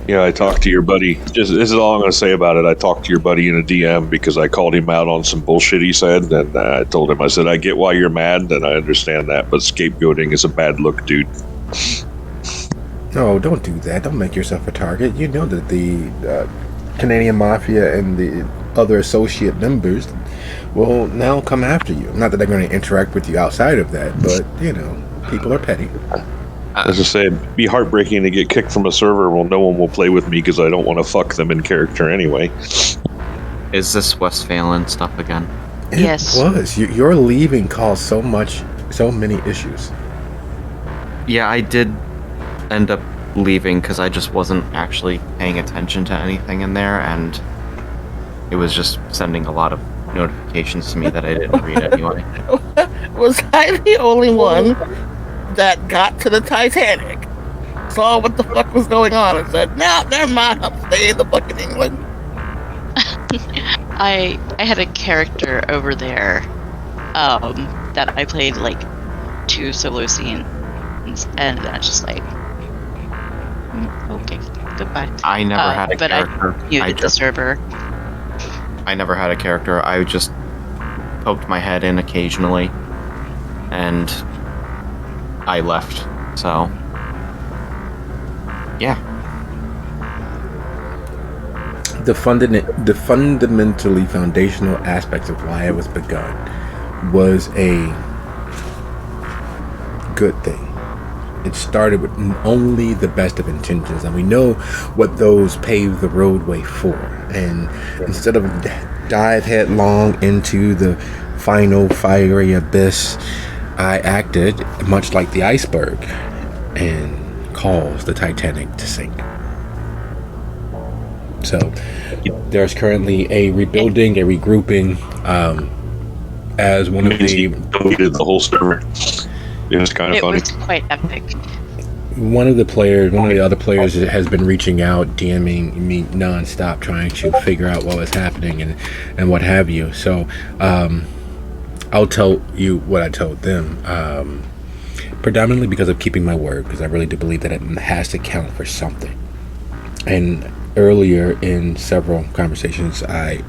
Yeah, I talked to your buddy. Just this is all I'm going to say about it. I talked to your buddy in a DM because I called him out on some bullshit he said, and I told him, I said, I get why you're mad, and I understand that, but scapegoating is a bad look, dude. No, don't do that. Don't make yourself a target. You know that the Canadian Mafia and the other associate members will now come after you. Not that they're going to interact with you outside of that, but, you know, people are petty. As I say, it'd be heartbreaking to get kicked from a server. Well, no one will play with me because I don't want to fuck them in character anyway. Is this Westphalian stuff again? Yes. It was. Your leaving caused so many issues. Yeah, I did end up leaving because I just wasn't actually paying attention to anything in there, and it was just sending a lot of notifications to me that I didn't read anyway. Was I the only one that got to the Titanic, saw what the fuck was going on, and said, "No, never mind, I'll stay in the fucking England"? I had a character over there that I played like 2 solo scenes, and I just like, okay, goodbye. I never had a character. But I muted the server. I never had a character. I just poked my head in occasionally, and I left. So, yeah. The fundamentally foundational aspects of why it was begun was a good thing. It started with only the best of intentions, and we know what those paved the roadway for. And instead of dive headlong into the final fiery abyss, I acted much like the iceberg and caused the Titanic to sink. So there's currently a rebuilding, a regrouping, as one of the deleted the whole server. It was kind of funny. It was quite epic. One of the other players has been reaching out, DMing me nonstop, trying to figure out what was happening and what have you. So I'll tell you what I told them. Predominantly because of keeping my word, because I really do believe that it has to count for something. And earlier in several conversations, I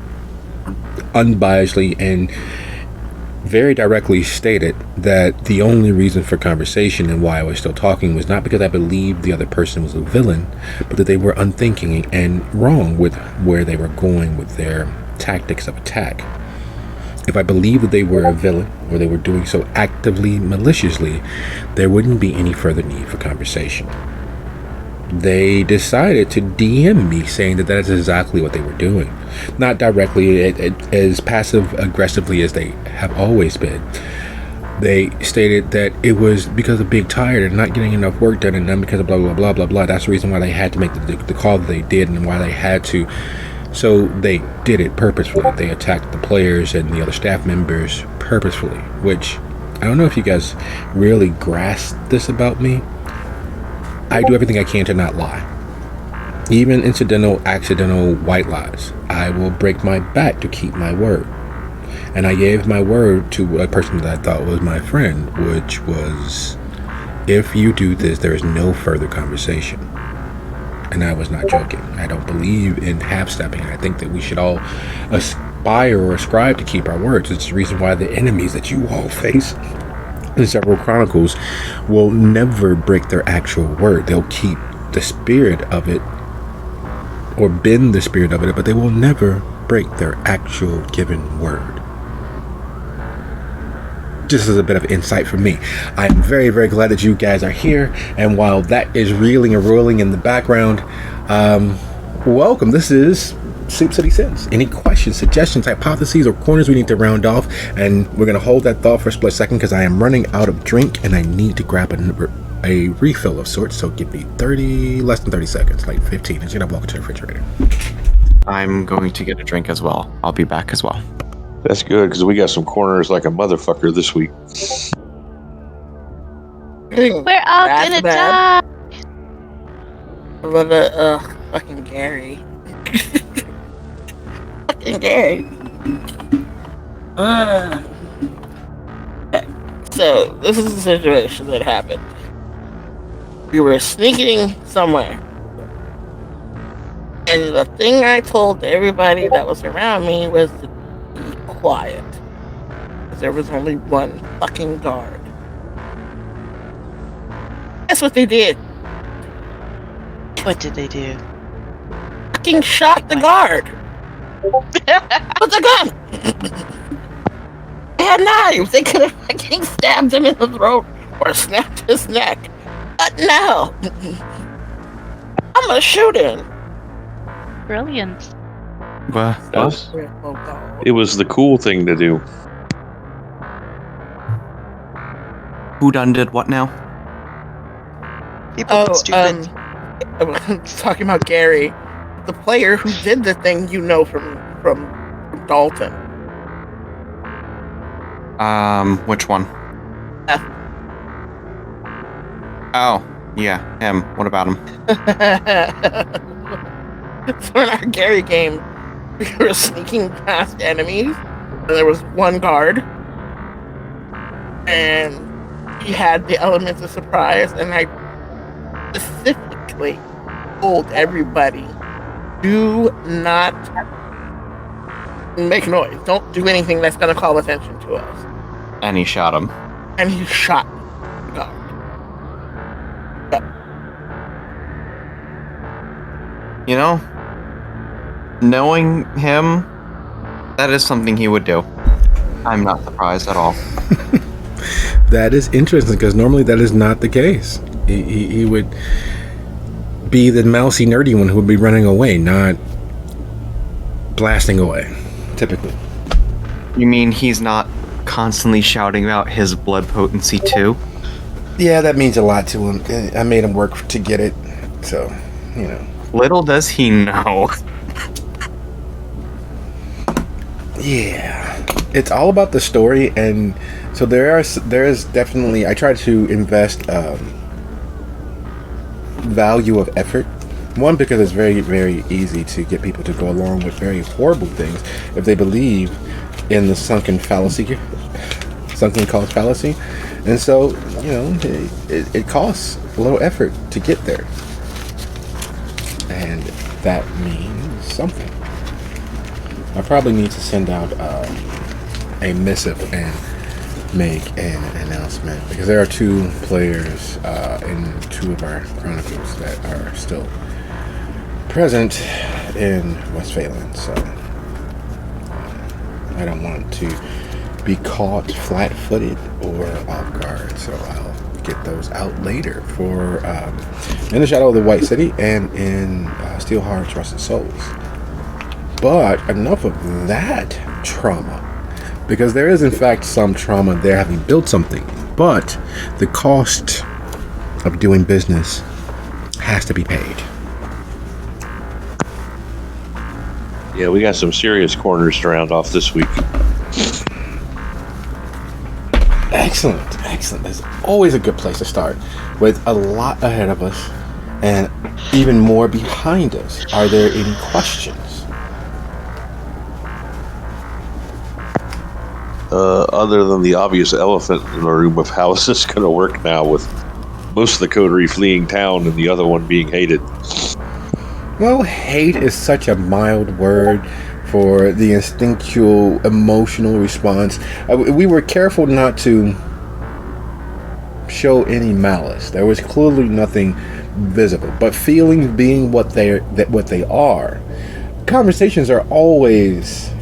unbiasedly and very directly stated that the only reason for conversation and why I was still talking was not because I believed the other person was a villain, but that they were unthinking and wrong with where they were going with their tactics of attack. If I believed that they were a villain or they were doing so actively, maliciously, there wouldn't be any further need for conversation. They decided to DM me saying that is exactly what they were doing. Not directly, as passive-aggressively as they have always been. They stated that it was because of being tired and not getting enough work done, and then because of blah, blah, blah, blah, blah. That's the reason why they had to make the call that they did, and why they had to. So they did it purposefully. They attacked the players and the other staff members purposefully, which I don't know if you guys really grasp this about me. I do everything I can to not lie. Even incidental, accidental white lies. I will break my back to keep my word. And I gave my word to a person that I thought was my friend, which was, if you do this, there is no further conversation. And I was not joking. I don't believe in half-stepping. I think that we should all aspire or ascribe to keep our words. It's the reason why the enemies that you all face in several chronicles will never break their actual word. They'll keep the spirit of it or bend the spirit of it, but they will never break their actual given word. Just as a bit of insight from me, I am very, very glad that you guys are here. And while that is reeling and rolling in the background, welcome. This is Soup City Sins. Any questions, suggestions, hypotheses, or corners we need to round off? And we're going to hold that thought for a split second because I am running out of drink and I need to grab a refill of sorts. So give me less than 30 seconds, like 15. And you're going to walk to the refrigerator. I'm going to get a drink as well. I'll be back as well. That's good, because we got some corners like a motherfucker this week. We're all gonna die. Fucking Gary. Fucking Gary. So, this is the situation that happened. We were sneaking somewhere. And the thing I told everybody that was around me was to be quiet. Because there was only one fucking guard. That's what they did. What did they do? Fucking shot the guard. With a gun. They had knives. They could have fucking stabbed him in the throat or snapped his neck. But no. I'm gonna shoot him. Brilliant. But It was the cool thing to do. who done did what now? People get stupid. I was talking about Gary, the player who did the thing you know from Dalton. Which one? F. Oh, yeah, him. What about him? So in our Gary game, we were sneaking past enemies, and there was one guard, and he had the elements of surprise, and I specifically told everybody, do not make noise. Don't do anything that's going to call attention to us. And he shot him. And he shot the guard. You know, knowing him, that is something he would do. I'm not surprised at all. That is interesting because normally that is not the case. He would be the mousy, nerdy one who would be running away, not blasting away, typically. You mean he's not constantly shouting about his blood potency too? Yeah, that means a lot to him. I made him work to get it, so, you know. Little does he know. Yeah, it's all about the story, and so there is definitely, I try to invest value of effort. One, because it's very, very easy to get people to go along with very horrible things if they believe in the sunken cost fallacy. And so, you know, it costs a little effort to get there. And that means something. I probably need to send out a missive and make an announcement, because there are 2 players in 2 of our chronicles that are still present in Westphalen, so I don't want to be caught flat-footed or off guard, so I'll get those out later for In the Shadow of the White City and in Steel Hearts, Rusted Souls. But enough of that trauma, because there is in fact some trauma there having built something, but the cost of doing business has to be paid. Yeah, we got some serious corners to round off this week. Excellent. That's always a good place to start, with a lot ahead of us and even more behind us. Are there any questions? Other than the obvious elephant in the room of how is this going to work now with most of the coterie fleeing town and the other one being hated? Well, hate is such a mild word for the instinctual emotional response. We were careful not to show any malice. There was clearly nothing visible, but feelings being what they are, conversations are always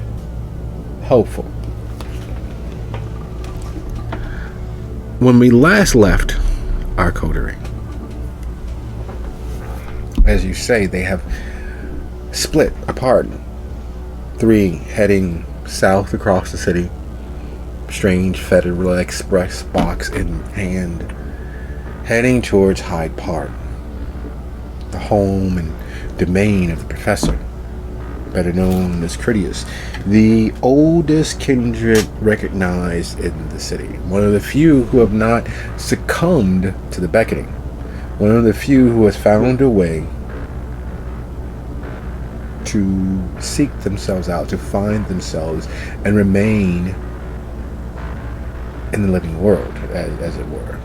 helpful. When we last left our coterie, as you say, they have split apart. 3 heading south across the city, strange Federal Express box in hand, heading towards Hyde Park, the home and domain of the professor, better known as Critias, the oldest kindred recognized in the city, one of the few who have not succumbed to the beckoning, one of the few who has found a way to seek themselves out, to find themselves and remain in the living world, as it were.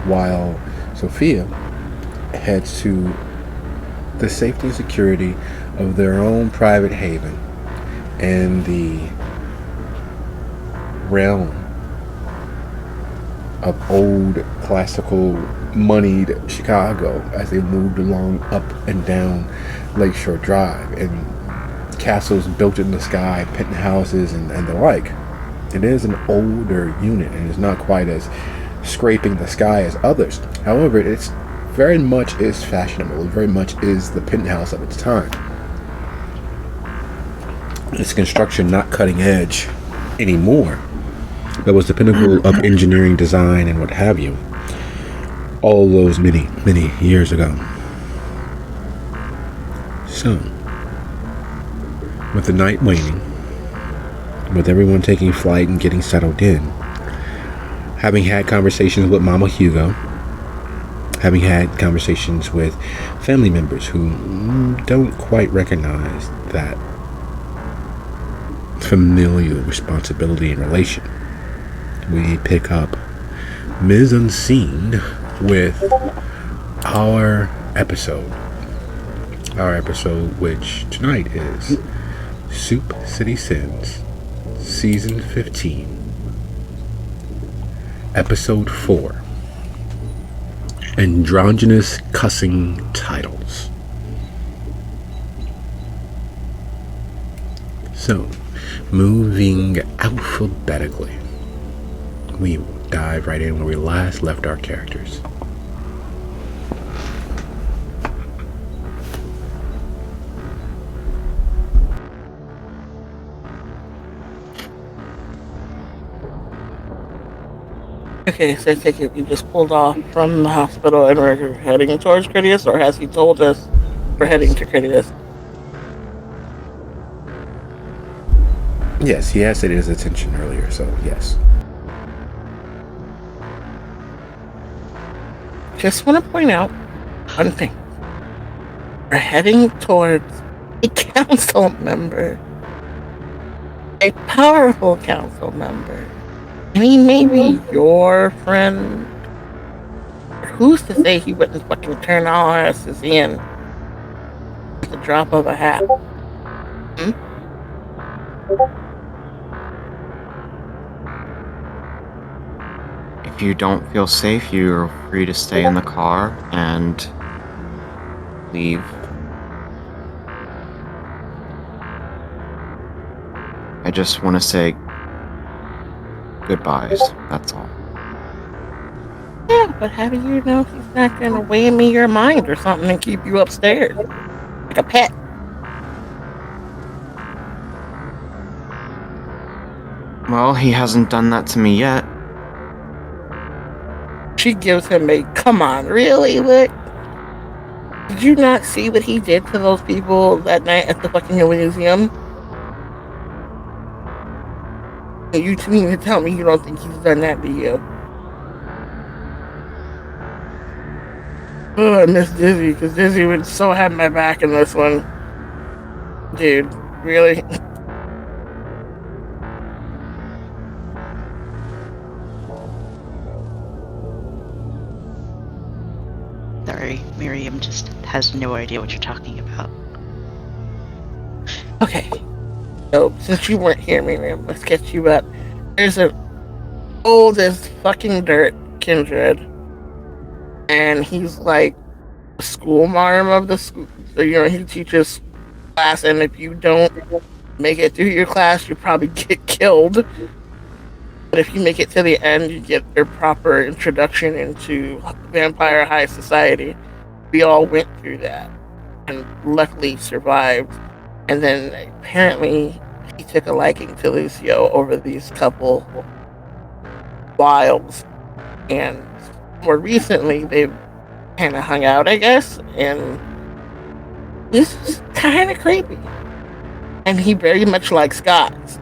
While Sophia heads to the safety and security of their own private haven and the realm of old classical moneyed Chicago as they moved along up and down Lakeshore Drive, and castles built in the sky, penthouses and the like. It is an older unit and is not quite as scraping the sky as others. However, it's very much is fashionable. It very much is the penthouse of its time. Its construction not cutting edge anymore. That was the pinnacle of engineering, design, and what have you. All those many, many years ago. So, with the night waning, with everyone taking flight and getting settled in, having had conversations with Mama Hugo, having had conversations with family members who don't quite recognize that familial responsibility and relation, we pick up Ms. Unseen with our episode. Our episode, which tonight is Soup City Sins, Season 15, Episode 4, Androgynous Cussing Titles. So, moving alphabetically, we dive right in where we last left our characters. Okay, so I take it you just pulled off from the hospital and we're heading towards Critias, or has he told us we're heading to Critias? Yes, he has said his attention earlier, so yes. Just want to point out one thing. We're heading towards a council member. A powerful council member. And he may be your friend. Who's to say he wouldn't fucking turn all our asses in at the drop of a hat? If you don't feel safe, you're free to stay in the car and leave. I just want to say goodbyes, that's all. Yeah, but how do you know he's not gonna weigh me your mind or something and keep you upstairs? Like a pet. Well, he hasn't done that to me yet. She gives him a come on, really? Look. Did you not see what he did to those people that night at the fucking museum? And you mean to tell me you don't think he's done that to you? Oh, I miss Dizzy, because Dizzy would so have my back in this one. Dude, really? Sorry, Miriam just has no idea what you're talking about. Okay. So, since you weren't here, Miriam, let's get you up. There's an old as fucking dirt kindred. And he's like the school marm of the school. So, you know, he teaches class, and if you don't make it through your class, you probably get killed. But if you make it to the end, you get your proper introduction into vampire high society. We all went through that and luckily survived. And then apparently he took a liking to Lucio over these couple whiles. And more recently, they've kind of hung out, I guess. And this is kind of creepy. And he very much likes guys.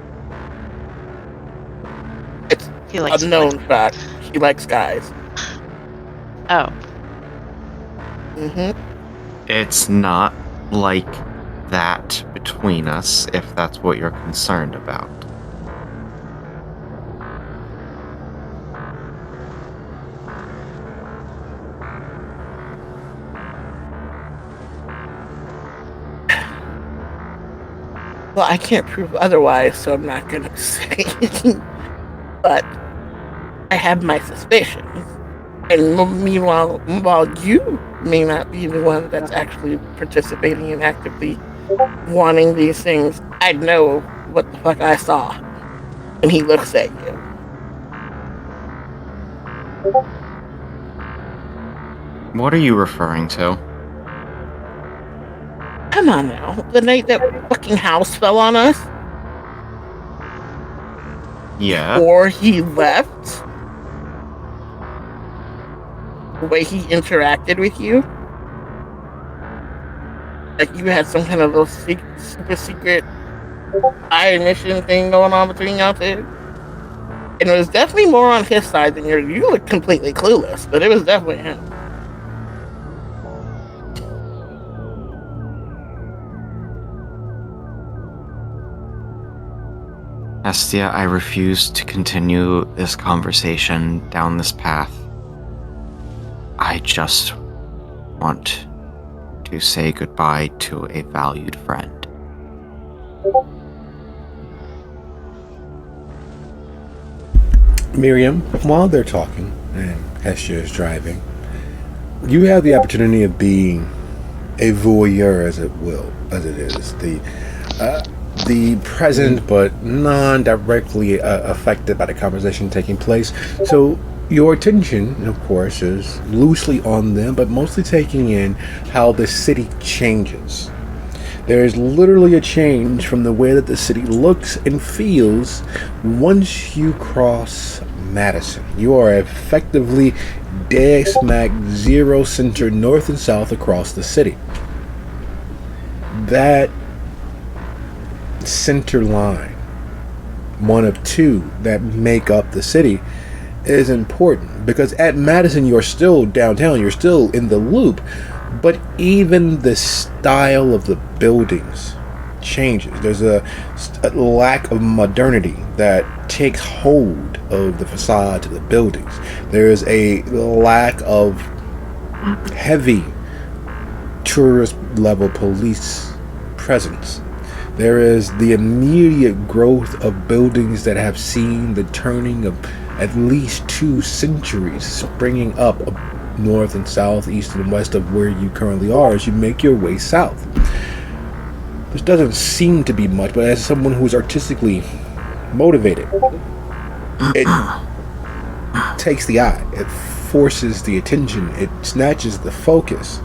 It's He likes a known fact. He likes guys. Oh, It's not like that between us, if that's what you're concerned about. Well, I can't prove otherwise, so I'm not gonna say. But I have my suspicions. And meanwhile, while you may not be the one that's actually participating and actively wanting these things, I know what the fuck I saw when he looks at you. What are you referring to? Come on now. The night that fucking house fell on us, Yeah. or he left, the way he interacted with you, like you had some kind of little super secret eye mission thing going on between y'all two. And it was definitely more on his side than yours. You look completely clueless, but it was definitely him. Estia, I refuse to continue this conversation down this path. I just want to say goodbye to a valued friend. Miriam, while they're talking and Hestia is driving, you have the opportunity of being a voyeur, as it is, the present but non-directly affected by the conversation taking place. So your attention, of course, is loosely on them, but mostly taking in how the city changes. There is literally a change from the way that the city looks and feels once you cross Madison. You are effectively dead smack zero center north and south across the city. That center line, one of two that make up the city, is important because at Madison you're still downtown, you're still in the loop, but even the style of the buildings changes. There's a lack of modernity that takes hold of the facade of the buildings. There is a lack of heavy tourist level police presence. There is the immediate growth of buildings that have seen the turning of at least 2 centuries springing up north and south, east and west of where you currently are as you make your way south. This doesn't seem to be much, but as someone who's artistically motivated, it takes the eye, it forces the attention, it snatches the focus,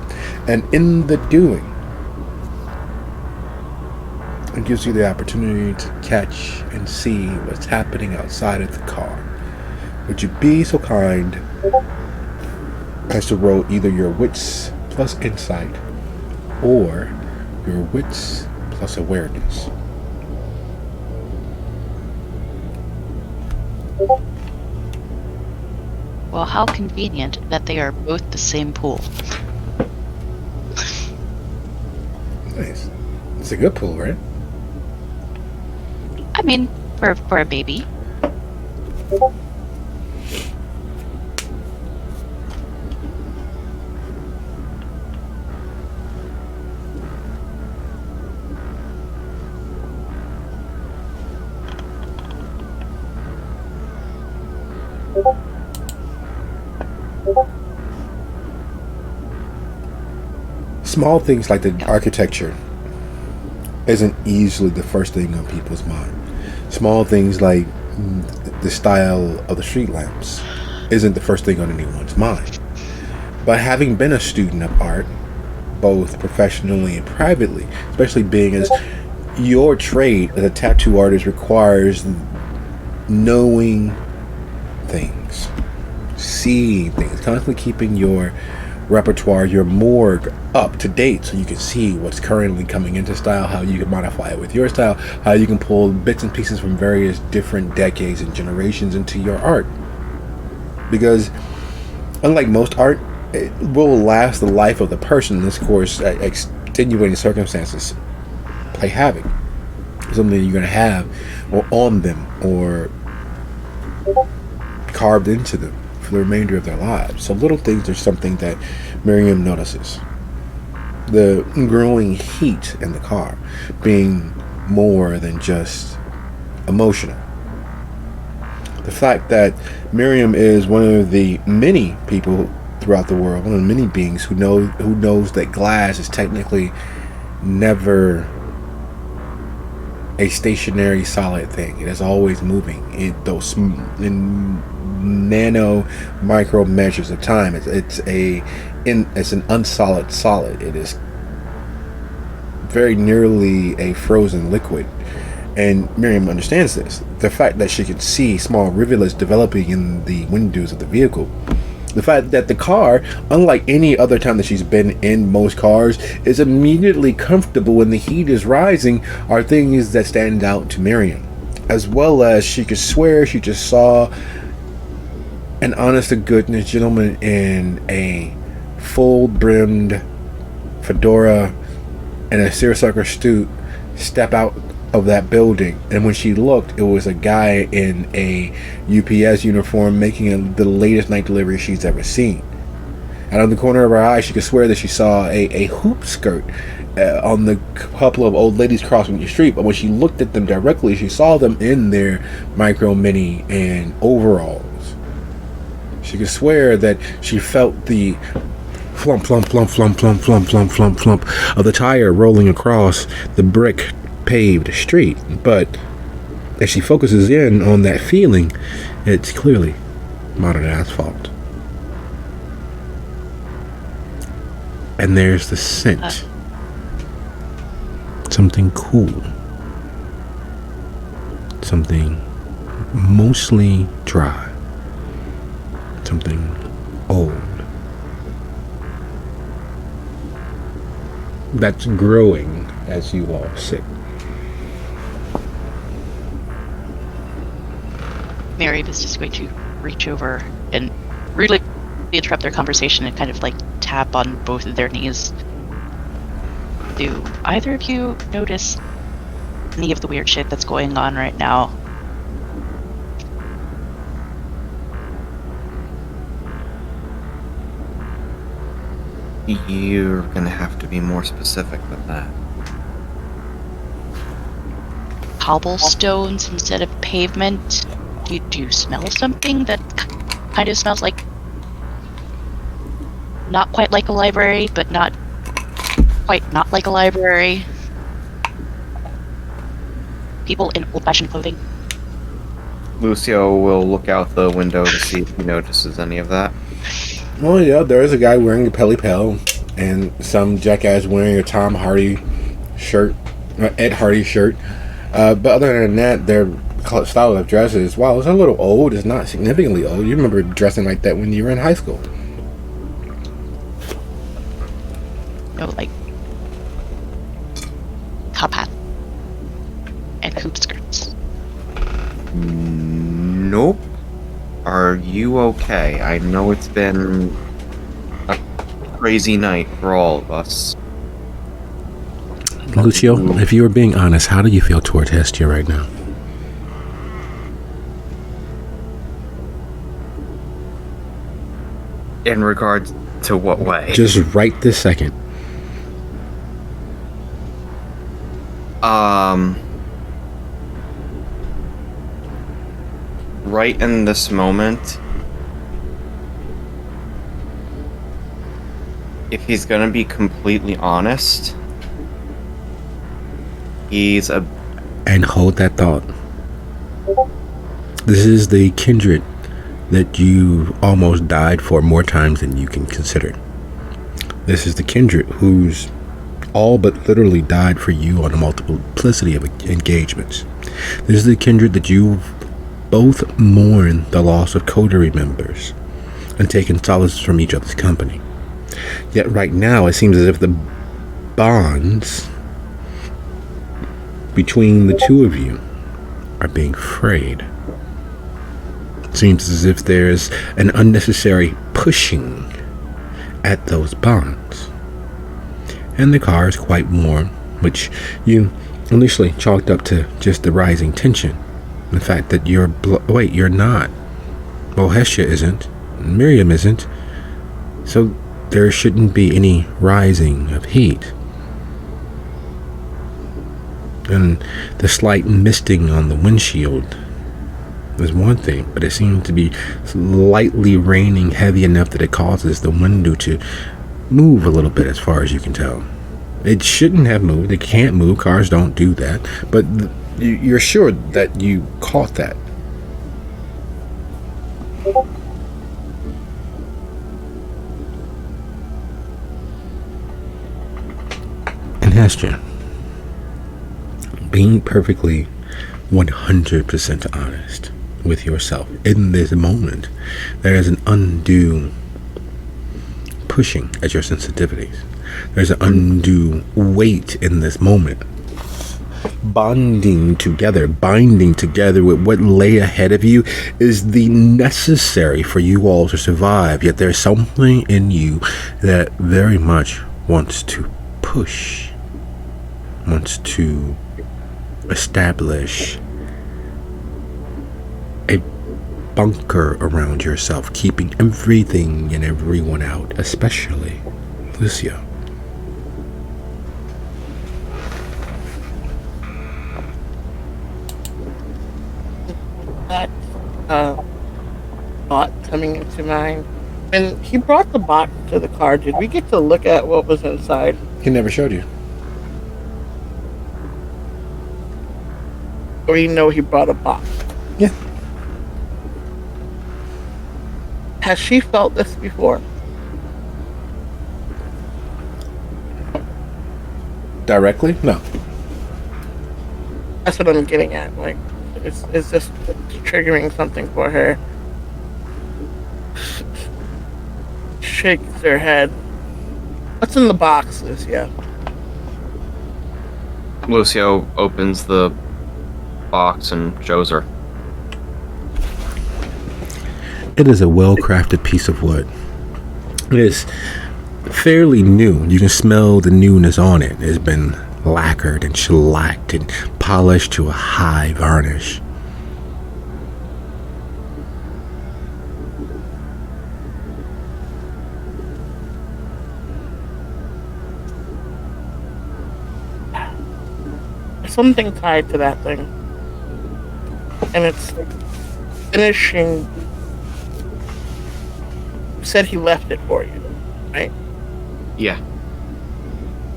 and in the doing, it gives you the opportunity to catch and see what's happening outside of the car. Would you be so kind as to roll either your wits plus insight or your wits plus awareness? Well, how convenient that they are both the same pool. Nice. It's a good pool, right? I mean, for a baby. Small things like the architecture isn't easily the first thing on people's mind. Small things like the style of the street lamps isn't the first thing on anyone's mind. But having been a student of art, both professionally and privately, especially being as your trade as a tattoo artist requires knowing things, seeing things, constantly keeping your repertoire, your morgue up to date so you can see what's currently coming into style, how you can modify it with your style, how you can pull bits and pieces from various different decades and generations into your art. Because unlike most art, it will last the life of the person. This course, extenuating circumstances play havoc. Something you're going to have or on them or carved into them for the remainder of their lives. So little things are something that Miriam notices. The growing heat in the car, being more than just emotional. The fact that Miriam is one of the many people throughout the world, one of the many beings who knows that glass is technically never a stationary solid thing. It is always moving. In nano micro measures of time. It's an unsolid solid. It is very nearly a frozen liquid. And Miriam understands this. The fact that she can see small rivulets developing in the windows of the vehicle. The fact that the car, unlike any other time that she's been in most cars, is immediately comfortable when the heat is rising are things that stand out to Miriam. As well as she could swear she just saw an honest-to-goodness gentleman in a full-brimmed fedora and a seersucker suit step out of that building, and when she looked, it was a guy in a UPS uniform making the latest night delivery she's ever seen. Out of the corner of her eye, she could swear that she saw a hoop skirt on the couple of old ladies crossing the street, but when she looked at them directly, she saw them in their micro mini and overalls. She could swear that she felt the flump, flump, flump, flump, flump, flump, flump, flump, flump of the tire rolling across the brick paved street, but as she focuses in on that feeling, it's clearly modern asphalt. And there's the scent. Something cool. Something mostly dry. Something old. That's growing as you all sit. Mary was just going to reach over and rudely interrupt their conversation and kind of like tap on both of their knees. Do either of you notice any of the weird shit that's going on right now? You're gonna have to be more specific than that. Cobblestones instead of pavement? Do you smell something that kind of smells like, not quite like a library, but not quite not like a library? People in old-fashioned clothing. Lucio will look out the window to see if he notices any of that. Oh yeah, there is a guy wearing a Pelly Pell and some jackass wearing a Tom Hardy shirt, Ed Hardy shirt. But other than that, their style of dresses, while it's a little old, it's not significantly old. You remember dressing like that when you were in high school. No, like top hat and hoop skirts. Nope. Are you okay? I know it's been a crazy night for all of us. Lucio, if you were being honest, how do you feel towards Hestia right now? In regards to what way? Just right this second. Right in this moment, if he's gonna be completely honest, he's a... And hold that thought. This is the kindred that you almost died for more times than you can consider. This is the kindred who's all but literally died for you on a multiplicity of engagements. This is the kindred that you've both mourned the loss of coterie members and taken solace from each other's company. Yet right now it seems as if the bonds between the two of you are being frayed. It seems as if there's an unnecessary pushing at those bonds. And the car is quite warm, which you initially chalked up to just the rising tension. The fact that wait, you're not. Well, Hestia isn't. Miriam isn't. So there shouldn't be any rising of heat. And the slight misting on the windshield is one thing, but it seems to be slightly raining heavy enough that it causes the window to move a little bit, as far as you can tell. It shouldn't have moved. It can't move. Cars don't do that. But you're sure that you caught that. And Hestia, being perfectly 100% honest with yourself in this moment, there is an undue pushing at your sensitivities. There's an undue weight in this moment, binding together with what lay ahead of you is the necessary for you all to survive. Yet there's something in you that very much wants to push, wants to establish a bunker around yourself, keeping everything and everyone out, especially Lucio. That thought coming into mind. When he brought the box to the car, did we get to look at what was inside? He never showed you. Or you know he brought a box? Yeah. Has she felt this before? Directly? No. That's what I'm getting at. Like, is this triggering something for her? Shakes her head. What's in the box, Lucio? Lucio opens the box and shows her. It is a well-crafted piece of wood. It is fairly new. You can smell the newness on it. It's been lacquered and shellacked and polished to a high varnish. There's something tied to that thing. And it's finishing. You said he left it for you, right? Yeah.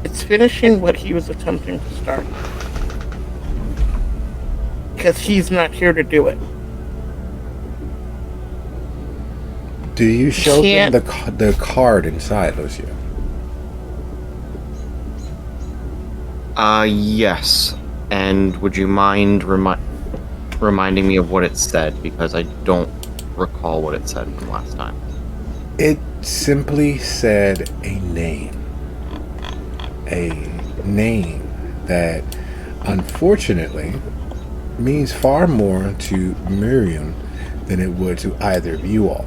It's finishing what he was attempting to start. Because he's not here to do it. Do you show them Can't- the card inside, Lucio? Yes. And would you mind reminding me of what it said? Because I don't recall what it said from last time. It simply said a name. A name that, unfortunately, means far more to Miriam than it would to either of you all.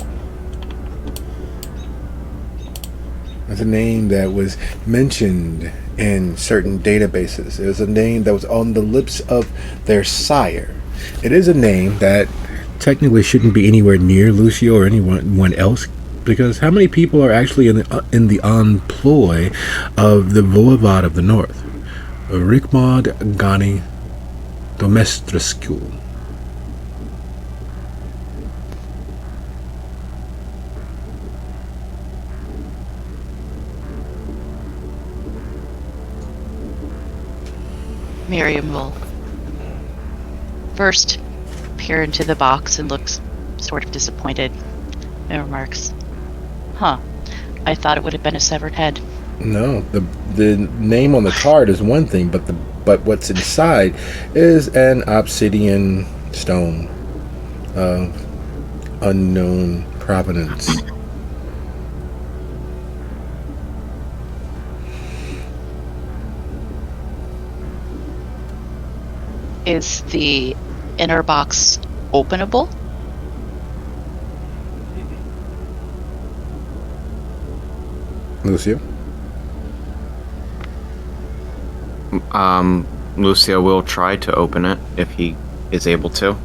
It's a name that was mentioned in certain databases. It was a name that was on the lips of their sire. It is a name that technically shouldn't be anywhere near Lucio or anyone else, because how many people are actually in the employ of the Voivod of the North, Rikmod Gani Domestrescu? Miriam will first peer into the box and looks sort of disappointed and remarks, "Huh, I thought it would have been a severed head." No, the name on the card is one thing, but what's inside is an obsidian stone of unknown provenance. Is the inner box openable? Lucio? Lucio will try to open it if he is able to.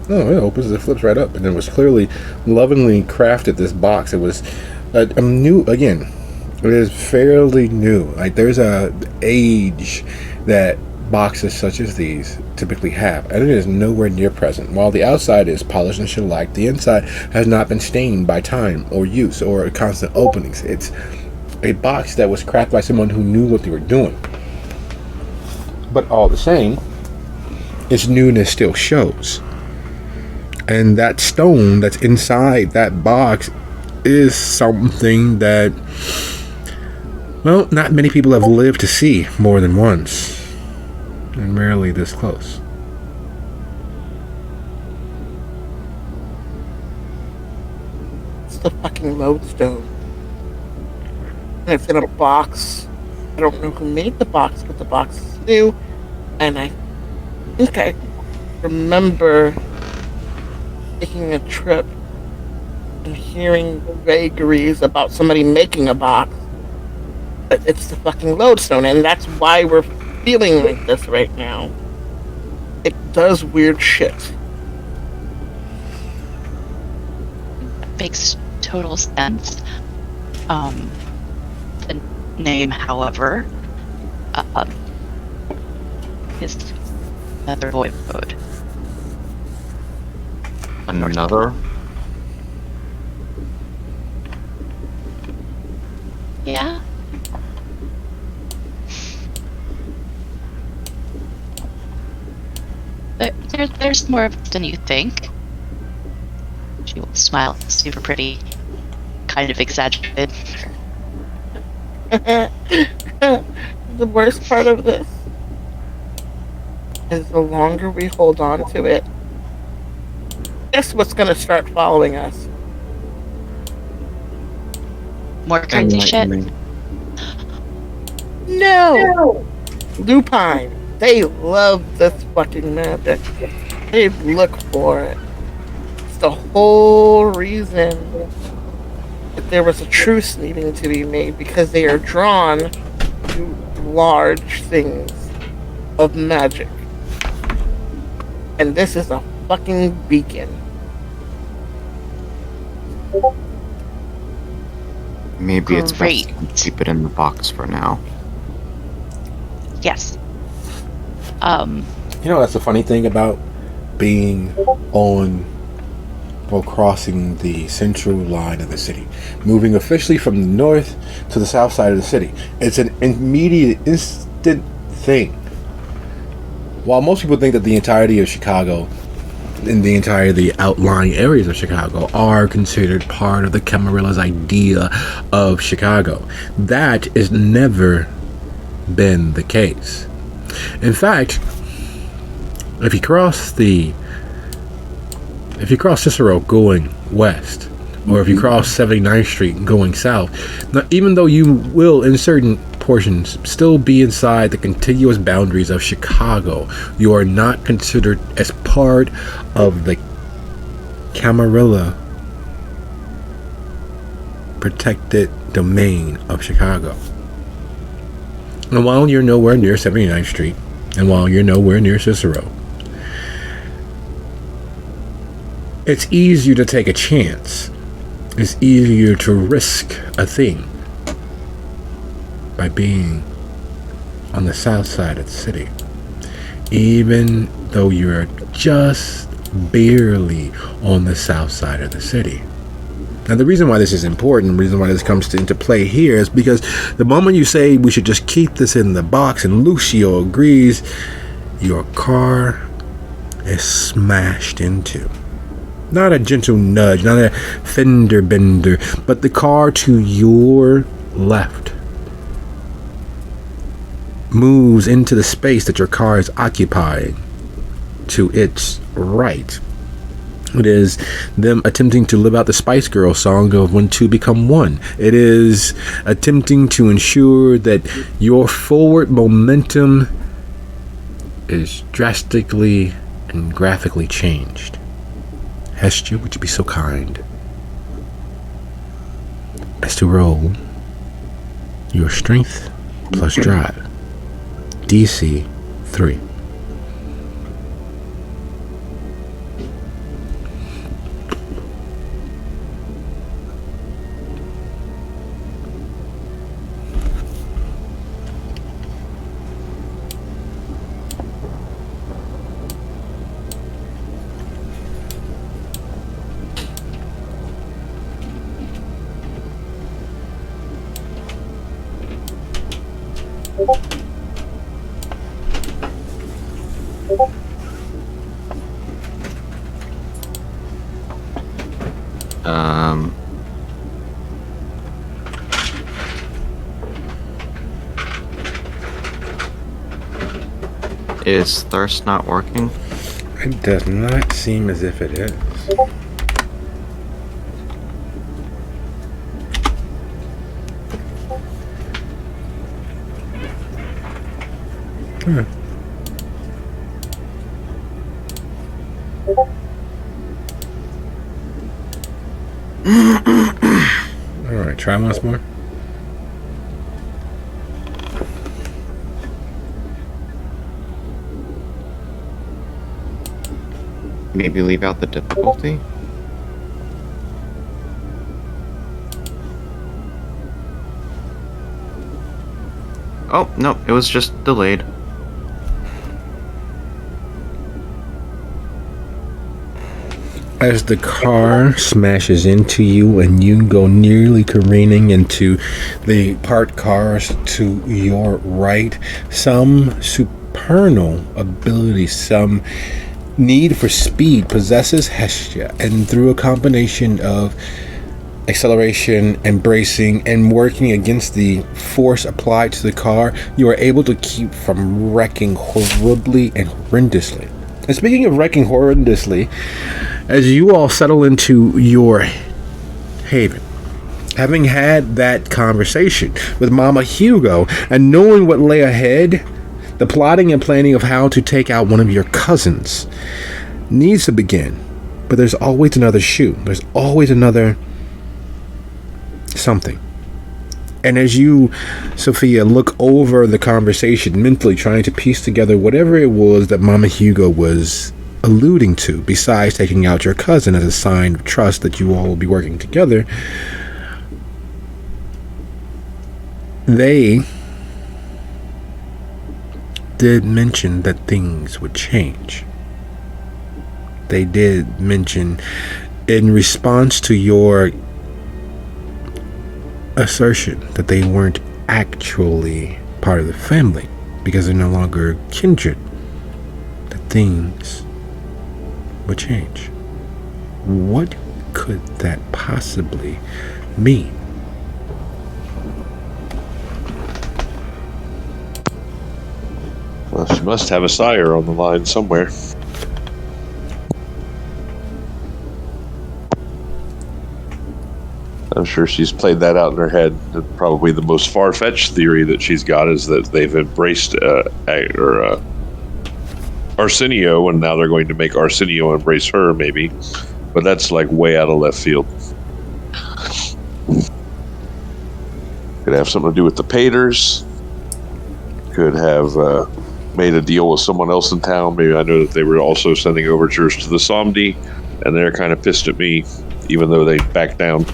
No, it opens, it flips right up, and it was clearly lovingly crafted, this box. It was a new, again, it is fairly new. Like, there's a age that boxes such as these typically have, and it is nowhere near present. While the outside is polished and shellacked, the inside has not been stained by time or use or constant openings. It's a box that was cracked by someone who knew what they were doing. But all the same, its newness still shows. And that stone that's inside that box is something that, well, not many people have lived to see more than once. And rarely this close. It's the fucking lodestone. And it's in a box. I don't know who made the box, but the box is new. And I think I remember taking a trip and hearing vagaries about somebody making a box. But it's the fucking lodestone, and that's why we're feeling like this right now. It does weird shit. Makes total sense. The name, however, is another voivode. Another? Yeah. There's more of it than you think. She will smile, super pretty, kind of exaggerated. The worst part of this is the longer we hold on to it, guess what's gonna start following us? More crazy shit. No! Lupine. They love this fucking magic. They look for it. It's the whole reason that there was a truce needing to be made, because they are drawn to large things of magic. And this is a fucking beacon. Maybe it's best Great. to keep it in the box for now. Yes. You know, that's the funny thing about being on or crossing the central line of the city, moving officially from the north to the south side of the city. It's an immediate, instant thing. While most people think that the entirety of Chicago and the outlying areas of Chicago are considered part of the Camarilla's idea of Chicago, that has never been the case. In fact, if you cross Cicero going west, or if you cross 79th Street going south, now, even though you will in certain portions still be inside the contiguous boundaries of Chicago, you are not considered as part of the Camarilla protected domain of Chicago. And while you're nowhere near 79th Street, and while you're nowhere near Cicero, it's easier to take a chance. It's easier to risk a thing by being on the south side of the city. Even though you're just barely on the south side of the city. Now, the reason why this is important, the reason why this comes into play here, is because the moment you say we should just keep this in the box and Lucio agrees, your car is smashed into. Not a gentle nudge, not a fender bender, but the car to your left moves into the space that your car is occupying to its right. It is them attempting to live out the Spice Girls song of when two become one. It is attempting to ensure that your forward momentum is drastically and graphically changed. Hestia, would you be so kind as to roll your strength plus drive, DC 3. Is thirst not working? It does not seem as if it is. Alright, try once more. Maybe leave out the difficulty? Oh, no, it was just delayed. As the car smashes into you and you go nearly careening into the parked cars to your right, some supernal ability, some need for speed possesses Hestia, and through a combination of acceleration and bracing and working against the force applied to the car, you are able to keep from wrecking horribly and horrendously. And speaking of wrecking horrendously, as you all settle into your haven, having had that conversation with Mama Hugo and knowing what lay ahead, the plotting and planning of how to take out one of your cousins needs to begin. But there's always another shoe. There's always another something. And as you, Sophia, look over the conversation mentally, trying to piece together whatever it was that Mama Hugo was alluding to, besides taking out your cousin as a sign of trust that you all will be working together, they did mention that things would change. They did mention, in response to your assertion that they weren't actually part of the family because they're no longer kindred, that things would change. What could that possibly mean? Well, she must have a sire on the line somewhere. I'm sure she's played that out in her head. Probably the most far-fetched theory that she's got is that they've embraced Arsenio, and now they're going to make Arsenio embrace her, maybe. But that's like way out of left field. Could have something to do with the Paters. Could have made a deal with someone else in town. Maybe I know that they were also sending overtures to the Somdi, and they're kind of pissed at me, even though they backed down.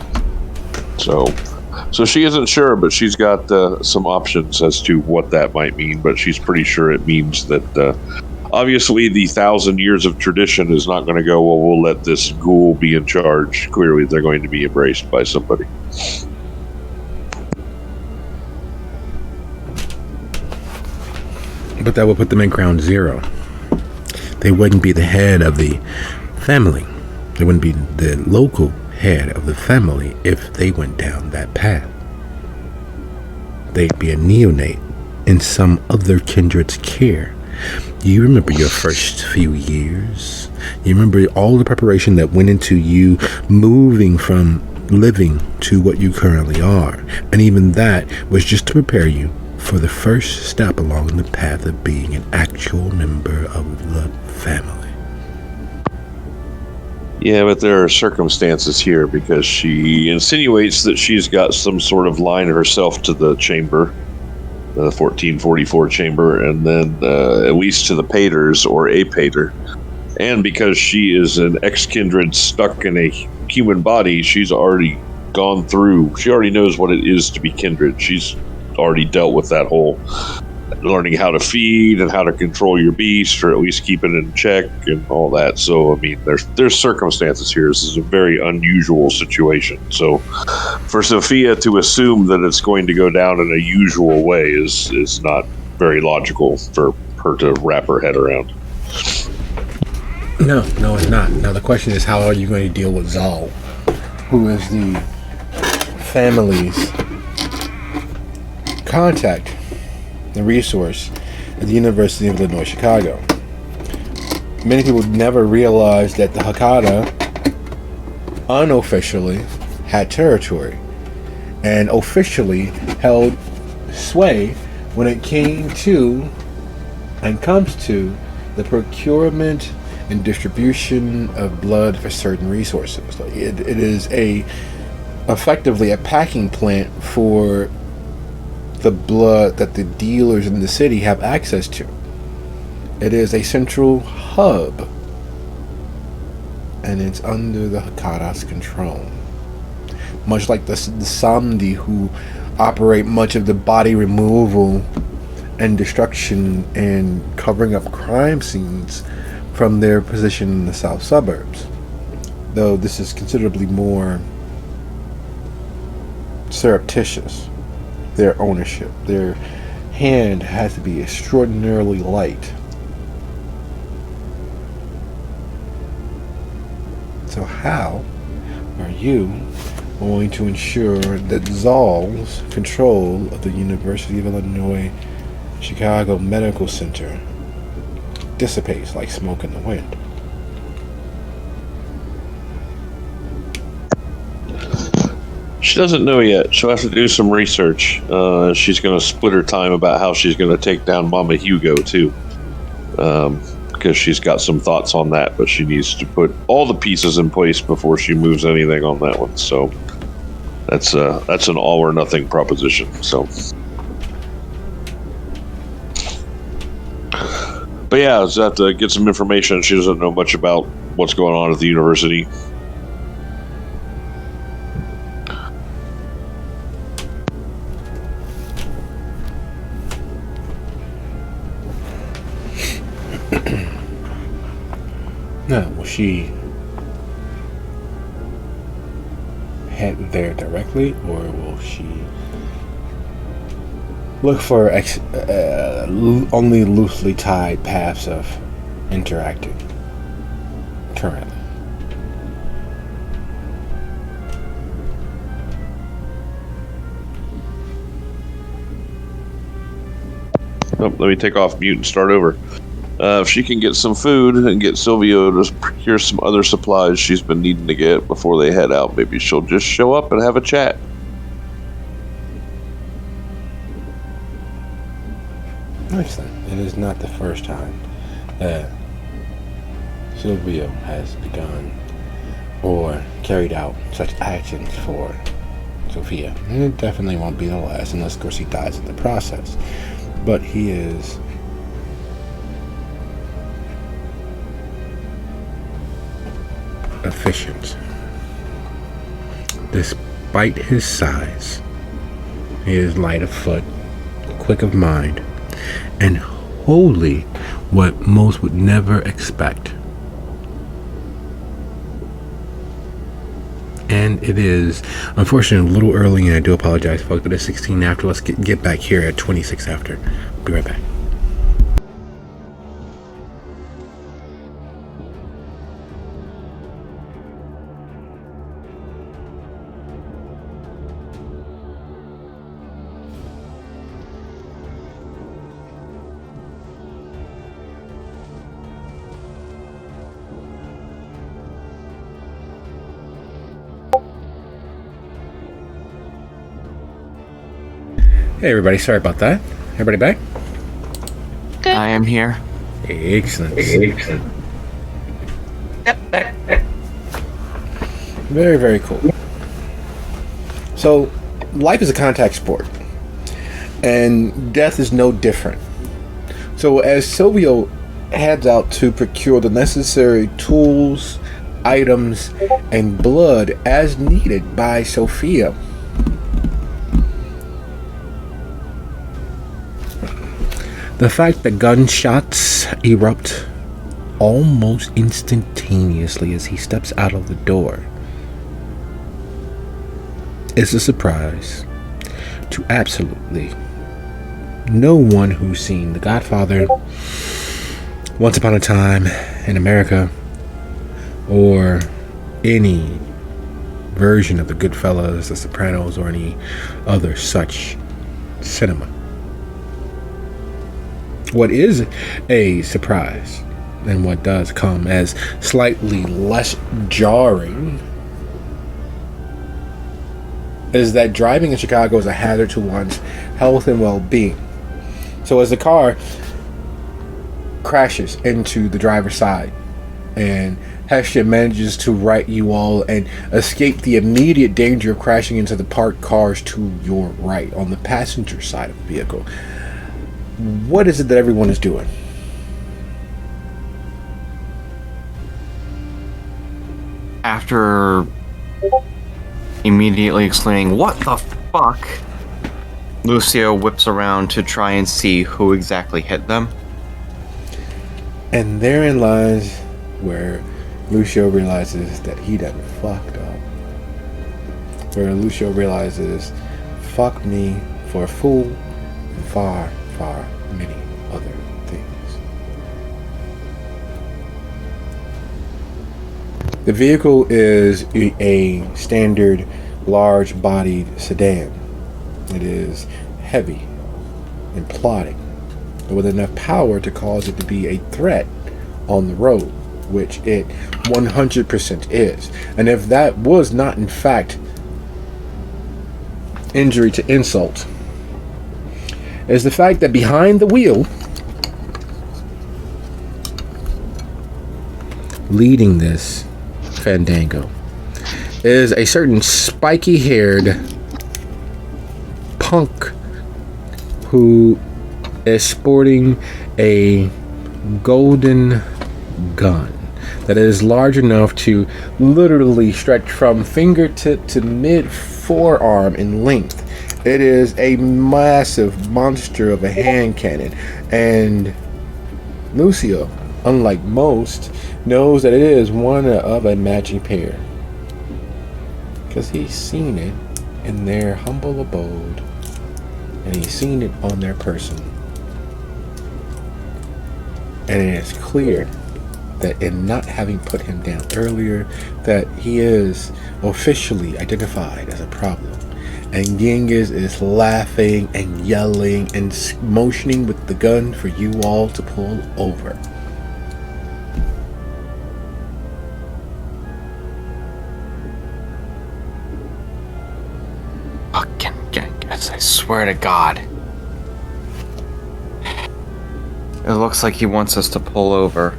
So she isn't sure, but she's got some options as to what that might mean. But she's pretty sure it means that obviously the 1,000 years of tradition is not going to go, well, we'll let this ghoul be in charge. Clearly, they're going to be embraced by somebody. But that would put them in ground zero. They wouldn't be the head of the family. They wouldn't be the local head of the family if they went down that path. They'd be a neonate in some other kindred's care. You remember your first few years? You remember all the preparation that went into you moving from living to what you currently are. And even that was just to prepare you for the first step along the path of being an actual member of the family. Yeah, but there are circumstances here because she insinuates that she's got some sort of line herself to the chamber, the 1444 chamber, and then at least to the Paters or a Pater. And because she is an ex-kindred stuck in a human body, she's already gone through, she already knows what it is to be kindred. She's already dealt with that whole learning how to feed and how to control your beast, or at least keep it in check and all that. So, I mean, there's circumstances here. This is a very unusual situation. So, for Sophia to assume that it's going to go down in a usual way is not very logical for her to wrap her head around. No, it's not. Now the question is, how are you going to deal with Zal, who is the family's contact, the resource at the University of Illinois, Chicago? Many people never realized that the Hakata unofficially had territory and officially held sway when it came to and comes to the procurement and distribution of blood for certain resources. It is effectively a packing plant for the blood that the dealers in the city have access to. It is a central hub, and it's under the Hakata's control. Much like the Samdi, who operate much of the body removal and destruction and covering up crime scenes from their position in the south suburbs. Though this is considerably more surreptitious, their ownership. Their hand has to be extraordinarily light. So how are you going to ensure that Zal's control of the University of Illinois Chicago Medical Center dissipates like smoke in the wind? She doesn't know yet. She'll have to do some research. She's going to split her time about how she's going to take down Mama Hugo, too. Because she's got some thoughts on that, but she needs to put all the pieces in place before she moves anything on that one. So that's an all or nothing proposition. So, but yeah, I just have to get some information. She doesn't know much about what's going on at the university. No, will she head there directly, or will she look for only loosely tied paths of interacting currently? Oh, let me take off mute and start over. If she can get some food and get Silvio to procure some other supplies she's been needing to get before they head out, maybe she'll just show up and have a chat. Nice then. It is not the first time that Silvio has begun or carried out such actions for Sophia. And it definitely won't be the last, unless of course he dies in the process. But he is efficient. Despite his size, he is light of foot, quick of mind, and wholly what most would never expect. And it is, unfortunately, a little early, and I do apologize, folks, but it's 16 after. Let's get back here at 26 after. Be right back. Hey everybody, sorry about that. Everybody back? Good. I am here. Excellent. Yep, back. Very, very cool. So, life is a contact sport, and death is no different. So, as Silvio heads out to procure the necessary tools, items, and blood as needed by Sophia, The fact that gunshots erupt almost instantaneously as he steps out of the door is a surprise to absolutely no one who's seen The Godfather, Once Upon a Time in America, or any version of The Goodfellas, The Sopranos, or any other such cinema. What is a surprise, and what does come as slightly less jarring, is that driving in Chicago is a hazard to one's health and well-being. So as the car crashes into the driver's side and Hestia manages to right you all and escape the immediate danger of crashing into the parked cars to your right on the passenger side of the vehicle, what is it that everyone is doing? After immediately exclaiming, "What the fuck?" Lucio whips around to try and see who exactly hit them. And therein lies where Lucio realizes that he done fucked up. Where Lucio realizes, fuck me for a fool, and far, far many other things. The vehicle is a standard large-bodied sedan. It is heavy and plodding, with enough power to cause it to be a threat on the road, which it 100% is. And if that was not in fact injury to insult, is the fact that behind the wheel, leading this fandango, is a certain spiky-haired punk who is sporting a golden gun that is large enough to literally stretch from fingertip to mid forearm in length. It is a massive monster of a hand cannon, and Lucio, unlike most, knows that it is one of a matching pair because he's seen it in their humble abode and he's seen it on their person. And it is clear that in not having put him down earlier, that he is officially identified as a problem. And Genghis is laughing and yelling and motioning with the gun for you all to pull over. Fucking Genghis, I swear to God. It looks like he wants us to pull over.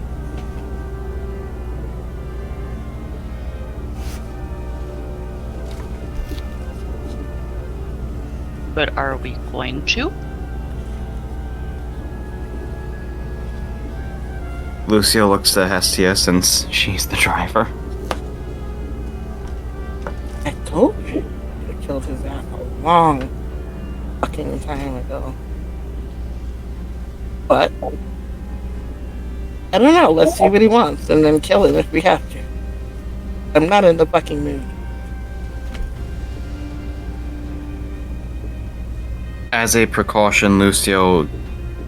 But are we going to? Lucio looks to Hestia since she's the driver. I told you I killed his ass a long fucking time ago. But I don't know. Let's see what he wants and then kill him if we have to. I'm not in the fucking mood. As a precaution, Lucio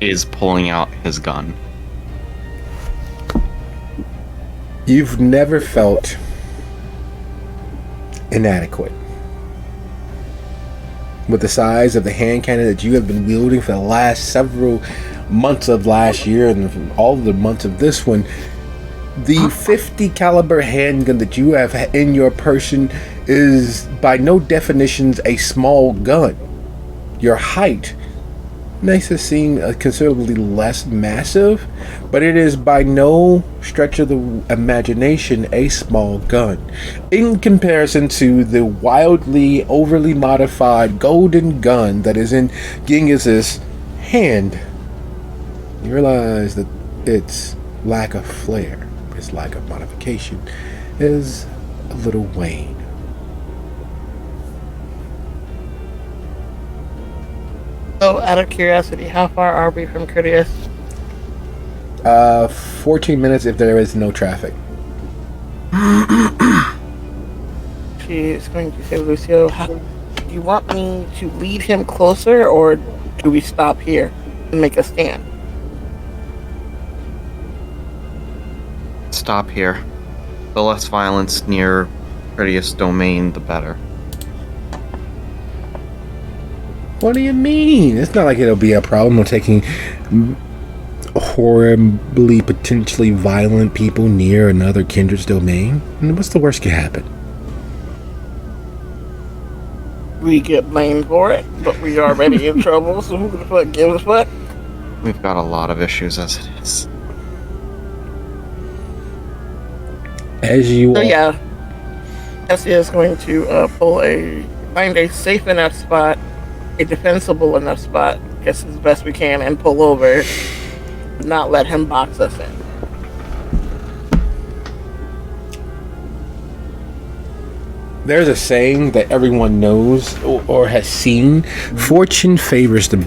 is pulling out his gun. You've never felt inadequate with the size of the hand cannon that you have been wielding for the last several months of last year and all the months of this one. The 50 caliber handgun that you have in your person is by no definitions a small gun. Your height makes it seem considerably less massive, but it is by no stretch of the imagination a small gun in comparison to the wildly overly modified golden gun that is in Genghis's hand. You realize that its lack of flair, its lack of modification, is a little wan. So, out of curiosity, how far are we from Courteous? 14 minutes if there is no traffic. She is going to say, Lucio, do you want me to lead him closer, or do we stop here and make a stand? Stop here. The less violence near Prettiest domain, the better. What do you mean? It's not like it'll be a problem of taking horribly, potentially violent people near another kindred's domain. And what's the worst could happen? We get blamed for it, but we are already in trouble, so who the fuck gives a fuck? We've got a lot of issues as it is. As you So all, yeah, Essie is going to find a safe enough spot, a defensible enough spot, guess as best we can, and pull over, not let him box us in. there's a saying that everyone knows or has seen. Fortune favors the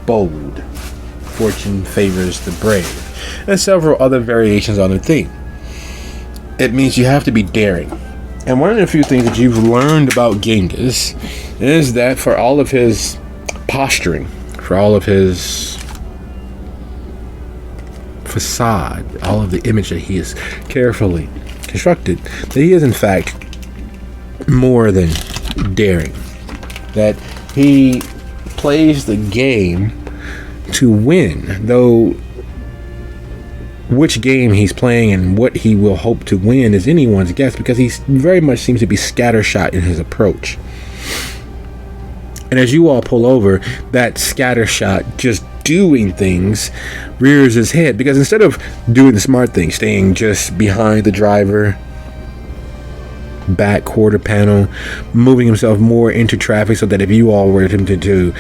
bold. Fortune favors the brave. And several other variations on the theme. It means you have to be daring. And one of the few things that you've learned about Genghis is that for all of his posturing, for all of his facade, all of the image that he has carefully constructed, that he is in fact more than daring. That he plays the game to win, though which game he's playing and what he will hope to win is anyone's guess, because he very much seems to be scattershot in his approach. And as you all pull over, that scattershot just doing things rears his head, because instead of doing the smart thing, staying just behind the driver, back quarter panel, moving himself more into traffic so that if you all were attempting to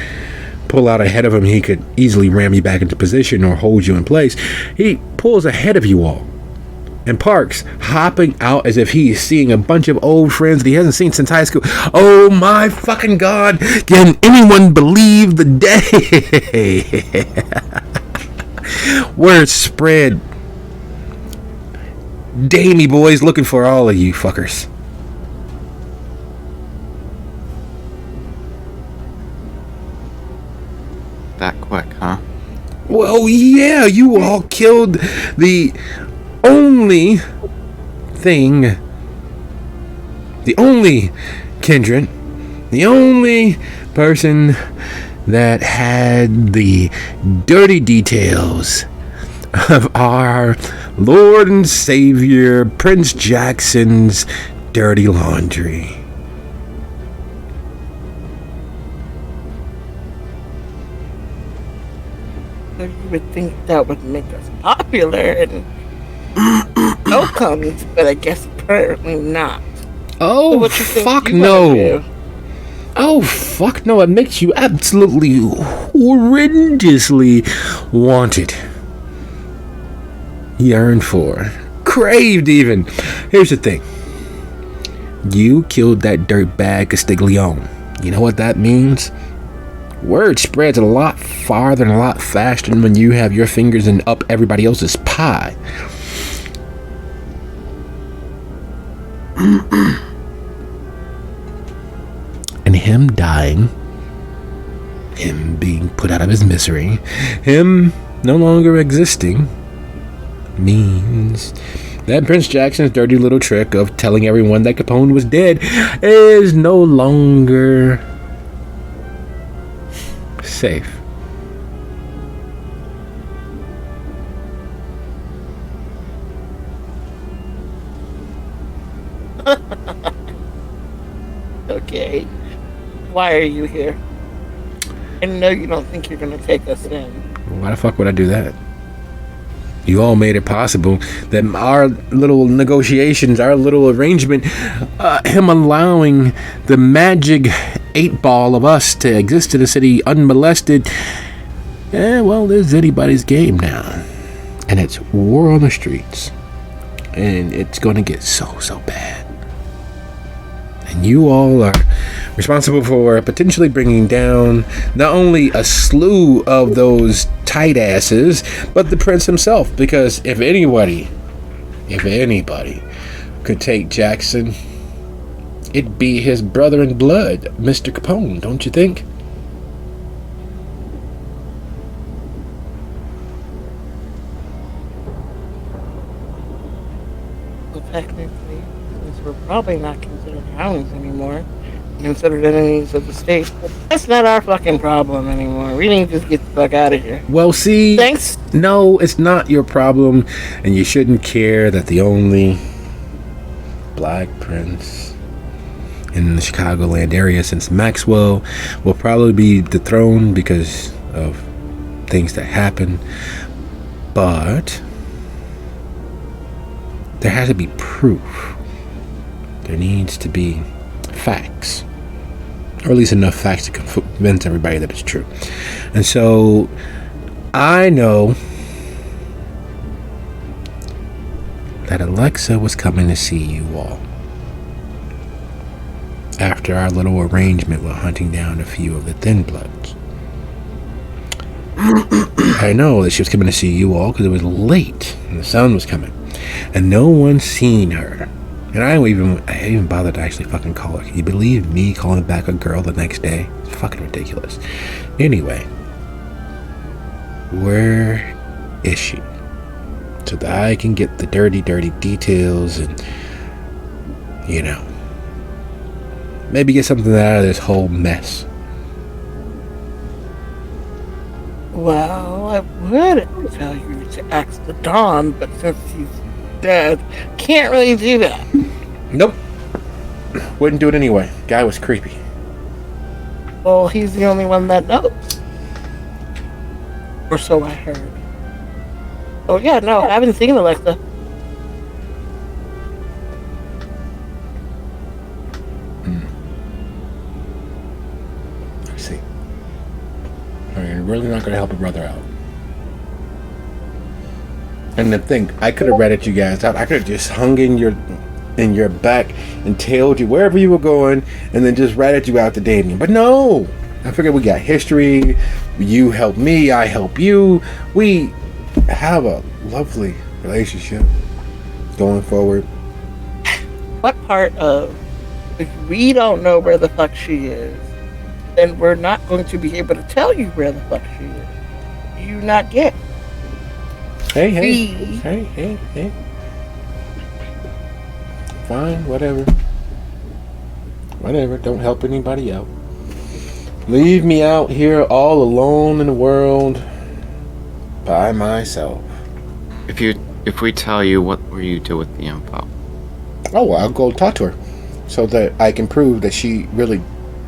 pull out ahead of him, he could easily ram you back into position or hold you in place, he pulls ahead of you all and parks, hopping out as if he is seeing a bunch of old friends that he hasn't seen since high school. Oh my fucking god, can anyone believe the day? Word spread. Damie boys looking for all of you fuckers. That quick, huh? Well, yeah, you all killed the only thing, the only kindred, the only person that had the dirty details of our Lord and Savior Prince Jackson's dirty laundry. So you would think that would make us popular and outcomes, but I guess apparently not. So Oh, what you think fuck you wanna no. do? Oh, fuck no. It makes you absolutely horrendously wanted. Yearned for. Craved, even. Here's the thing. You killed that dirtbag Castiglione. You know what that means? Word spreads a lot farther and a lot faster than when you have your fingers in up everybody else's pie. And him dying, him being put out of his misery, him no longer existing, means that Prince Jackson's dirty little trick of telling everyone that Capone was dead is no longer safe. Okay. Why are you here? I know you don't think you're gonna take us in. Why the fuck would I do that? You all made it possible that our little negotiations, our little arrangement, him allowing the magic 8-ball of us to exist in the city unmolested, well, there's anybody's game now. And it's war on the streets. And it's going to get so bad. And you all are responsible for potentially bringing down not only a slew of those tight asses, but the prince himself. Because if anybody could take Jackson, it'd be his brother in blood, Mr. Capone, don't you think? Well, technically, since we're probably not considered hounds anymore, considered enemies of the state, that's not our fucking problem anymore. We need to just get the fuck out of here. Well, see, Thanks. no, it's not your problem, and you shouldn't care that the only black prince in the Chicagoland area since Maxwell will probably be dethroned because of things that happen. But there has to be proof. There needs to be facts, or at least enough facts to convince everybody that it's true. And so I know that Alexa was coming to see you all after our little arrangement with hunting down a few of the Thin Bloods. I know that she was coming to see you all because it was late and the sun was coming, and no one's seen her. And I didn't even bother to actually fucking call her. Can you believe me calling back a girl the next day? It's fucking ridiculous. Anyway, where is she? So that I can get the dirty details and, you know, maybe get something out of this whole mess. Well, I would tell you to ask the Dawn, but since he's dead, can't really do that. Nope. Wouldn't do it anyway. Guy was creepy. Well, he's the only one that knows. Or so I heard. Oh yeah, no, I haven't seen Alexa. I see. Alright, you're really not gonna help a brother out. And the thing, I could have ratted you guys out. I could have just hung in your back and tailed you wherever you were going, and then just ratted you out to dating. But no, I figured we got history. You help me, I help you. We have a lovely relationship going forward. What part of, if we don't know where the fuck she is, then we're not going to be able to tell you where the fuck she is. You not get. Hey. Fine, whatever. Don't help anybody out. Leave me out here all alone in the world by myself. If we tell you, what will you do with the info? Oh, well, I'll go talk to her so that I can prove that she really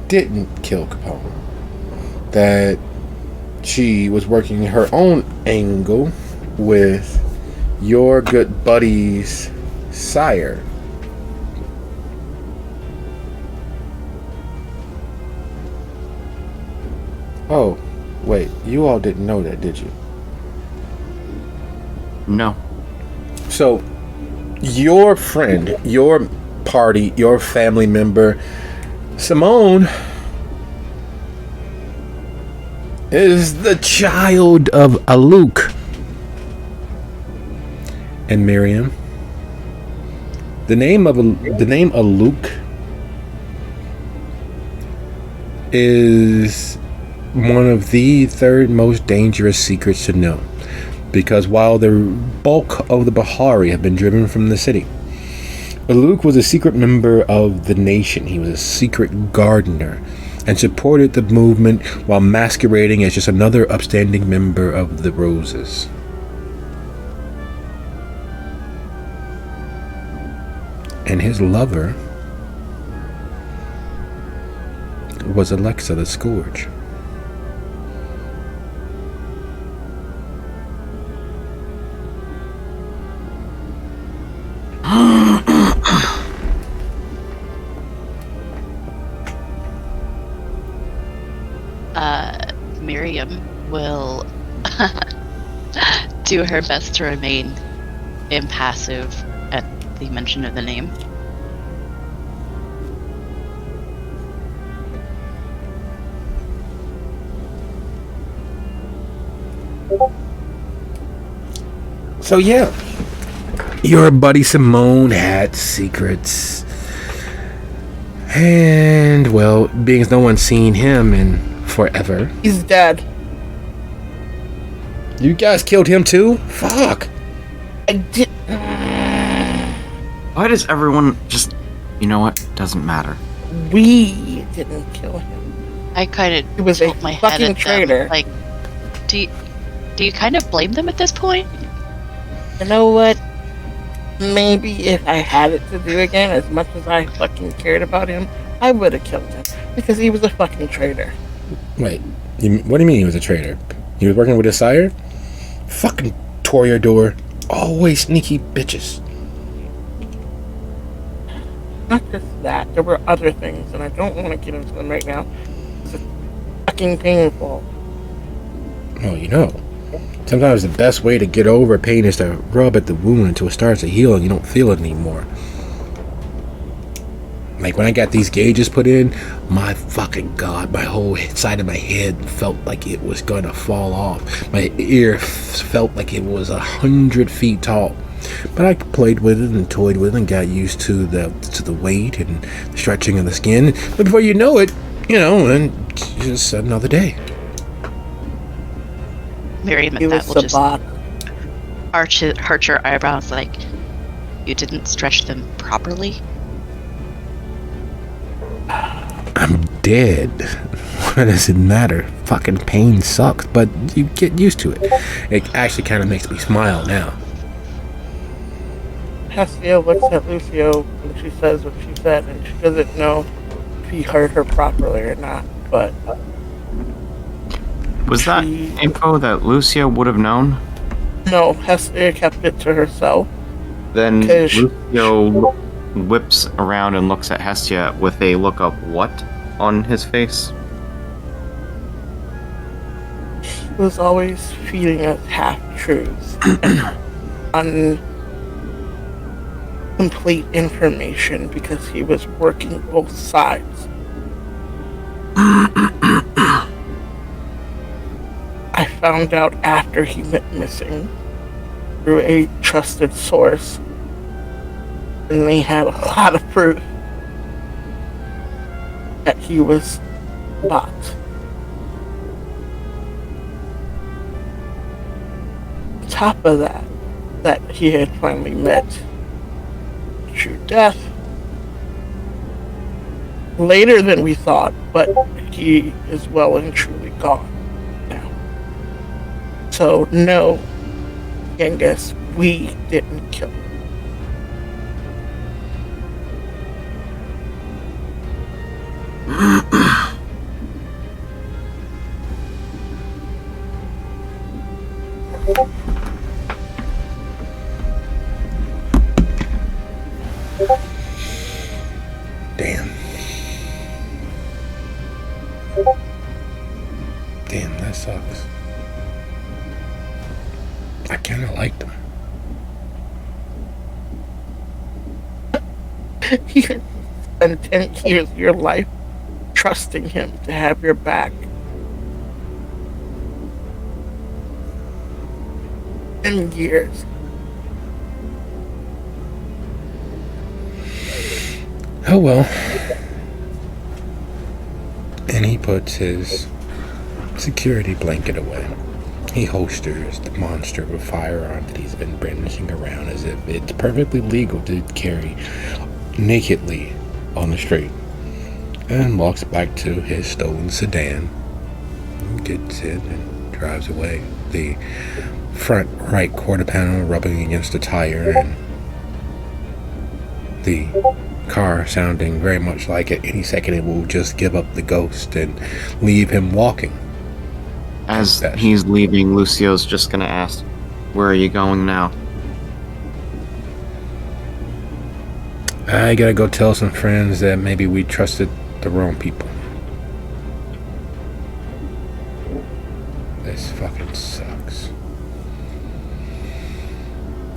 didn't kill Capone. That she was working her own angle with your good buddy's sire. Oh, wait, you all didn't know that, did you? No. So, your friend, your party, your family member, Simone, is the child of Aluk. And Miriam, the name Aluk is one of the third most dangerous secrets to know, because while the bulk of the Bahari have been driven from the city, Aluk was a secret member of the nation. He was a secret gardener and supported the movement while masquerading as just another upstanding member of the Roses. And his lover was Alexa the Scourge. Miriam will do her best to remain impassive at the mention of the name. So yeah, your buddy Simone had secrets, and well, being as no one's seen him in forever, He's dead. you guys killed him too. Fuck. I did. Why does everyone just... You know what? Doesn't matter. We didn't kill him. I kind of He was a tilt my head fucking at traitor. them. Like, do you kind of blame them at this point? You know what? Maybe if I had it to do again, as much as I fucking cared about him, I would have killed him. Because he was a fucking traitor. Wait, what do you mean he was a traitor? He was working with his sire? Fucking tore your door. Always sneaky bitches. Not just that, there were other things, and I don't want to get into them right now. It's fucking painful. Oh, you know. Sometimes the best way to get over pain is to rub at the wound until it starts to heal and you don't feel it anymore. Like when I got these gauges put in, my fucking god, my whole side of my head felt like it was gonna fall off. My ear felt like it was 100 feet tall. But I played with it and toyed with it and got used to the weight and the stretching of the skin. But before you know it, and just another day. Miriam He at was that will just Sabat. arch her eyebrows like, you didn't stretch them properly? I'm dead. What does it matter? Fucking pain sucks, but you get used to it. It actually kind of makes me smile now. Hestia looks at Lucio and she says what she said, and she doesn't know if he heard her properly or not, but Was that info that Lucia would have known? no, Hestia kept it to herself. Then Because Lucio whips around and looks at Hestia with a look of what on his face? he was always feeding us half-truths and incomplete information because he was working both sides. I found out after he went missing through a trusted source, and they had a lot of proof that he was not. On top of that he had finally met true death later than we thought, but he is well and truly gone now. So no, Genghis, we didn't kill him. Damn. Damn, that sucks. I kind of liked him. You spend 10 years of your life trusting him to have your back. And years. Oh well. And he puts his security blanket away. He holsters the monster of a firearm that he's been brandishing around as if it's perfectly legal to carry nakedly on the street, and walks back to his stolen sedan, gets in and drives away. The front right quarter panel rubbing against the tire, and the car sounding very much like at any second it will just give up the ghost and leave him walking. As he's leaving, Lucio's just gonna ask, "Where are you going now?" I gotta go tell some friends that maybe we trusted the wrong people. This fucking sucks.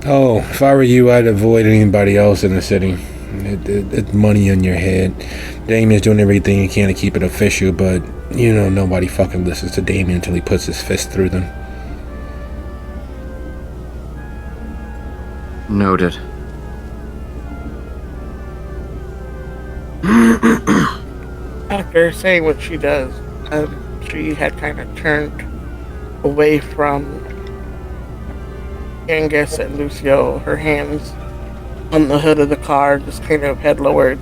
Oh, if I were you, I'd avoid anybody else in the city. It's money in your head. Damien's doing everything he can to keep it official, but nobody fucking listens to Damien until he puts his fist through them. Noted. After saying what she does, she had kind of turned away from Angus and Lucio, her hands on the hood of the car, just kind of head lowered.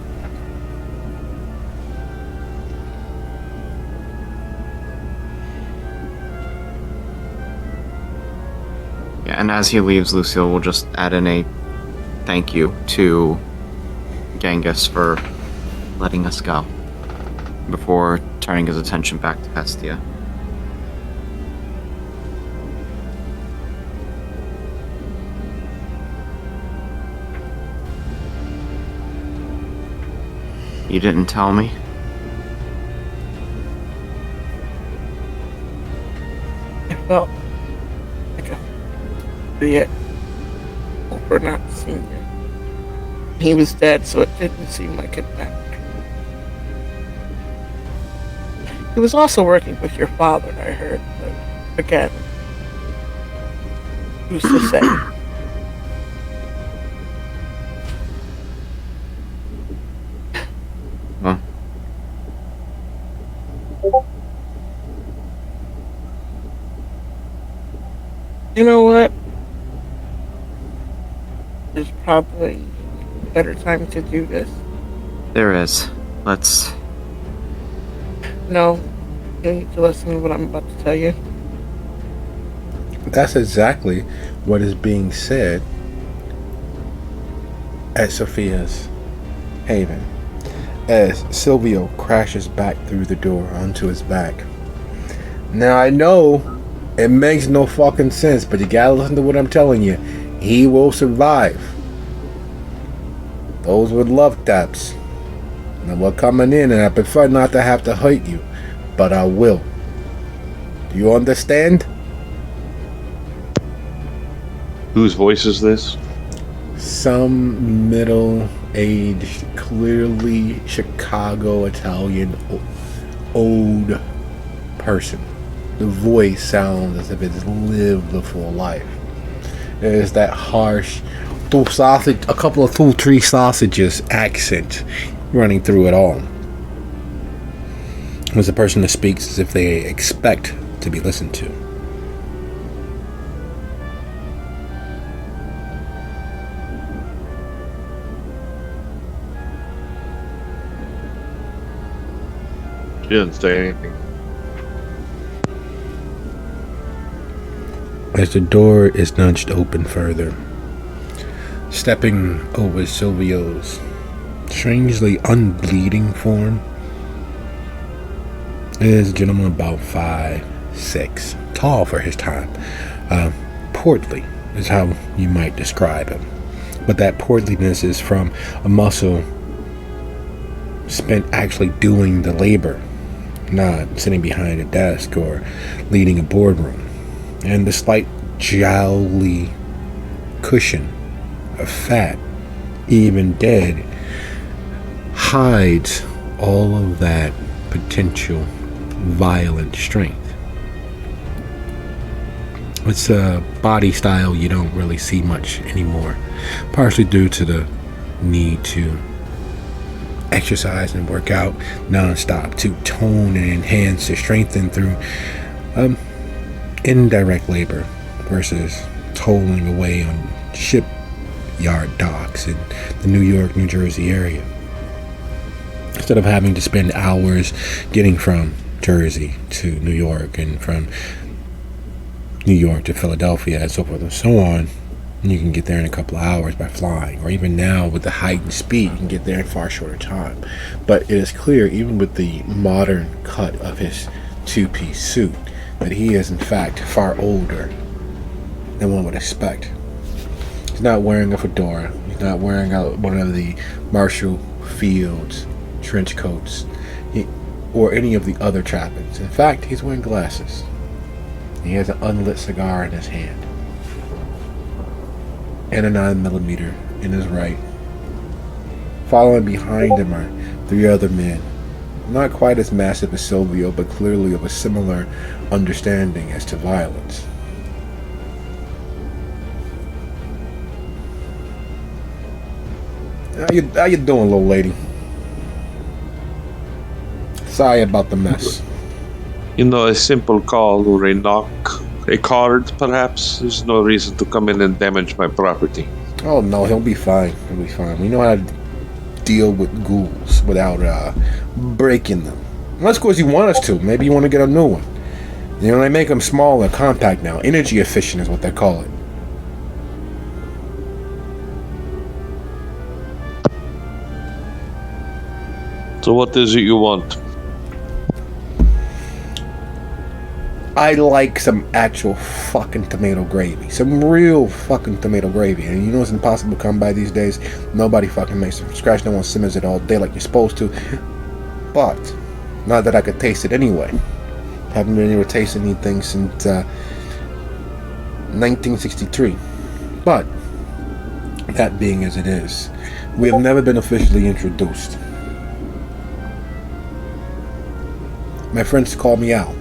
Yeah, and as he leaves, Lucille will just add in a thank you to Genghis for letting us go before turning his attention back to Hestia. You didn't tell me? I felt like a idiot for not seeing him. He was dead, so it didn't seem like it mattered. He was also working with your father, I heard, but again, who's to say? Huh? You know what? There's probably a better time to do this. There is. Let's... No, you need to listen to what I'm about to tell you. That's exactly what is being said at Sophia's haven as Silvio crashes back through the door onto his back. Now I know it makes no fucking sense, but you gotta listen to what I'm telling you. He will survive. Those with love taps. And we're coming in, and I prefer not to have to hurt you, but I will. Do you understand? Whose voice is this? Some middle-aged, clearly Chicago Italian old person. The voice sounds as if it's lived a full life. There's that harsh, a couple of 2-3 sausages accent running through it all. It's a person that speaks as if they expect to be listened to. She didn't say anything. As the door is nudged open further, stepping over Silvio's strangely unbleeding form is a gentleman about 5'6", tall for his time. Portly is how you might describe him, but that portliness is from a muscle spent actually doing the labor, not sitting behind a desk or leading a boardroom. And the slight jowly cushion of fat, even dead, hides all of that potential violent strength. It's a body style you don't really see much anymore, partially due to the need to exercise and work out nonstop to tone and enhance and strengthen through indirect labor versus toiling away on shipyard docks in the New York, New Jersey area. Instead of having to spend hours getting from Jersey to New York and from New York to Philadelphia and so forth and so on, you can get there in a couple of hours by flying, or even now with the heightened speed, you can get there in far shorter time. But it is clear, even with the modern cut of his two-piece suit, that he is in fact far older than one would expect. He's not wearing a fedora. He's not wearing one of the Marshall Fields trench coats or any of the other trappings. In fact, he's wearing glasses. He has an unlit cigar in his hand and a 9mm in his right. Following behind him are 3 other men, not quite as massive as Silvio, but clearly of a similar understanding as to violence. How you doing, little lady? Sorry about the mess. You know, a simple call or a knock, a card, perhaps. There's no reason to come in and damage my property. Oh no, he'll be fine. He'll be fine. We know how to deal with ghouls without breaking them. Unless, of course, you want us to. Maybe you want to get a new one. You know, they make them small and compact now. Energy efficient is what they call it. So what is it you want? I like some actual fucking tomato gravy. Some real fucking tomato gravy. And you know it's impossible to come by these days. Nobody fucking makes it from scratch. No one simmers it all day like you're supposed to. But, not that I could taste it anyway. Haven't been able to taste anything since 1963. But, that being as it is, we have never been officially introduced. My friends call me Al.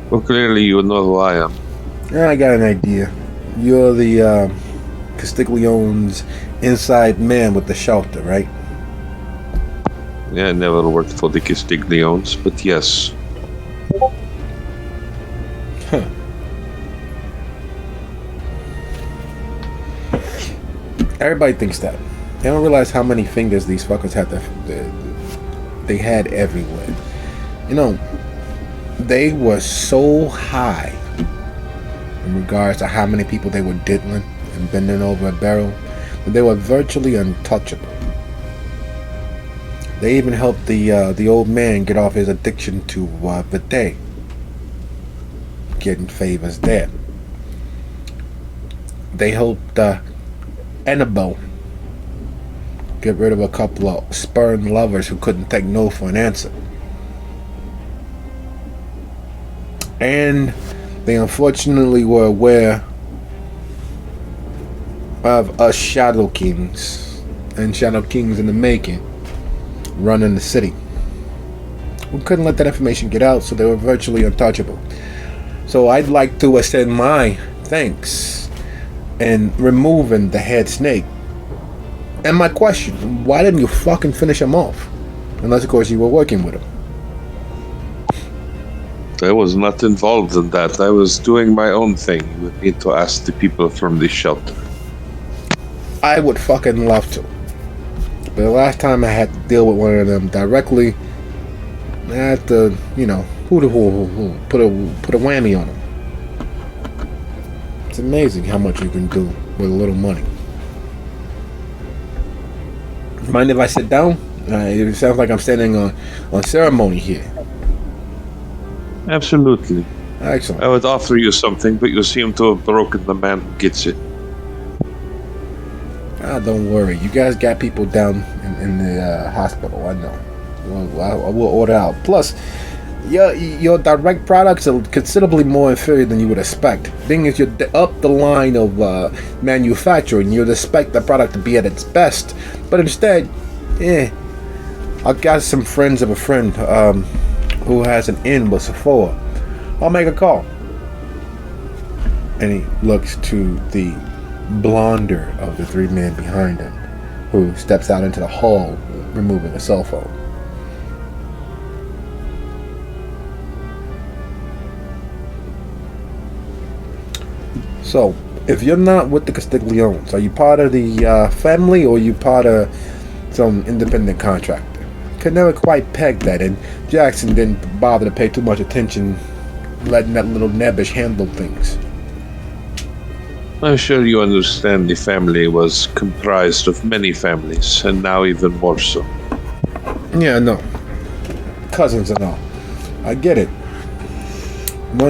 Well, clearly you know who I am. Yeah, I got an idea. You're the Castiglione's inside man with the shelter, right? Yeah, I never worked for the Castigliones, but yes. Huh. Everybody thinks that. They don't realize how many fingers these fuckers had they had everywhere. You know, they were so high in regards to how many people they were diddling and bending over a barrel that they were virtually untouchable. They even helped the old man get off his addiction to vitae, getting favors there. They helped Annabelle get rid of a couple of spurned lovers who couldn't take no for an answer. And they unfortunately were aware of us Shadow Kings and Shadow Kings in the making running the city. We couldn't let that information get out, so they were virtually untouchable. So I'd like to extend my thanks in removing the head snake. And my question, why didn't you fucking finish him off? Unless, of course, you were working with him. I was not involved in that. I was doing my own thing. You would need to ask the people from the shelter. I would fucking love to. But the last time I had to deal with one of them directly, I had to, you know, put a whammy on them. It's amazing how much you can do with a little money. Mind if I sit down? It sounds like I'm standing on ceremony here. Absolutely. Excellent. I would offer you something, but you seem to have broken the man who gets it. Don't worry. You guys got people down in the hospital. I know. I will order out. Plus, your direct products are considerably more inferior than you would expect. Being as you're up the line of manufacturing, you'd expect the product to be at its best. But instead, I've got some friends of a friend who has an inn with Sephora. I'll make a call. And he looks to the blonder of the three men behind him, who steps out into the hall, removing a cell phone. So, if you're not with the Castigliones, are you part of the family, or are you part of some independent contractor? Could never quite peg that, and Jackson didn't bother to pay too much attention, letting that little nebbish handle things. I'm sure you understand the family was comprised of many families, and now even more so. Yeah, no. Cousins and all. I get it.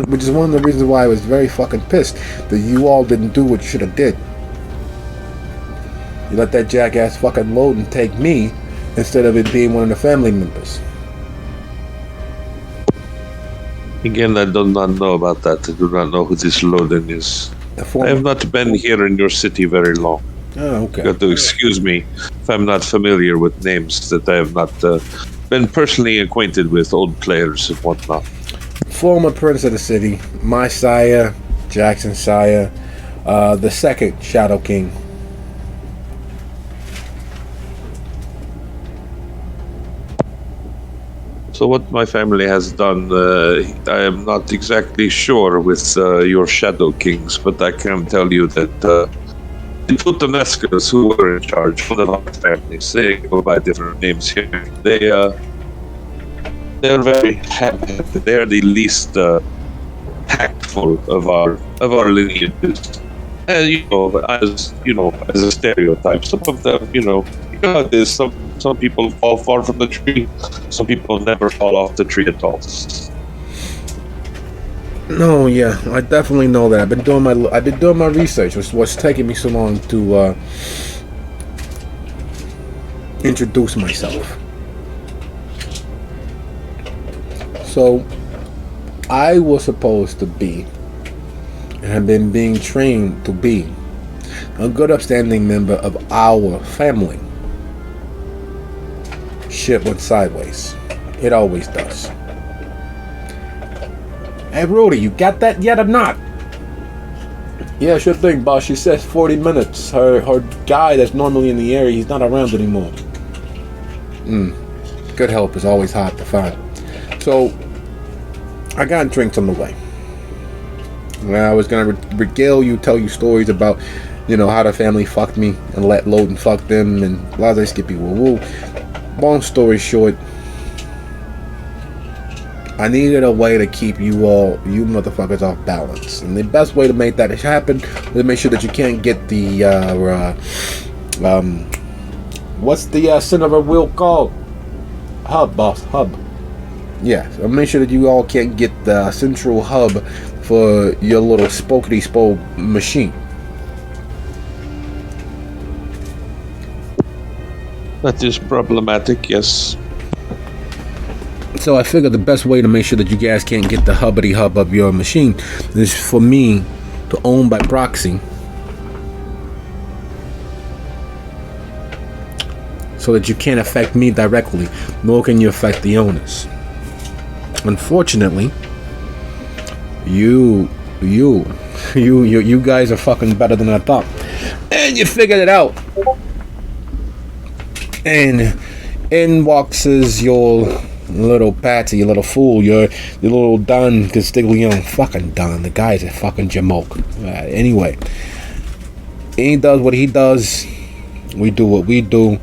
Which is one of the reasons why I was very fucking pissed that you all didn't do what you should have did. You let that jackass fucking load and take me instead of it being one of the family members. Again, I do not know about that. I do not know who this Loden is. I have not been here in your city very long. Oh, okay. You have to excuse me if I'm not familiar with names that I have not been personally acquainted with, old players and whatnot. Former prince of the city, my sire, Jackson Sire, the second Shadow King. So what my family has done, I am not exactly sure with your Shadow Kings, but I can tell you that the Puttanescas who were in charge of our families, they go by different names here. They're very heavy-handed. They're the least tactful of our lineages. And as a stereotype, some of them, there's some people fall far from the tree. Some people never fall off the tree at all. No, yeah, I definitely know that. I've been doing my research. What's taking me so long to introduce myself. So, I was supposed to be, and have been being trained to be, a good upstanding member of our family. Shit went sideways. It always does. Hey Rudy, you got that yet or not? Yeah, sure thing, boss. She says 40 minutes. Her guy that's normally in the area, he's not around anymore. Good help is always hard to find. So, I got drinks on the way. And I was gonna regale you, tell you stories about, how the family fucked me and let Loden fuck them and blah blah skippy woo woo. Long story short, I needed a way to keep you motherfuckers off balance. And the best way to make that happen is to make sure that you can't get the, what's the center wheel called? Hub, boss, hub. Yeah, so make sure that you all can't get the central hub for your little spokety-spoke machine. That is problematic, yes. So I figured the best way to make sure that you guys can't get the hubbity hub of your machine is for me to own by proxy, so that you can't affect me directly, nor can you affect the owners. Unfortunately, you guys are fucking better than I thought, and you figured it out. And in walks your little Patsy, you little fool, your little Don Castiglione. Fucking Don, the guy's a fucking jamoke. Anyway, he does what he does, we do what we do.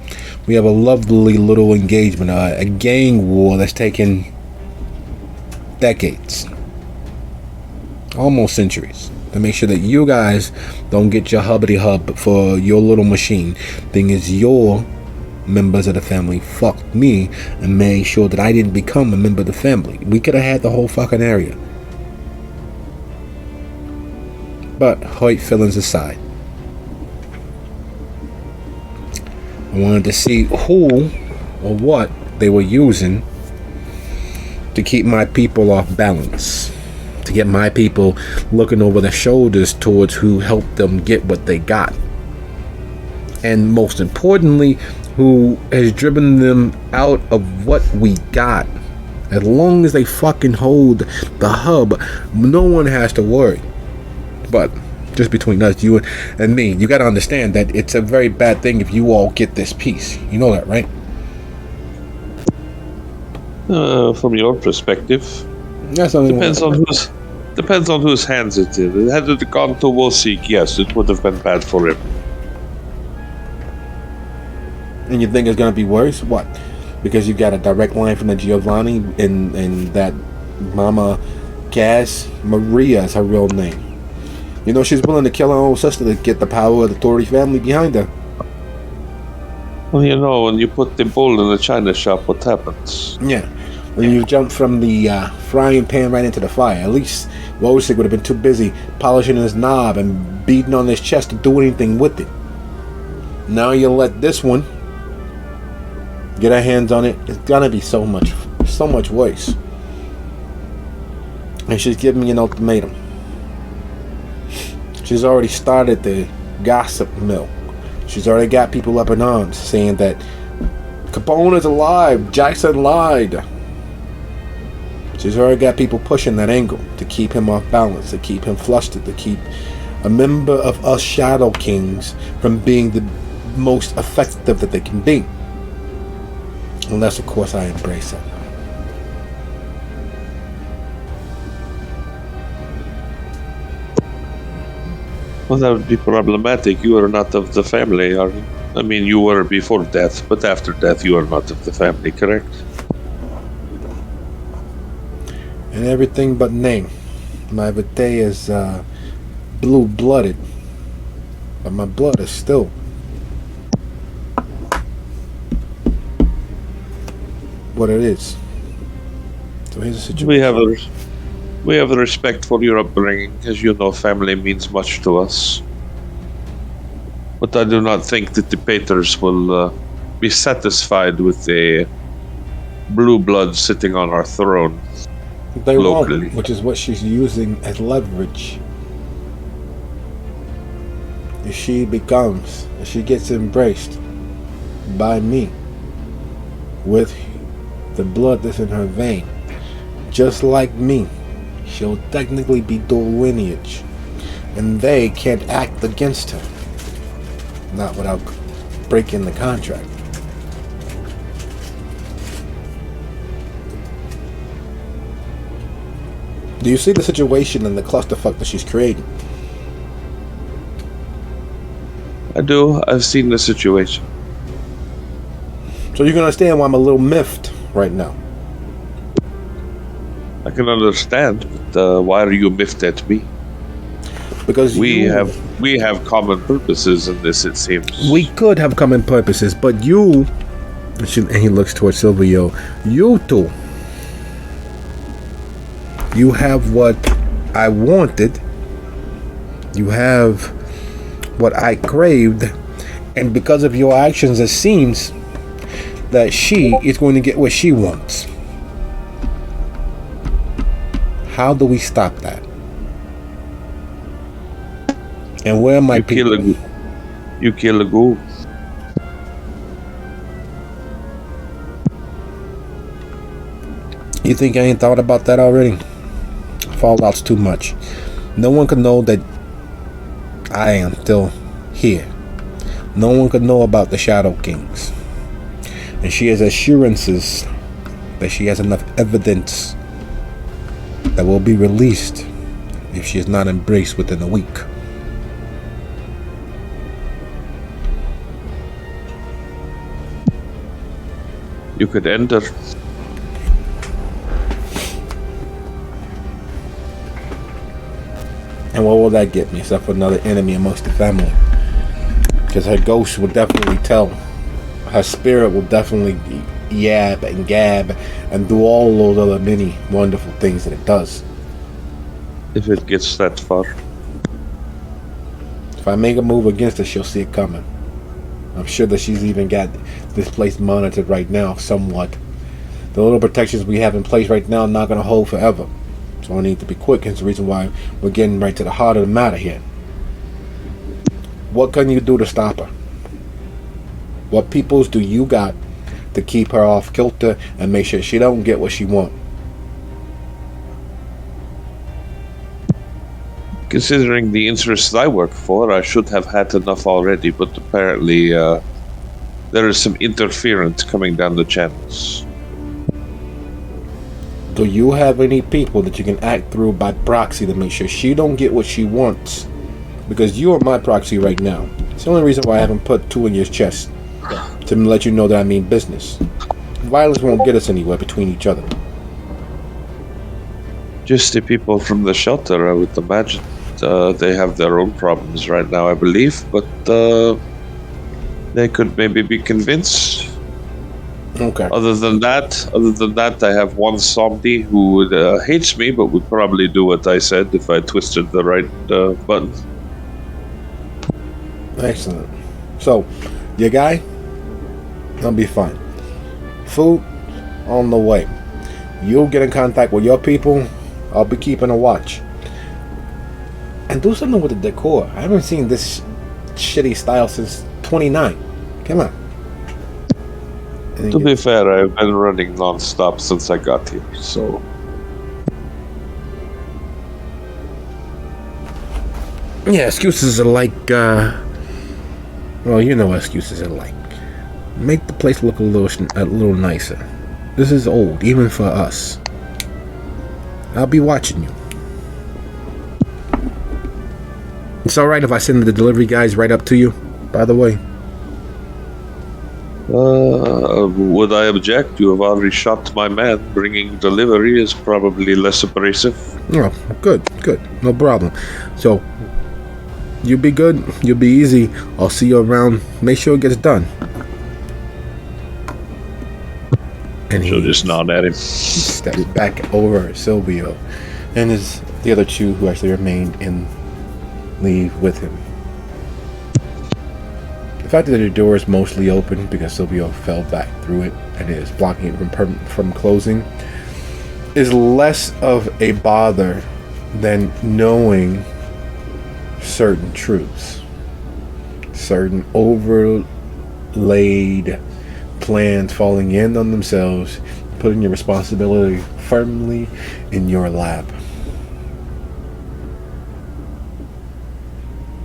We have a lovely little engagement, a gang war that's taken decades, almost centuries, to make sure that you guys don't get your hubbity hub for your little machine. Thing is, your members of the family fucked me and made sure that I didn't become a member of the family. We could have had the whole fucking area. But hurt feelings aside, I wanted to see who or what they were using to keep my people off balance, to get my people looking over their shoulders towards who helped them get what they got, and most importantly, who has driven them out of what we got. As long as they fucking hold the hub, no one has to worry. But just between us, you and me, you gotta understand that it's a very bad thing if you all get this piece. You know that, right? From your perspective, That's depends on whose hands it is. Had it gone to Wolseek, yes, it would have been bad for him. And you think it's gonna be worse? What? Because you got a direct line from the Giovanni and that Mama Cass, Maria is her real name. She's willing to kill her own sister to get the power of the Tory family behind her. Well, when you put the bull in the china shop, what happens? Yeah. When you jump from the frying pan right into the fire. At least Wojcik would have been too busy polishing his knob and beating on his chest to do anything with it. Now you let this one get her hands on it. It's gonna be so much worse. And she's giving me an ultimatum. She's already started the gossip mill. She's already got people up in arms saying that Capone is alive. Jackson lied. She's already got people pushing that angle to keep him off balance, to keep him flustered, to keep a member of us Shadow Kings from being the most effective that they can be. Unless, of course, I embrace it. Well, that would be problematic. You are not of the family, are you? I mean, you were before death, but after death, you are not of the family, correct? And everything but name. My vitae is blue-blooded, but my blood is still what it is. So here's the situation. We have a respect for your upbringing. As you know, family means much to us. But I do not think that the Paters will be satisfied with a blue blood sitting on our throne. They locally. won't, which is what she's using as leverage. If she gets embraced by me with the blood that's in her vein, just like me, she'll technically be dual lineage, and they can't act against her. Not without breaking the contract. Do you see the situation and the clusterfuck that she's creating? I do. I've seen the situation. So you can understand why I'm a little miffed right now. I can understand, but why are you miffed at me? Because we have common purposes in this, it seems. We could have common purposes, but you, and he looks towards Silvio, you two, you have what I wanted, you have what I craved, and because of your actions, it seems that she is going to get what she wants. How do we stop that? And where are my people? You kill a ghoul. You think I ain't thought about that already? Fallout's too much. No one could know that I am still here. No one could know about the Shadow Kings. And she has assurances that she has enough evidence that will be released if she is not embraced within a week. You could enter. And what will that get me except for another enemy amongst the family? Because her ghost will definitely tell. Her spirit will definitely yab and gab and do all those other many wonderful things that it does. If it gets that far. If I make a move against her, she'll see it coming. I'm sure that she's even got this place monitored right now somewhat. The little protections we have in place right now are not going to hold forever. So I need to be quick. Hence the reason why we're getting right to the heart of the matter here. What can you do to stop her? What peoples do you got to keep her off kilter and make sure she don't get what she want? Considering the interests I work for, I should have had enough already, but apparently there is some interference coming down the channels. Do you have any people that you can act through by proxy to make sure she don't get what she wants? Because you are my proxy right now. It's the only reason why I haven't put two in your chest. To let you know that I mean business. Violence won't get us anywhere between each other. Just the people from the shelter, I would imagine. They have their own problems right now, I believe, but they could maybe be convinced. Okay. Other than that, I have one zombie who hates me, but would probably do what I said if I twisted the right button. Excellent. So, your guy, I'll be fine. Food on the way. You'll get in contact with your people. I'll be keeping a watch. And do something with the decor. I haven't seen this shitty style since 29. Come on. To be fair, I've been running non-stop since I got here, so Yeah, excuses are like, well, you know what excuses are like. Make the place look a little nicer. This is old, even for us. I'll be watching you. It's alright if I send the delivery guys right up to you, by the way. Would I object? You have already shot my man. Bringing delivery is probably less abrasive. Oh, good. No problem. So, you be good, you'll be easy. I'll see you around. Make sure it gets done. And She'll just nod at him. Steps back over Silvio. And the other two who actually remained in leave with him. The fact that the door is mostly open because Silvio fell back through it and it is blocking it from closing is less of a bother than knowing certain truths, certain overlaid plans falling in on themselves, putting your responsibility firmly in your lap.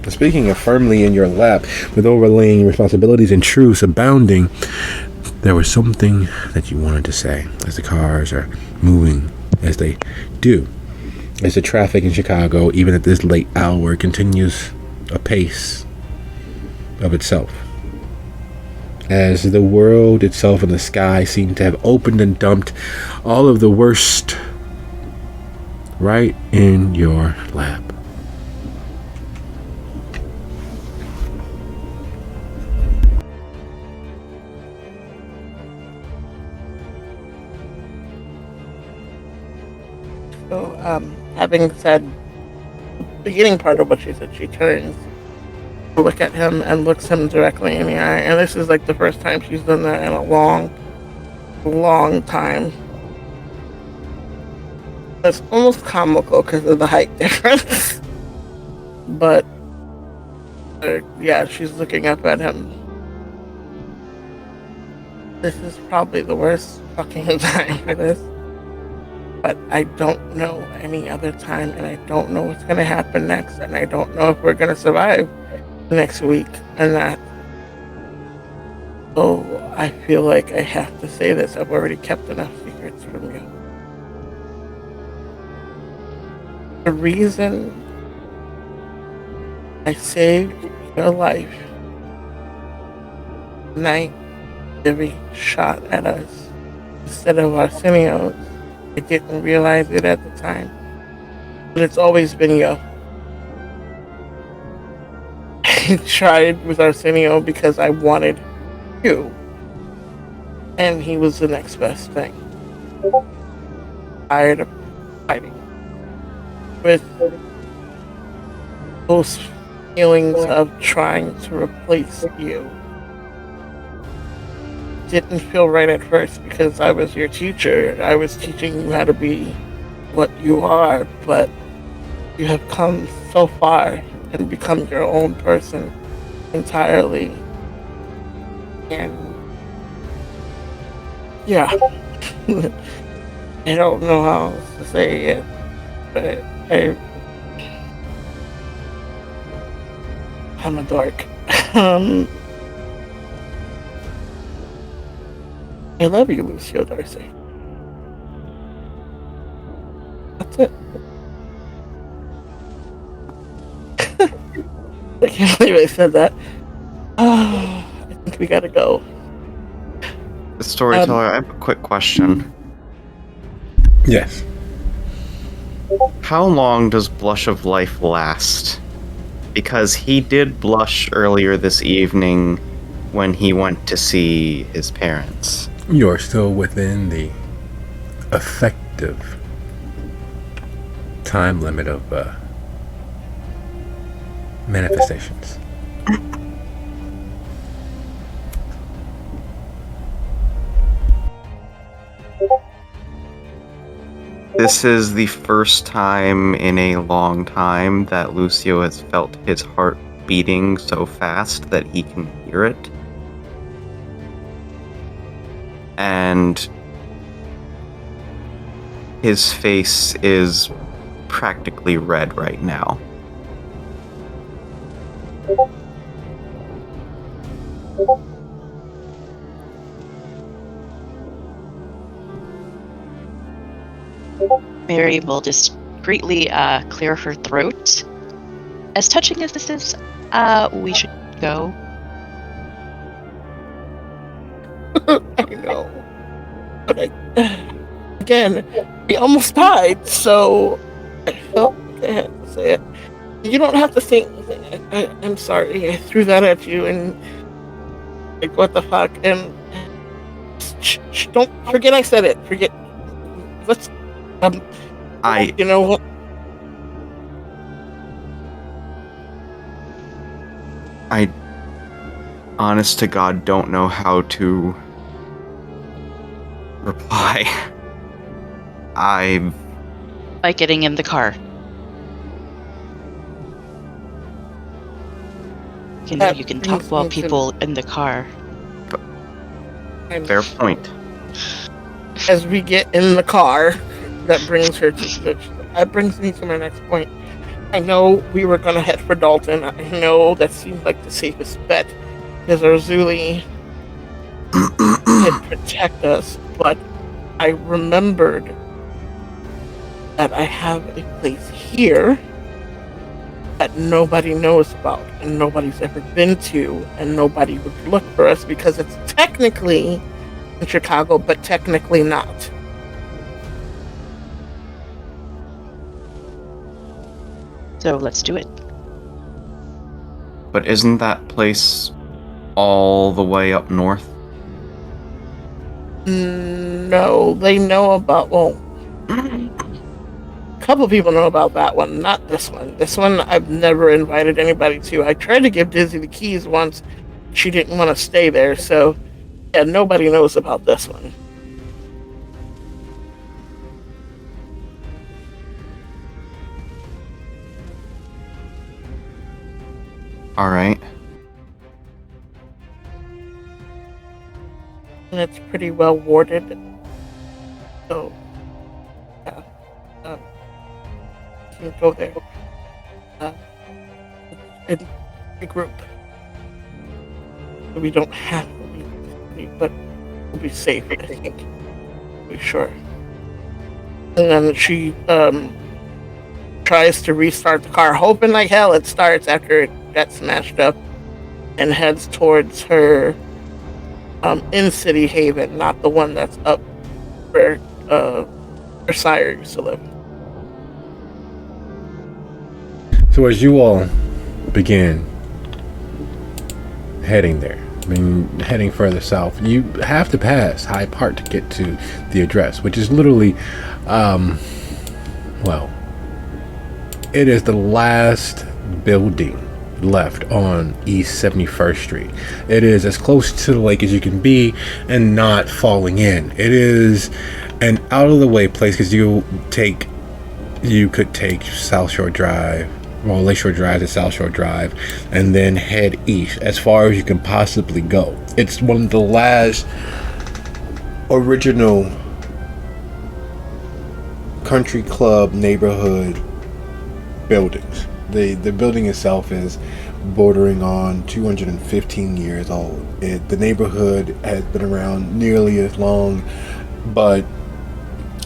Speaking of firmly in your lap, with overlaying responsibilities and truths abounding, there was something that you wanted to say as the cars are moving, as they do. As the traffic in Chicago, even at this late hour, continues a pace of itself. As the world itself and the sky seem to have opened and dumped all of the worst right in your lap. So, having said the beginning part of what she said, she turns to look at him and looks him directly in the eye. And this is like the first time she's done that in a long time. It's almost comical because of the height difference. But, yeah, she's looking up at him. This is probably the worst fucking time for this. But I don't know any other time, and I don't know what's going to happen next, and I don't know if we're going to survive the next week and that. So I feel like I have to say this. I've already kept enough secrets from you. The reason I saved your life the night Jimmy shot at us instead of Arsenio's, I didn't realize it at the time. But it's always been you. I tried with Arsenio because I wanted you. And he was the next best thing. Tired of fighting. With those feelings of trying to replace you. Didn't feel right at first because I was your teacher. I was teaching you how to be what you are, but you have come so far and become your own person entirely. And yeah, I don't know how else to say it, but I'm a dork. I love you, Lucio Darcy. That's it. I can't believe I said that. I think we gotta go. Storyteller, I have a quick question. Yes. How long does Blush of Life last? Because he did blush earlier this evening when he went to see his parents. You're still within the effective time limit of manifestations. This is the first time in a long time that Lucio has felt his heart beating so fast that he can hear it. And his face is practically red right now. Mary will discreetly clear her throat. As touching as this is, we should go. I know. But again, he almost died, so I felt like I had to say it. You don't have to think. I'm sorry. I threw that at you, and like, what the fuck? And don't forget I said it. Forget. Let's. You know what? I, honest to God, don't know how to reply. By getting in the car. You know, you can talk while people in the car. Fair point. As we get in the car, that brings me to my next point. I know we were gonna head for Dalton. I know that seemed like the safest bet because Arzuli could protect us, but I remembered that I have a place here that nobody knows about and nobody's ever been to, and nobody would look for us because it's technically in Chicago, but technically not. So let's do it. But isn't that place all the way up north? No, they know about, well, a couple people know about that one, not this one. This one I've never invited anybody to. I tried to give Dizzy the keys once. She didn't want to stay there, so yeah, nobody knows about this one. Alright. And it's pretty well warded. So, yeah. You can go there. In a group. We don't have to leave, but we'll be safe, I think. Be sure. And then she tries to restart the car, hoping like hell it starts after it got smashed up, and heads towards her in-city haven, not the one that's up where her sire used to live. So as you all begin heading there, heading further south, you have to pass Hyde Park to get to the address, which is literally, well, it is the last building left on East 71st Street. It is as close to the lake as you can be and not falling in. It is an out of the way place because you could take South Shore Drive, well, Lakeshore Drive to South Shore Drive, and then head east as far as you can possibly go. It's one of the last original country club neighborhood buildings. The building itself is bordering on 215 years old. The neighborhood has been around nearly as long, but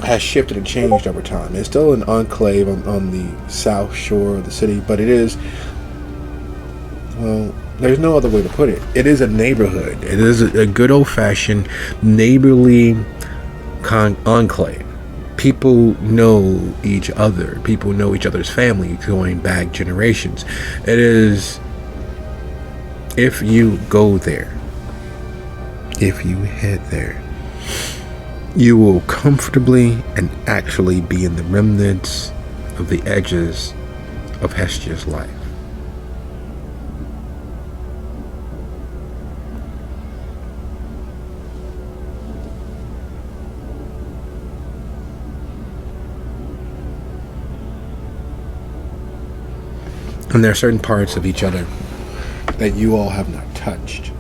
has shifted and changed over time. It's still an enclave on the south shore of the city, but it is, well, there's no other way to put it. It is a neighborhood. It is a good old-fashioned neighborly enclave. People know each other. People know each other's family going back generations. It is, if you go there, if you head there, you will comfortably and actually be in the remnants of the edges of Hestia's life. And there are certain parts of each other that you all have not touched.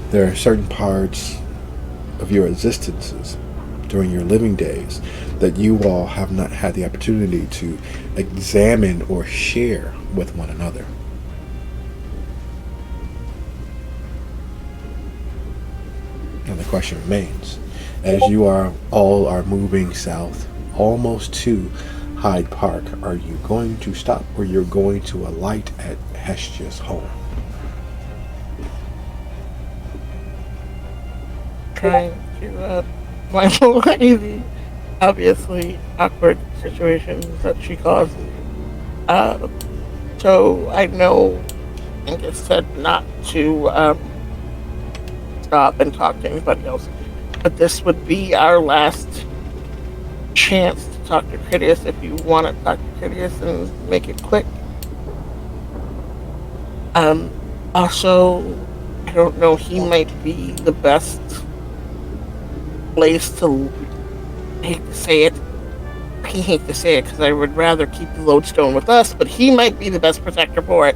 There are certain parts of your existences during your living days that you all have not had the opportunity to examine or share with one another. And the question remains, as you all are moving south almost to Hyde Park. Are you going to stop or you're going to alight at Hestia's home? Trying to climb away the obviously awkward situations that she caused. So I know Angus said not to stop and talk to anybody else, but this would be our last chance to talk to Critias if you want to talk to Critias and make it quick. Also, I don't know, he might be the best place to, I hate to say it, because I would rather keep the lodestone with us, but he might be the best protector for it.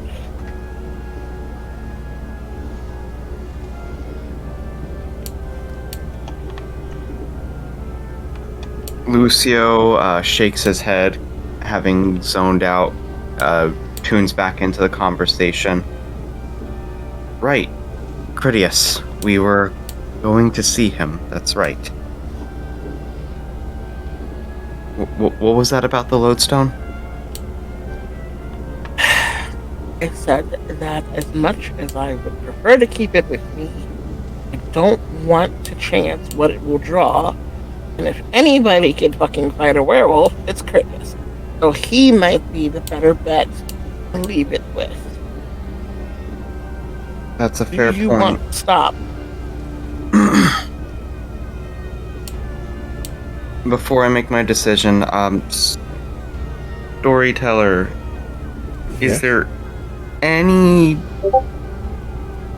Lucio shakes his head, having zoned out, tunes back into the conversation. Right, Critias. We were going to see him, that's right. What was that about the lodestone? I said that as much as I would prefer to keep it with me, I don't want to chance what it will draw. And if anybody can fucking fight a werewolf, it's Curtis. So he might be the better bet to leave it with. That's a fair Do you point. want to stop? Before I make my decision, storyteller, is there any...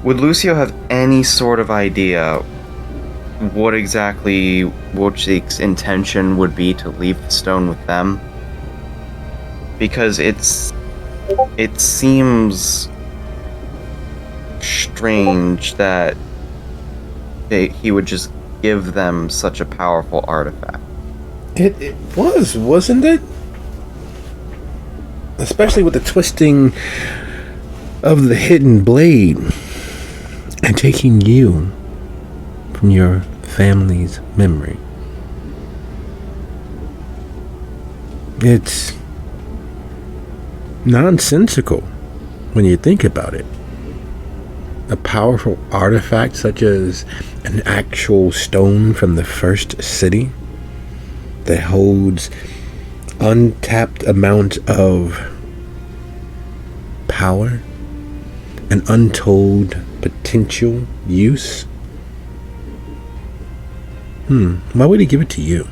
Would Lucio have any sort of idea what exactly Wojcik's intention would be to leave the stone with them? Because it seems strange that he would just give them such a powerful artifact. It was, wasn't it? Especially with the twisting of the hidden blade and taking you from your family's memory. It's nonsensical when you think about it. A powerful artifact such as an actual stone from the first city that holds untapped amount of power and untold potential use. Why would he give it to you?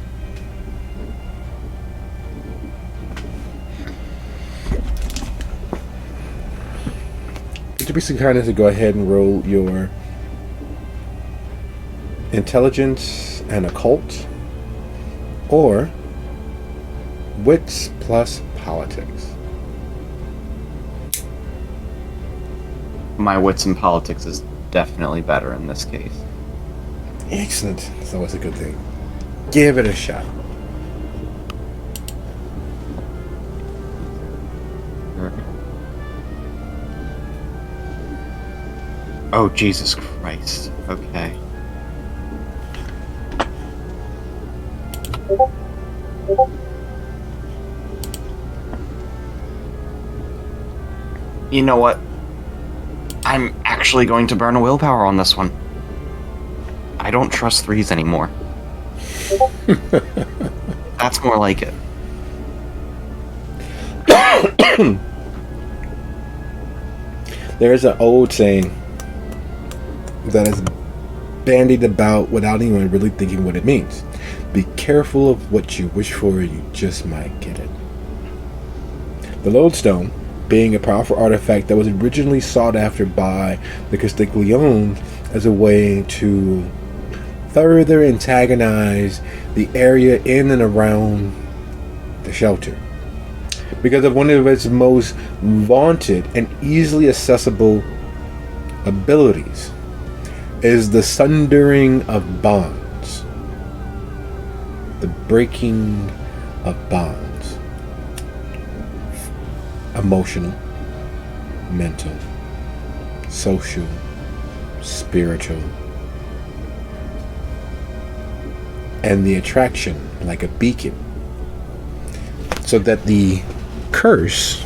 Would you be so kind as to go ahead and roll your intelligence and occult, or wits plus politics? My wits and politics is definitely better in this case. Excellent. That's always a good thing. Give it a shot. Oh, Jesus Christ. Okay. You know what? I'm actually going to burn a willpower on this one. I don't trust threes anymore. That's more like it. There is an old saying that is bandied about without anyone really thinking what it means. Be careful of what you wish for, you just might get it. The lodestone, being a powerful artifact that was originally sought after by the Castiglione as a way to further antagonize the area in and around the shelter, because of one of its most vaunted and easily accessible abilities is the sundering of bonds, the breaking of bonds, emotional, mental, social, spiritual, and the attraction, like a beacon, so that the curse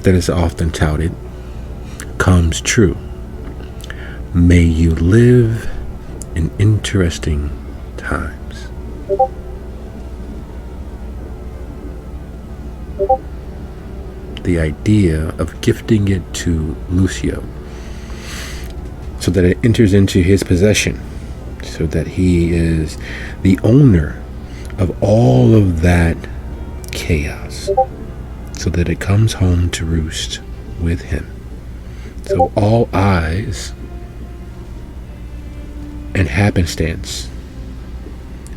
that is often touted comes true. May you live in interesting times. The idea of gifting it to Lucio so that it enters into his possession, so that he is the owner of all of that chaos, so that it comes home to roost with him. So all eyes and happenstance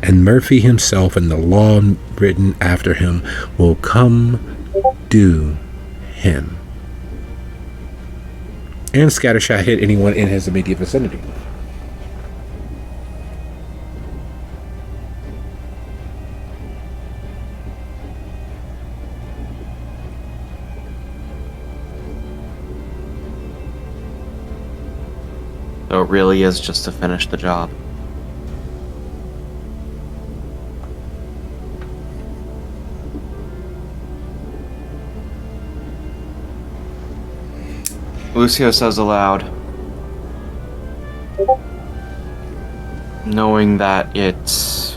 and Murphy himself and the law written after him will come due him. And scattershot hit anyone in his immediate vicinity. So it really is just to finish the job. Lucio says aloud, knowing that it's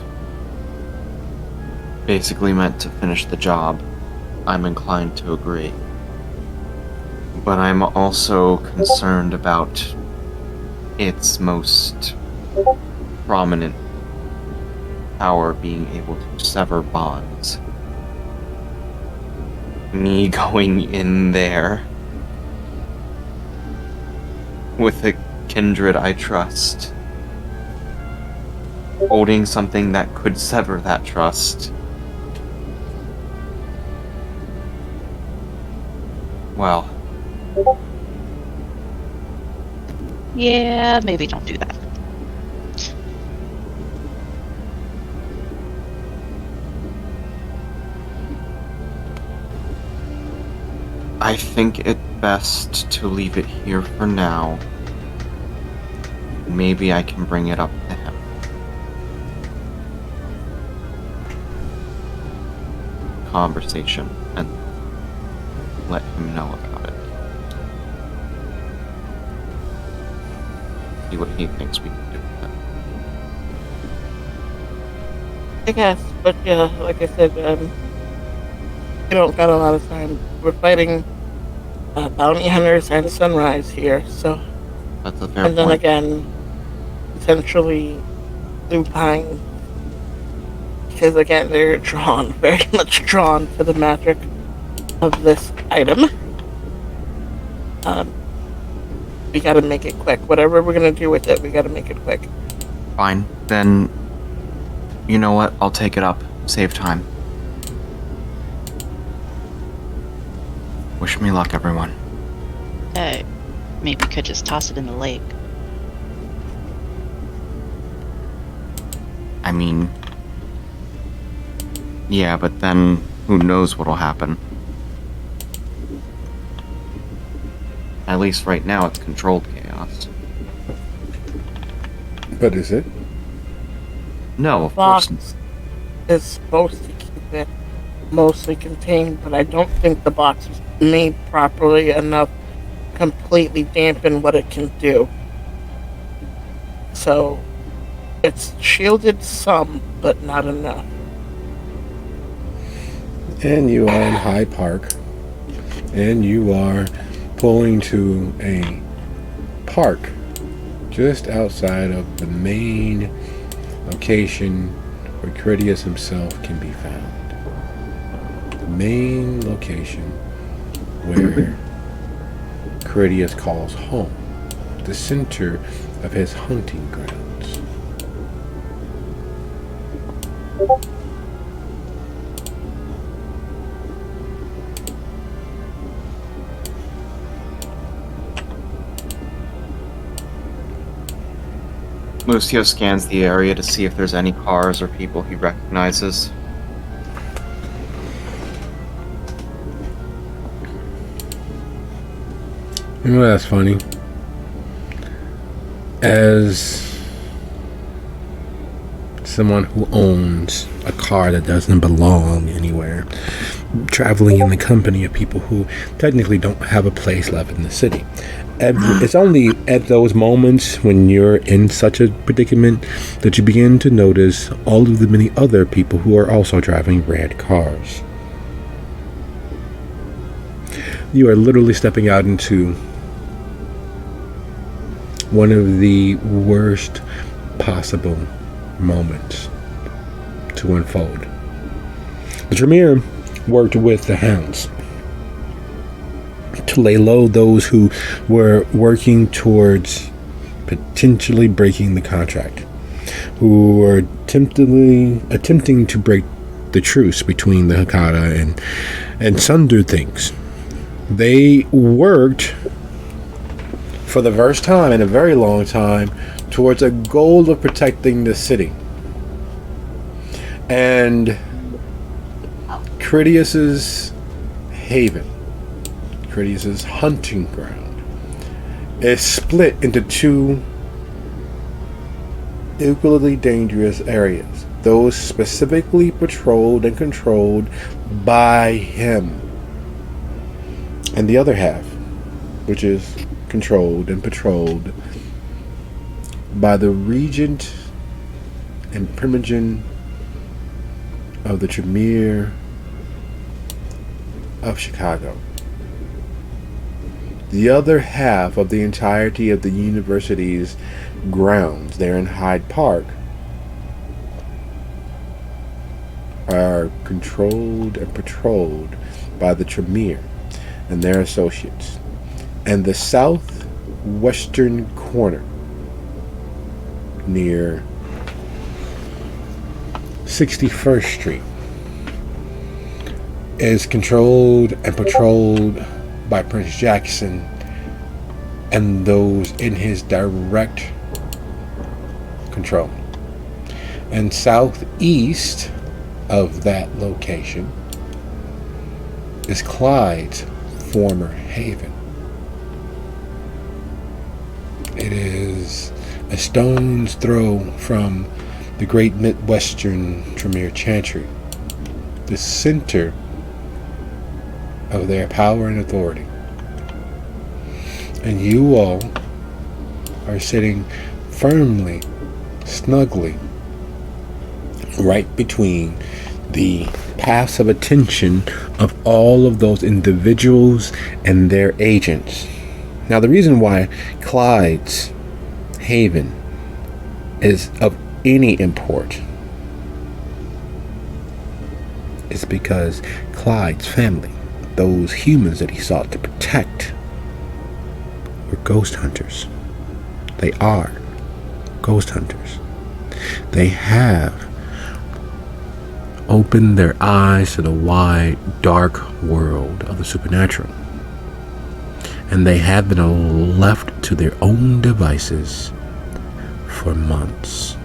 basically meant to finish the job, I'm inclined to agree. But I'm also concerned about its most prominent power being able to sever bonds. Me going in there with a kindred I trust, holding something that could sever that trust. Well, Yeah, maybe don't do that. I think it best to leave it here for now. Maybe I can bring it up to him. Conversation and let him know about it. See what he thinks we can do with it. I guess, but yeah, like I said, we don't got a lot of time. We're fighting bounty hunters and sunrise here, so. That's a fair And then point. again, potentially lupine. Because again, they're drawn, very much drawn to the magic of this item. We gotta make it quick. Whatever we're gonna do with it, we gotta make it quick. Fine. Then, you know what? I'll take it up. Save time. Wish me luck, everyone. Maybe we could just toss it in the lake. I mean, yeah, but then who knows what'll happen. At least right now it's controlled chaos. But is it? No, of course. Box is supposed to keep it mostly contained, but I don't think the box was made properly enough to completely dampen what it can do. So it's shielded some, but not enough. And you are in Hyde Park, and you are pulling to a park just outside of the main location where Critias himself can be found. The main location where Critias calls home, the center of his hunting grounds. Lucio scans the area to see if there's any cars or people he recognizes. You know that's funny? As someone who owns a car that doesn't belong anywhere, traveling in the company of people who technically don't have a place left in the city. It's only at those moments when you're in such a predicament that you begin to notice all of the many other people who are also driving red cars. You are literally stepping out into one of the worst possible moments to unfold. The Tremere worked with the Hounds to lay low those who were working towards potentially breaking the contract, who were attempting to break the truce between the Hakata and sunder things. They worked for the first time in a very long time towards a goal of protecting the city. And Critias's haven, Critias's hunting ground, is split into two equally dangerous areas. Those specifically patrolled and controlled by him. And the other half, which is controlled and patrolled by the regent and primogen of the Tremere of Chicago. The other half of the entirety of the university's grounds there in Hyde Park are controlled and patrolled by the Tremere and their associates. And the southwestern corner near 61st Street is controlled and patrolled by Prince Jackson and those in his direct control. And southeast of that location is Clyde's former haven. It is a stone's throw from the great Midwestern Tremere Chantry, the center of their power and authority. And you all are sitting firmly, snugly, right between the paths of attention of all of those individuals and their agents. Now, the reason why Clyde's haven is of any import is because Clyde's family, those humans that he sought to protect, were ghost hunters. They are ghost hunters. They have opened their eyes to the wide, dark world of the supernatural. And they have been left to their own devices for months.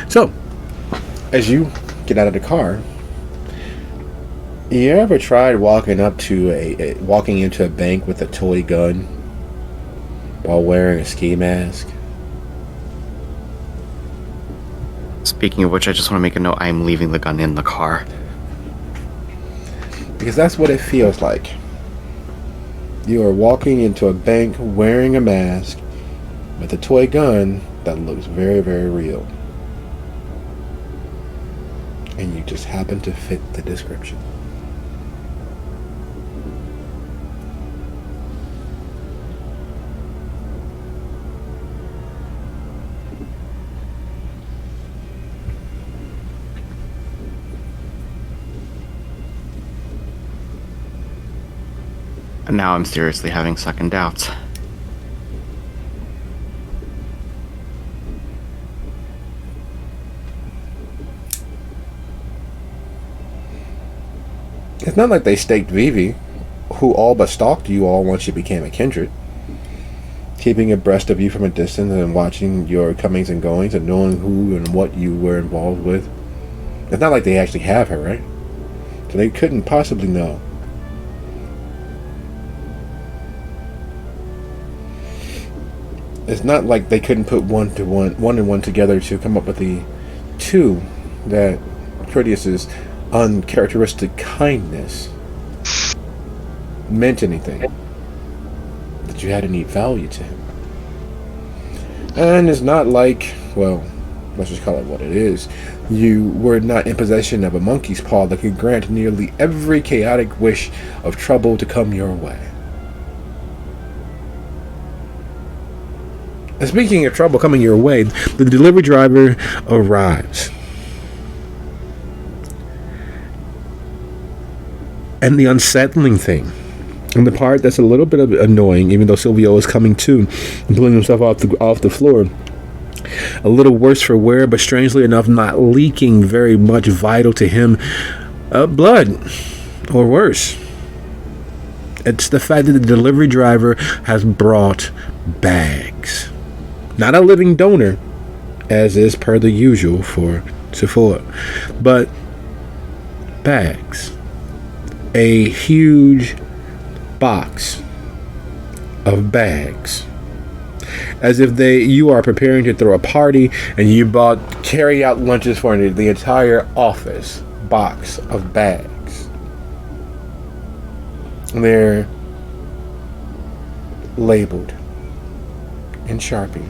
So, as you get out of the car, you ever tried walking into a bank with a toy gun while wearing a ski mask? Speaking of which, I just want to make a note. I am leaving the gun in the car. Because that's what it feels like. You are walking into a bank wearing a mask with a toy gun that looks very, very real. And you just happen to fit the description. And now I'm seriously having second doubts. It's not like they staked Vivi, who all but stalked you all once you became a kindred, keeping abreast of you from a distance and watching your comings and goings and knowing who and what you were involved with. It's not like they actually have her, right? So they couldn't possibly know. it's not like they couldn't put one and one together to come up with the two that Proteus's uncharacteristic kindness meant anything, that you had any value to him. And it's not like, well, let's just call it what it is, you were not in possession of a monkey's paw that could grant nearly every chaotic wish of trouble to come your way. And speaking of trouble coming your way, the delivery driver arrives. And the unsettling thing, and the part that's a little bit annoying, even though Silvio is coming to and pulling himself off the floor, a little worse for wear, but strangely enough, not leaking very much vital to him blood, or worse. It's the fact that the delivery driver has brought bags. Not a living donor, as is per the usual for Sephora, but bags. A huge box of bags. As if you are preparing to throw a party and you bought carry-out lunches for the entire office. Box of bags. They're labeled in Sharpie.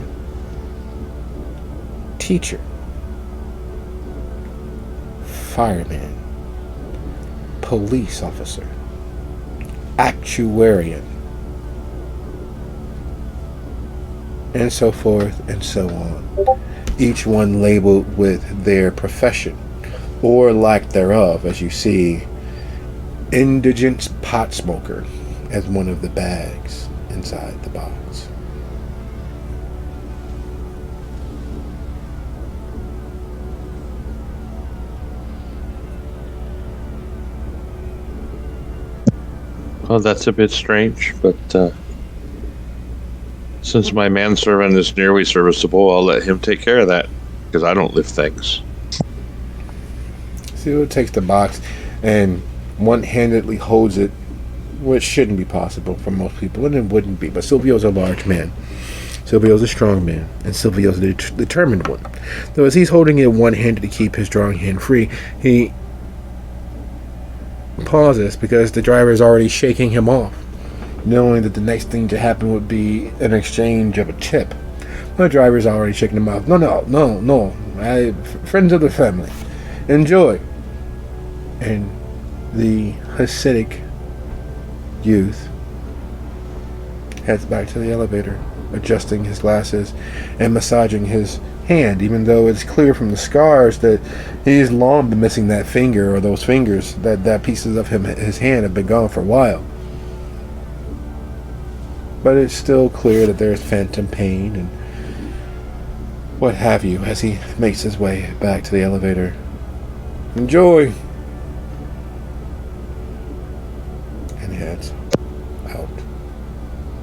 Teacher, fireman, police officer, actuarian, and so forth and so on. Each one labeled with their profession, or lack thereof, as you see indigent pot smoker as one of the bags inside the box. Well, that's a bit strange, but since my manservant is nearly serviceable, I'll let him take care of that, because I don't lift things. Silvio takes the box and one-handedly holds it, which shouldn't be possible for most people, and it wouldn't be, but Silvio's a large man. Silvio's a strong man, and Silvio's a determined one. Though as he's holding it one-handed to keep his strong hand free, he pauses because the driver is already shaking him off, knowing that the next thing to happen would be an exchange of a tip. The driver's already shaking him off. No. Friends of the family. Enjoy. And the Hasidic youth heads back to the elevator, adjusting his glasses and massaging his hand, even though it's clear from the scars that he's long been missing that finger, or those fingers, that pieces of his hand have been gone for a while. But it's still clear that there's phantom pain and what have you as he makes his way back to the elevator. Enjoy! And heads out.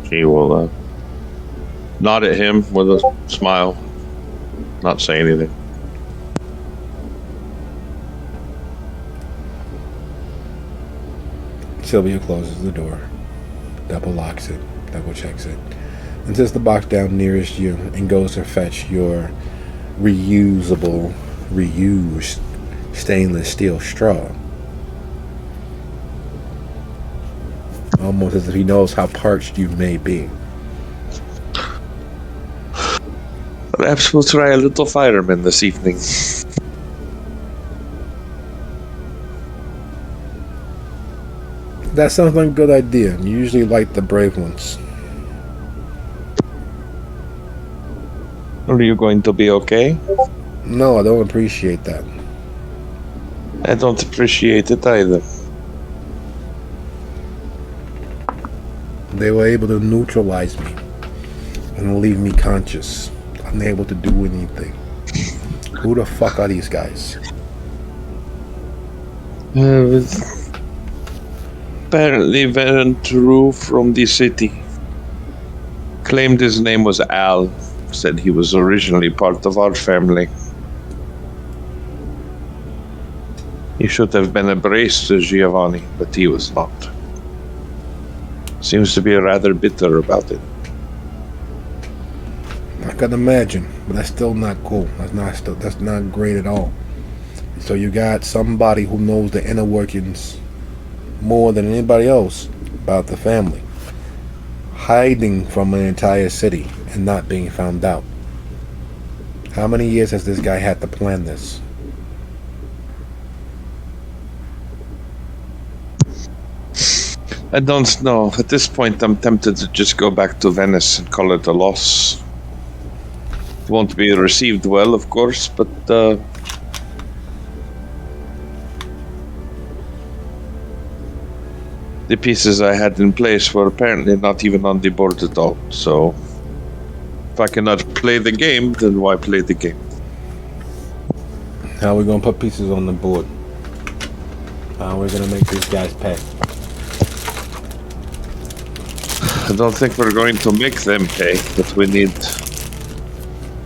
She will nod at him with a smile, not say anything. Silvio closes the door, double locks it, double checks it, and sets the box down nearest you and goes to fetch your reused stainless steel straw. Almost as if he knows how parched you may be. Perhaps we'll try a little fireman this evening. That sounds like a good idea. You usually like the brave ones. Are you going to be okay? No, I don't appreciate that. I don't appreciate it either. They were able to neutralize me and leave me conscious, unable to do anything. Who the fuck are these guys? Apparently went through from the city. Claimed his name was Al. Said he was originally part of our family. He should have been embraced as Giovanni, but he was not. Seems to be rather bitter about it. can imagine, but that's still not cool. That's not great at all. So you got somebody who knows the inner workings more than anybody else about the family, hiding from an entire city and not being found out. How many years has this guy had to plan this? I don't know. At this point, I'm tempted to just go back to Venice and call it a loss. Won't be received well, of course, but the pieces I had in place were apparently not even on the board at all. So, if I cannot play the game, then why play the game? How are we gonna put pieces on the board? How are we gonna make these guys pay? I don't think we're going to make them pay, but we need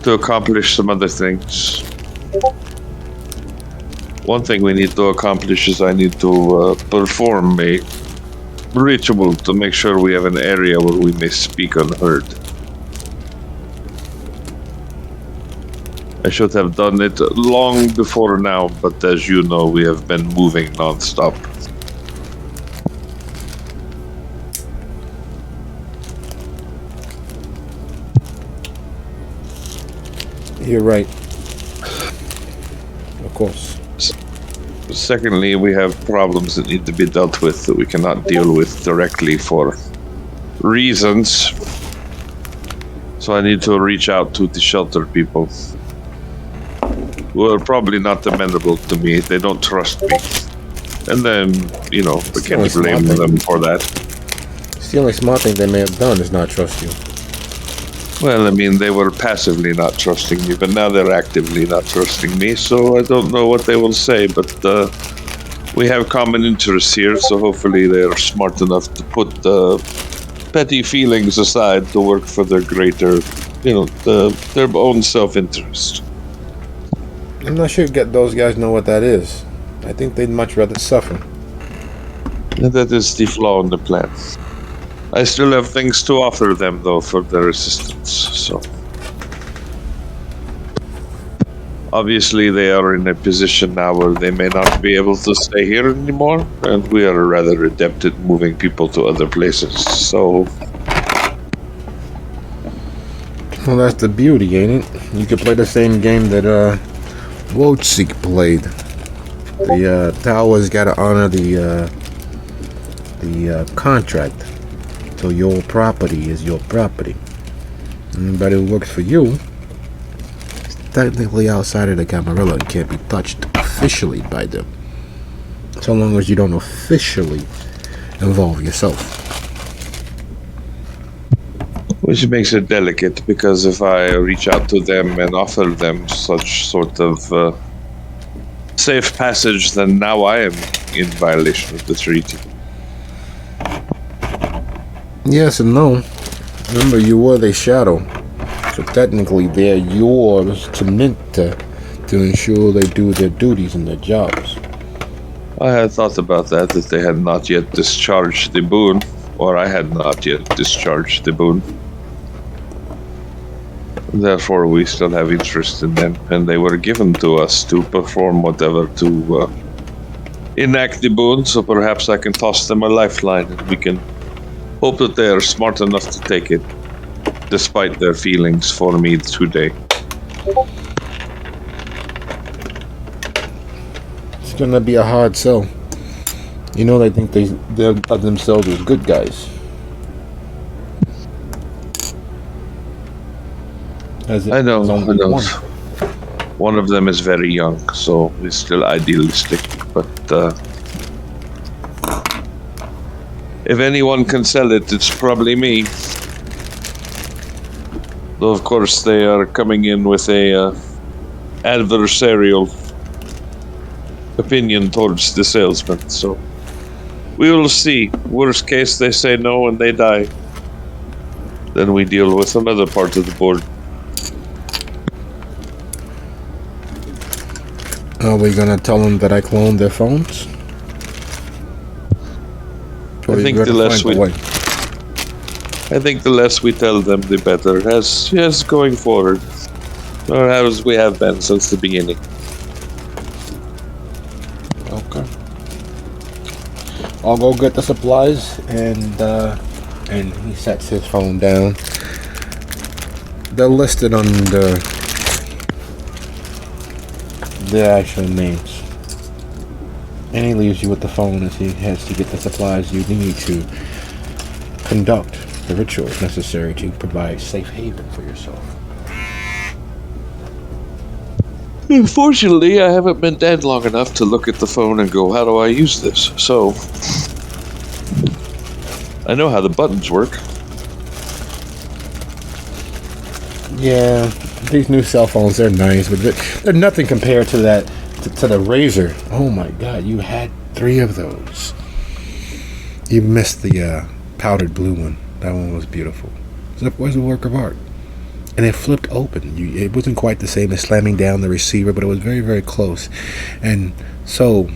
to accomplish some other things. One thing we need to accomplish is I need to perform a ritual to make sure we have an area where we may speak unheard. I should have done it long before now, but as you know, we have been moving non-stop. You're right. Of course. Secondly, we have problems that need to be dealt with that we cannot deal with directly for reasons. So I need to reach out to the shelter people, who are probably not amenable to me. They don't trust me. And then, we can't blame them for that. It's the only smart thing they may have done is not trust you. Well, they were passively not trusting me, but now they're actively not trusting me, so I don't know what they will say, but we have common interests here, so hopefully they're smart enough to put petty feelings aside to work for their greater, their own self-interest. I'm not sure those guys know what that is. I think they'd much rather suffer. And that is the flaw in the plan. I still have things to offer them, though, for their assistance, so... Obviously, they are in a position now where they may not be able to stay here anymore, and we are rather adept at moving people to other places, so... Well, that's the beauty, ain't it? You could play the same game that, Wojcik played. The, Towers gotta honor the contract. So your property is your property. Anybody who works for you is technically outside of the Camarilla and can't be touched officially by them. So long as you don't officially involve yourself. Which makes it delicate, because if I reach out to them and offer them such sort of safe passage, then now I am in violation of the treaty. Yes and no. Remember, you were their shadow. So technically, they're yours to ensure they do their duties and their jobs. I had thought about that they had not yet discharged the boon, or I had not yet discharged the boon. Therefore, we still have interest in them, and they were given to us to perform whatever to enact the boon, so perhaps I can toss them a lifeline, and we can hope that they are smart enough to take it, despite their feelings for me today. It's gonna be a hard sell. They think they're of themselves as good guys. I know. One of them is very young, so he's still idealistic, but if anyone can sell it, it's probably me. Though, of course, they are coming in with a adversarial opinion towards the salesman, so we will see. Worst case, they say no and they die. Then we deal with another part of the board. Are we gonna tell them that I cloned their phones? I think the less we... I think the less we tell them, the better. As going forward, or as we have been since the beginning. Okay. I'll go get the supplies, and he sets his phone down. They're listed under the actual names. And he leaves you with the phone as he has to get the supplies you need to conduct the rituals necessary to provide safe haven for yourself. Unfortunately, I haven't been dead long enough to look at the phone and go, how do I use this? So, I know how the buttons work. Yeah, these new cell phones, they're nice, but they're nothing compared to that, to the Razor. Oh my god, you had 3 of those. You missed the powdered blue one. That one was beautiful. It was a work of art. And it flipped open. It wasn't quite the same as slamming down the receiver, but it was very, very close. And so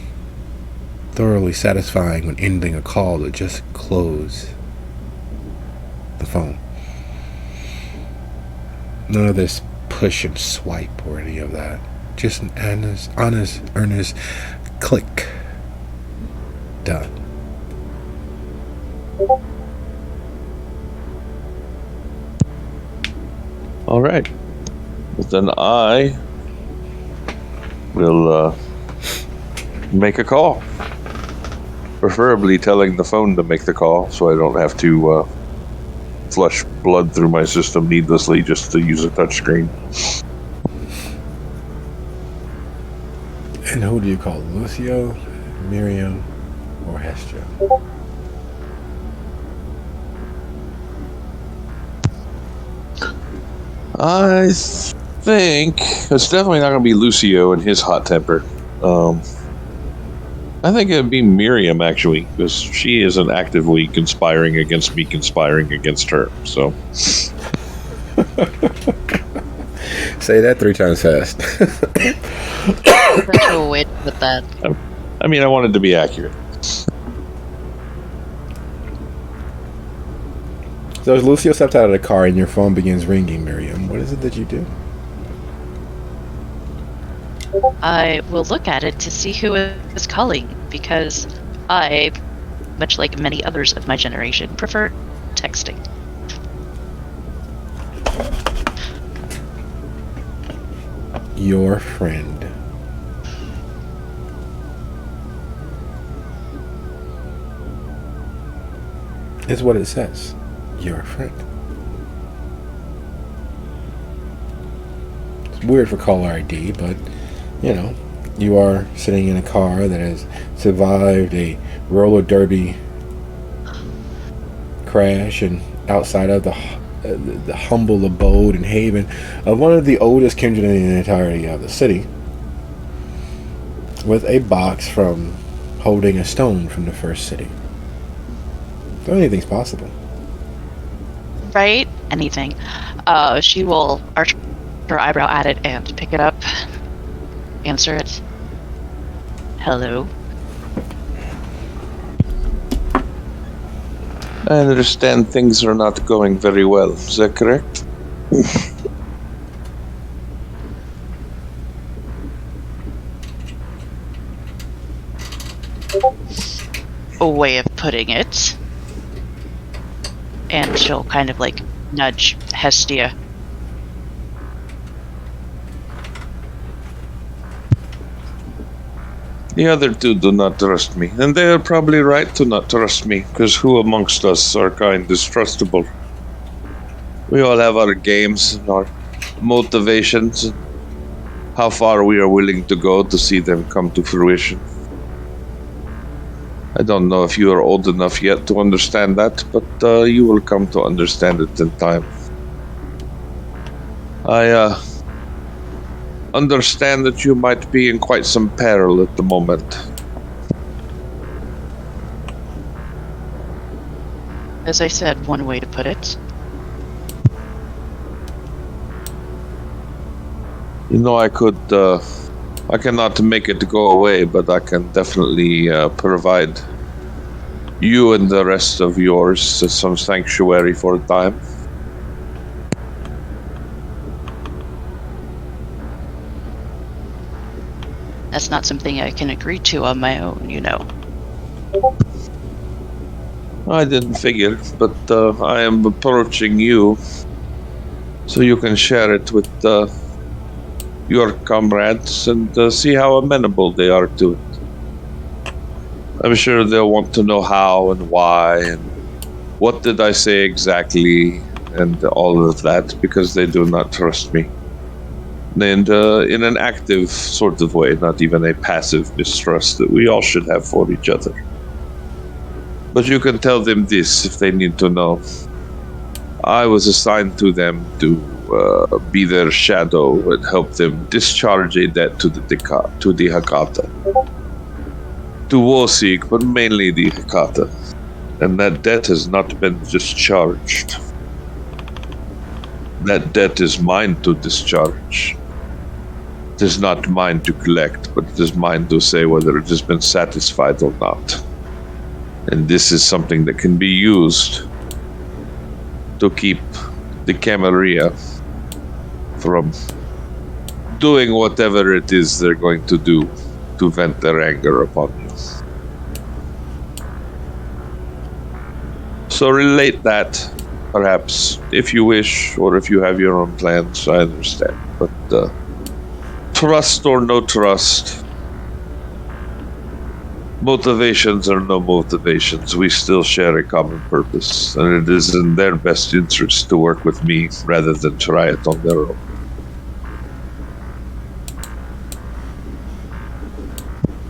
thoroughly satisfying when ending a call to just close the phone. None of this push and swipe or any of that. Just an honest, earnest click. Done. All right. Well, then I will make a call. Preferably telling the phone to make the call so I don't have to flush blood through my system needlessly just to use a touchscreen. And who do you call? Lucio, Miriam, or Hestia? I think it's definitely not going to be Lucio and his hot temper. I think it'd be Miriam, actually, because she isn't actively conspiring against me conspiring against her, so... Say that 3 times fast. That's a way with that. I mean, I wanted to be accurate. So as Lucio steps out of the car and your phone begins ringing, Miriam, what is it that you do? I will look at it to see who is calling, because I, much like many others of my generation, prefer texting. Your friend. Is what it says. Your friend. It's weird for caller ID, but you know, you are sitting in a car that has survived a roller derby crash and outside of the humble abode and haven of one of the oldest kindred in the entirety of the city, with a box from holding a stone from the first city. So anything's possible. Right? Anything. She will arch her eyebrow at it and pick it up. Answer it. Hello. I understand things are not going very well. Is that correct? A way of putting it. And she'll kind of like nudge Hestia. The other 2 do not trust me, and they are probably right to not trust me, because who amongst us are kind distrustable? We all have our games and our motivations, and how far we are willing to go to see them come to fruition. I don't know if you are old enough yet to understand that, but you will come to understand it in time. I understand that you might be in quite some peril at the moment. As I said, one way to put it. You know, I cannot make it go away, but I can definitely provide you and the rest of yours to some sanctuary for a time. That's not something I can agree to on my own, you know. I didn't figure, but I am approaching you so you can share it with your comrades and see how amenable they are to it. I'm sure they'll want to know how and why and what did I say exactly and all of that because they do not trust me. And in an active sort of way, not even a passive mistrust that we all should have for each other. But you can tell them this if they need to know. I was assigned to them to be their shadow and help them discharge a debt to the Hakata. To Wosig, but mainly the Hakata. And that debt has not been discharged. That debt is mine to discharge. It is not mine to collect, but it is mine to say whether it has been satisfied or not. And this is something that can be used to keep the Camarilla from doing whatever it is they're going to do to vent their anger upon you. So relate that, perhaps, if you wish, or if you have your own plans, I understand. But trust or no trust, motivations or no motivations, we still share a common purpose, and it is in their best interest to work with me rather than try it on their own.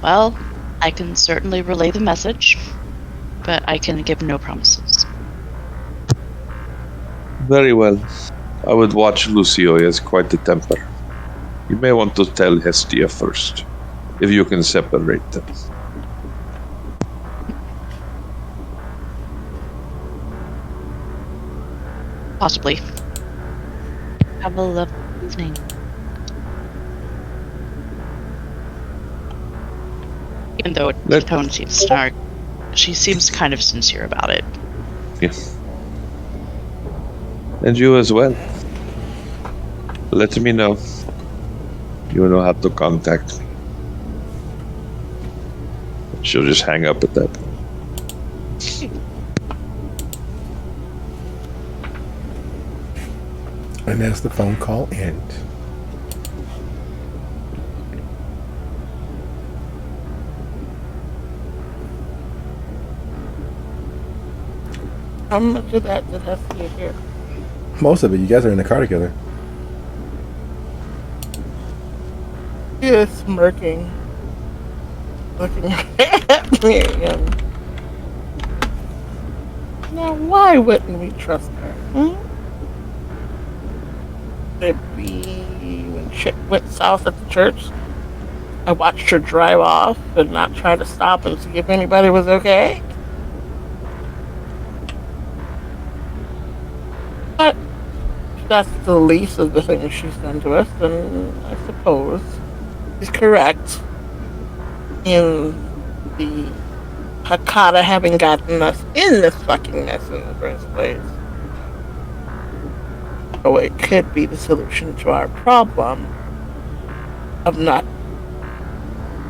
Well, I can certainly relay the message, but I can give no promises. Very well. I would watch Lucio. He has quite a temper. You may want to tell Hestia first, if you can separate them. Possibly. Have a lovely evening. Even though the tone seems snark, she seems kind of sincere about it. Yes. And you as well. Let me know. You know how to contact me. She'll just hang up at that point. And as the phone call ends, How much of that did have to be here? most of it, you guys are in the car together. He is smirking, looking at me again. Now, why wouldn't we trust her? Maybe when shit went south at the church, I watched her drive off and not try to stop and see if anybody was okay. But if that's the least of the things she's done to us, then I suppose she's correct in the Hakata having gotten us in this fucking mess in the first place. So it could be the solution to our problem of not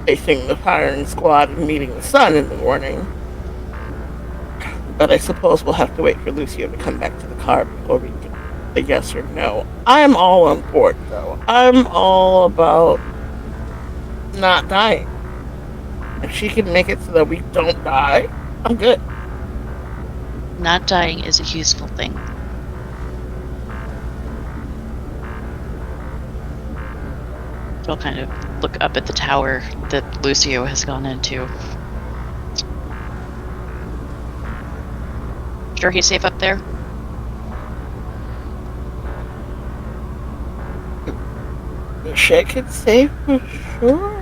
facing the firing squad and meeting the sun in the morning. But I suppose we'll have to wait for Lucio to come back to the car before we can say yes or no. I'm all on board, though. I'm all about not dying. If she can make it so that we don't die, I'm good. Not dying is a useful thing. She'll kind of look up at the tower that Lucio has gone into. Sure he's safe up there? Shake it safe for sure.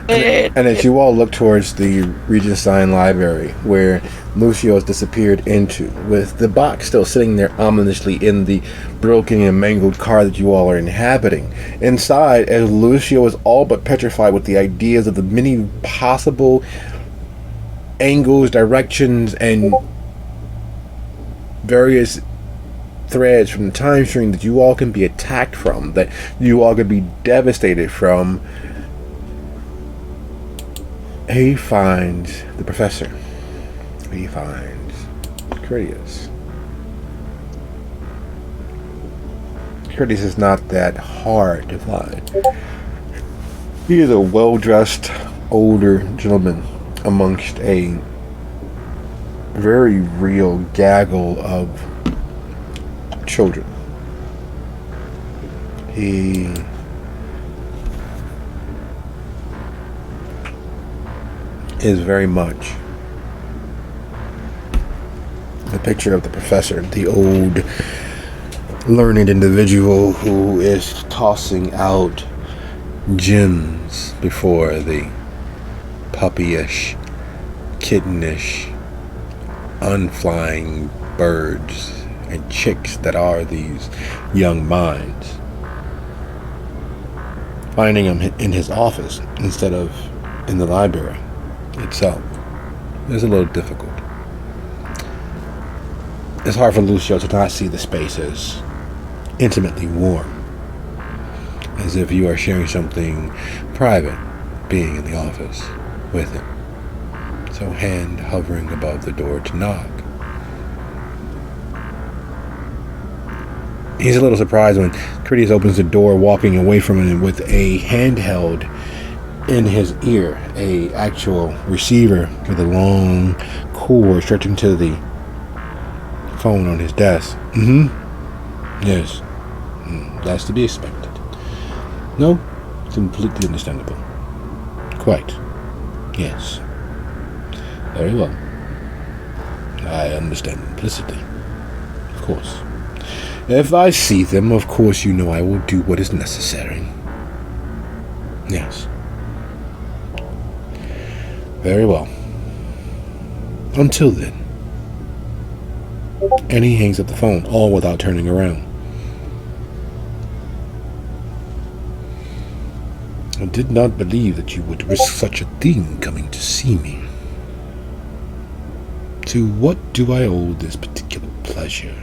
And as you all look towards the Regenstein Library, where Lucio has disappeared into, with the box still sitting there ominously in the broken and mangled car that you all are inhabiting. Inside, as Lucio is all but petrified with the ideas of the many possible angles, directions, and various threads from the time stream that you all can be attacked from, that you all could be devastated from. He finds the professor. He finds Curtius. Curtius is not that hard to find. He is a well-dressed older gentleman amongst a very real gaggle of children. He is very much the picture of the professor, the old learned individual who is tossing out gems before the puppyish, kittenish, unflying birds and chicks that are these young minds. Finding him in his office instead of in the library itself is a little difficult. It's hard for Lucio to not see the space as intimately warm, as if you are sharing something private being in the office with him. So hand hovering above the door to knock. He's a little surprised when Curtius opens the door, walking away from him with a handheld in his ear, a actual receiver with a long cord stretching to the phone on his desk. Yes. That's to be expected. No, completely understandable. Quite. Yes. Very well. I understand implicitly. Of course. If I see them, of course you know I will do what is necessary. Yes. Very well. Until then. And he hangs up the phone, all without turning around. I did not believe that you would risk such a thing coming to see me. To what do I owe this particular pleasure,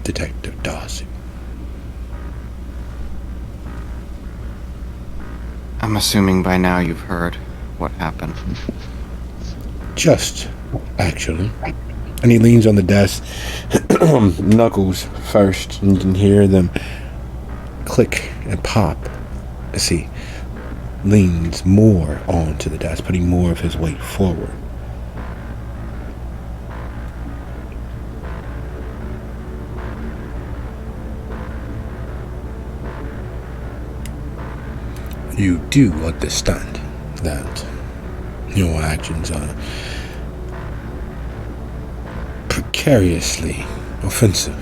Detective Darcy? I'm assuming by now you've heard what happened. Just, actually. And he leans on the desk, knuckles first, and you can hear them click and pop as he leans more onto the desk, putting more of his weight forward. You do understand that your actions are precariously offensive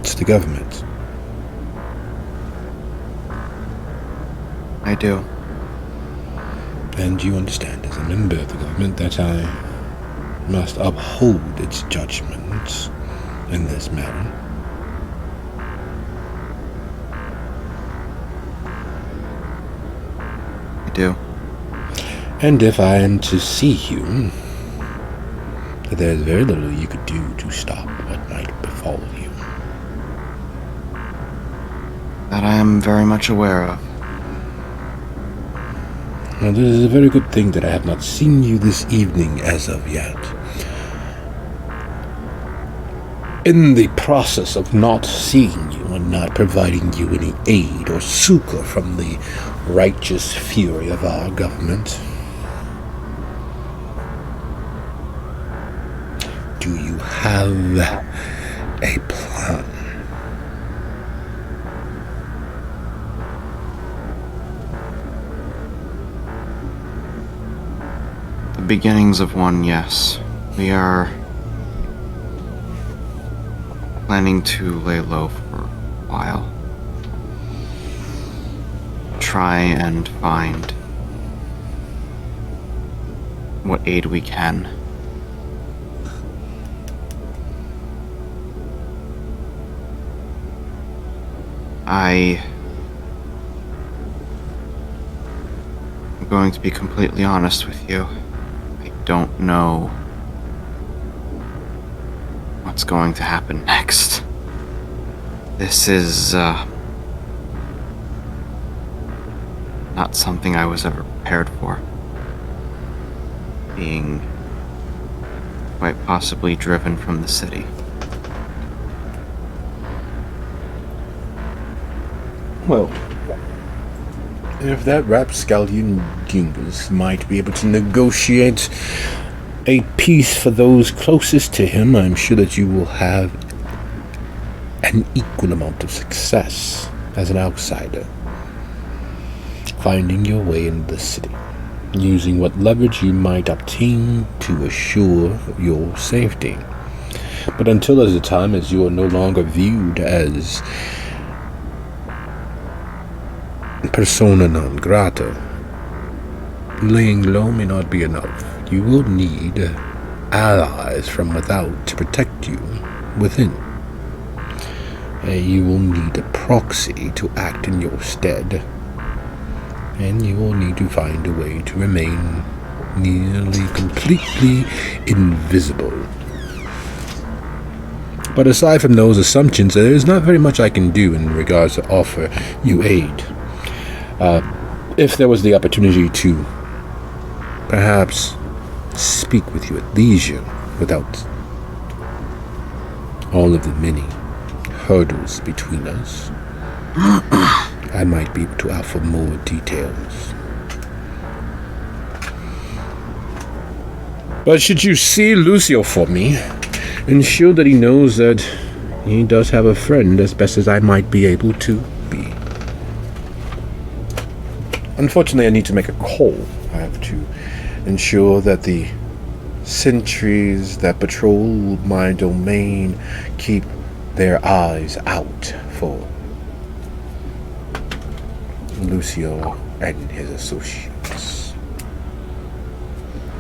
to the government. I do. And you understand as a member of the government that I must uphold its judgments in this matter. I do. And if I am to see you, there's very little you could do to stop what might befall you. That I am very much aware of. Now, this is a very good thing that I have not seen you this evening as of yet. In the process of not seeing you and not providing you any aid or succor from the righteous fury of our government, do you have a plan? The beginnings of one, yes. We are planning to lay low for a while. Try and find what aid we can. I'm I'm going to be completely honest with you. I don't know what's going to happen next. This is, not something I was ever prepared for. Being quite possibly driven from the city. Well, if that rapscallion Dingus might be able to negotiate a peace for those closest to him, I'm sure that you will have an equal amount of success as an outsider, finding your way into the city, using what leverage you might obtain to assure your safety. But until as a time as you are no longer viewed as persona non grata, laying low may not be enough. You will need allies from without to protect you within. You will need a proxy to act in your stead, and you will need to find a way to remain nearly completely invisible. But aside from those assumptions, there is not very much I can do in regards to offer you aid. If there was the opportunity to perhaps speak with you at leisure without all of the many hurdles between us, I might be able to offer more details. But should you see Lucio for me, ensure that he knows that he does have a friend as best as I might be able to be. Unfortunately, I need to make a call. I have to ensure that the sentries that patrol my domain keep their eyes out for Lucio and his associates.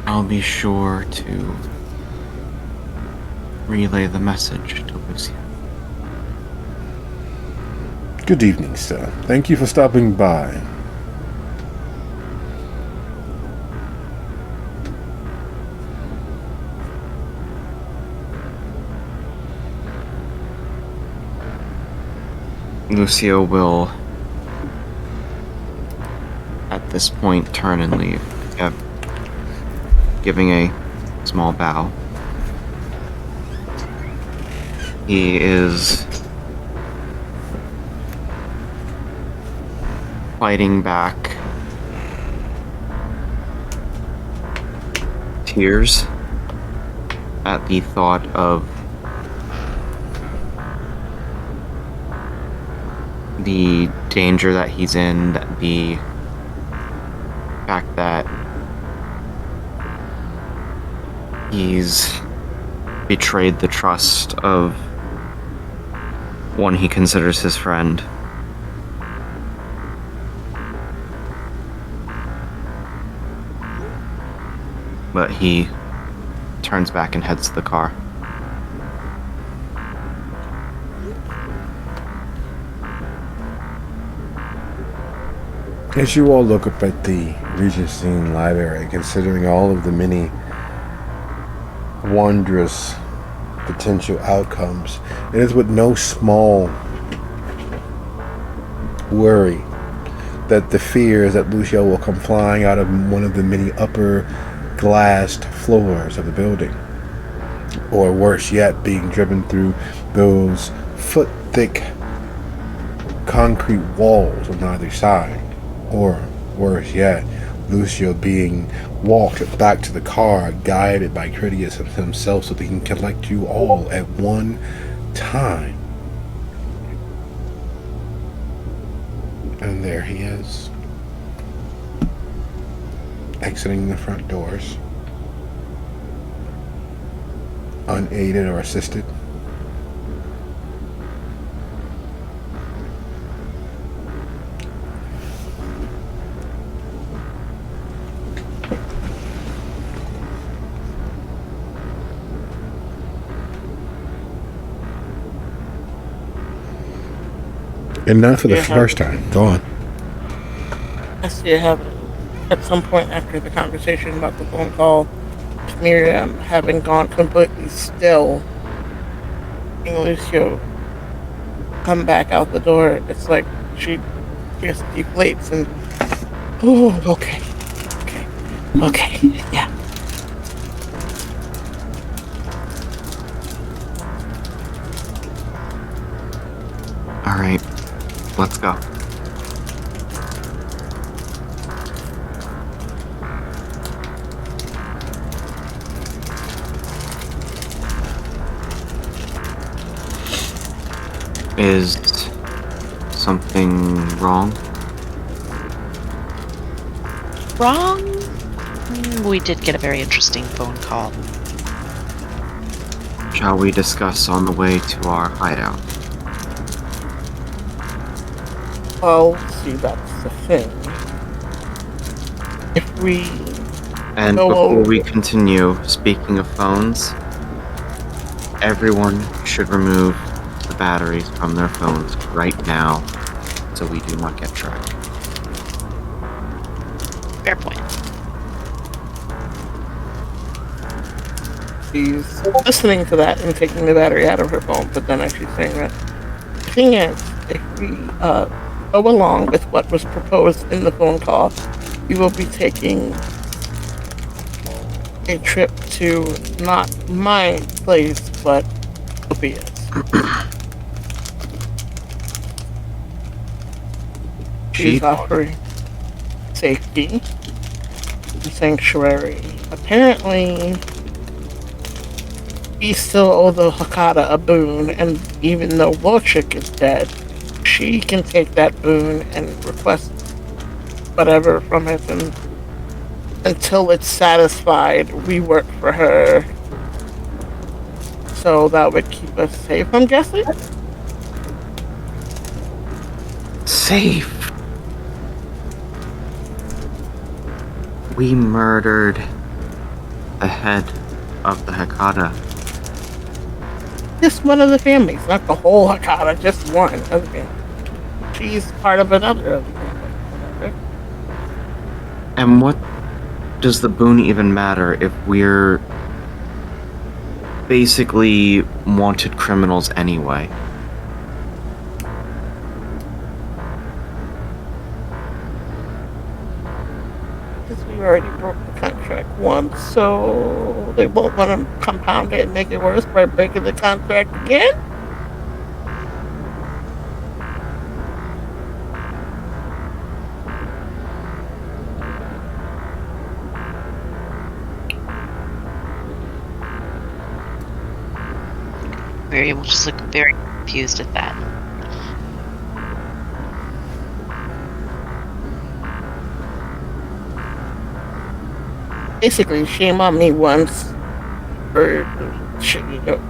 I'll be sure to relay the message to Lucio. Good evening, sir. Thank you for stopping by. Lucio will, at this point, turn and leave, giving a small bow. He is fighting back tears at the thought of the danger that he's in, the fact that he's betrayed the trust of one he considers his friend. But he turns back and heads to the car. As you all look up at the Regency Library, considering all of the many wondrous potential outcomes, it is with no small worry that the fear is that Lucio will come flying out of one of the many upper glassed floors of the building, or worse yet, being driven through those foot-thick concrete walls on either side. Or, worse yet, Lucio being walked back to the car, guided by Critias himself so that he can collect you all at one time. And there he is, exiting the front doors, unaided or assisted. And not for the first time. Go on. I still have at some point after the conversation about the phone call, Miriam having gone completely still, seeing Lucio come back out the door, it's like she just deflates and, oh, okay, yeah. All right, let's go. Is something wrong? Wrong? We did get a very interesting phone call. Shall we discuss on the way to our hideout? Well, see, that's the thing. If we And go before over, we continue, speaking of phones, everyone should remove the batteries from their phones right now so we do not get tracked. Fair point. she's listening to that and taking the battery out of her phone, but then actually saying that. The thing is, if we go along with what was proposed in the phone call, we will be taking a trip to not my place, but Sophia's. She's offering safety and sanctuary. Apparently, we still owe the Hakata a boon, and even though Wolchik is dead, she can take that boon and request whatever from it, and until it's satisfied, we work for her. So that would keep us safe, I'm guessing? Safe. We murdered the head of the Hakata. Just one of the families, not the whole Hakata, just one of the families. She's part of another of the family. And what does the boon even matter if we're basically wanted criminals anyway? Because we already broke the contract once, so they won't want to compound it and make it worse by breaking the contract again? Miriam will just look very confused at that. Basically, shame on me once, or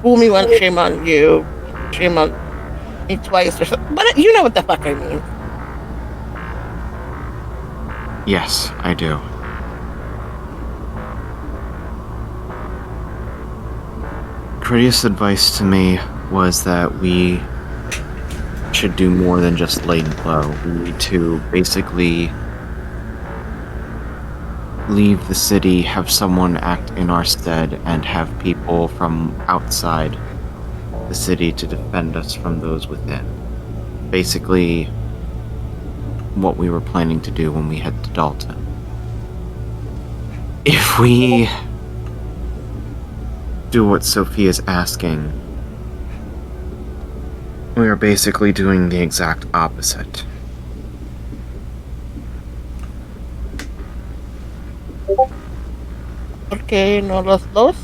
fool me once, shame on you, shame on me twice, or something. But you know what the fuck I mean. Yes, I do. Critius' advice to me was that we should do more than just lay low. We need to basically leave the city, have someone act in our stead, and have people from outside the city to defend us from those within. Basically, what we were planning to do when we head to Dalton. If we do what Sophia's asking, we are basically doing the exact opposite. Okay, no los dos.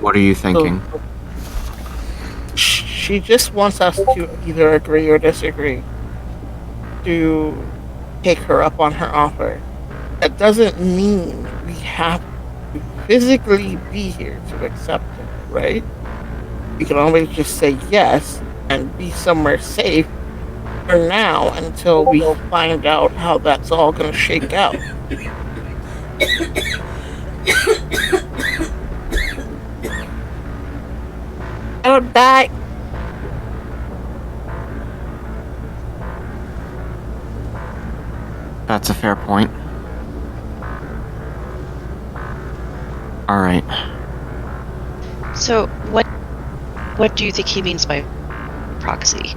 What are you thinking? She just wants us to either agree or disagree to take her up on her offer. That doesn't mean we have to physically be here to accept it, right? We can always just say yes and be somewhere safe for now until we find out how that's all going to shake out. Don't die. That's a fair point. Alright. So, what do you think he means by proxy?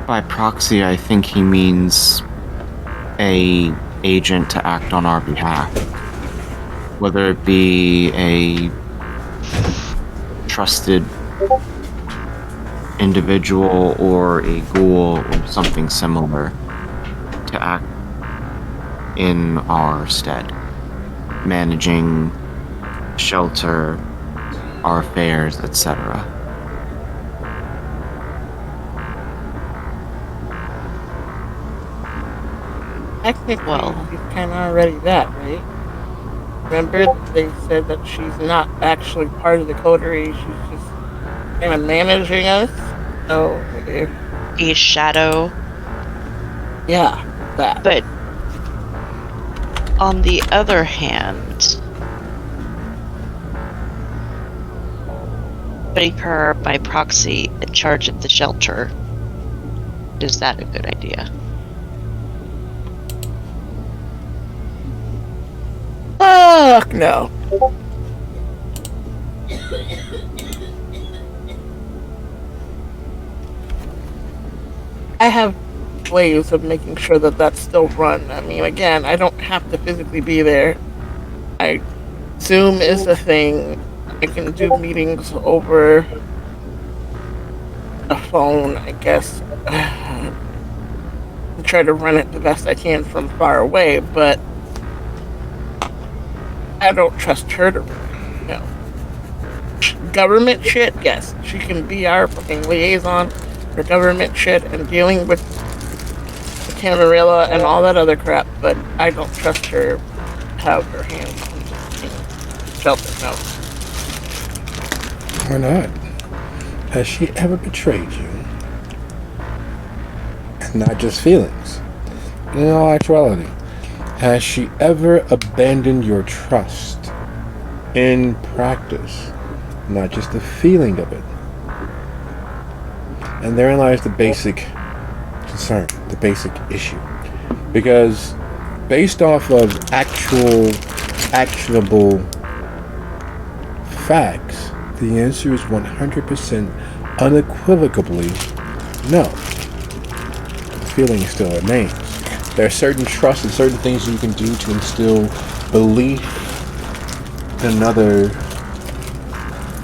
By proxy, I think he means a agent to act on our behalf. Whether it be a trusted individual or a ghoul or something similar to act in our stead, managing shelter, our affairs, etc. Technically, Well- she's kind of already that, right? Remember, they said that she's not actually part of the coterie. She's just kind of managing us. So, if, A shadow. yeah, that. But on the other hand, putting her by proxy in charge of the shelter, is that a good idea? Fuck no. I have ways of making sure that that's still run. I mean, again, I don't have to physically be there. Zoom is a thing. I can do meetings over a phone, I guess. And try to run it the best I can from far away, but I don't trust her to run it, you know. Government shit, yes. She can be our fucking liaison for government shit and dealing with the Camarilla and all that other crap, but I don't trust her to have her hands on the shelter, no. Why not? Has she ever betrayed you? And not just feelings. In all actuality, has she ever abandoned your trust in practice? Not just the feeling of it. And therein lies the basic concern, the basic issue. Because based off of actual, actionable facts, the answer is 100% unequivocally no. The feeling still remains. There are certain trusts and certain things you can do to instill belief in another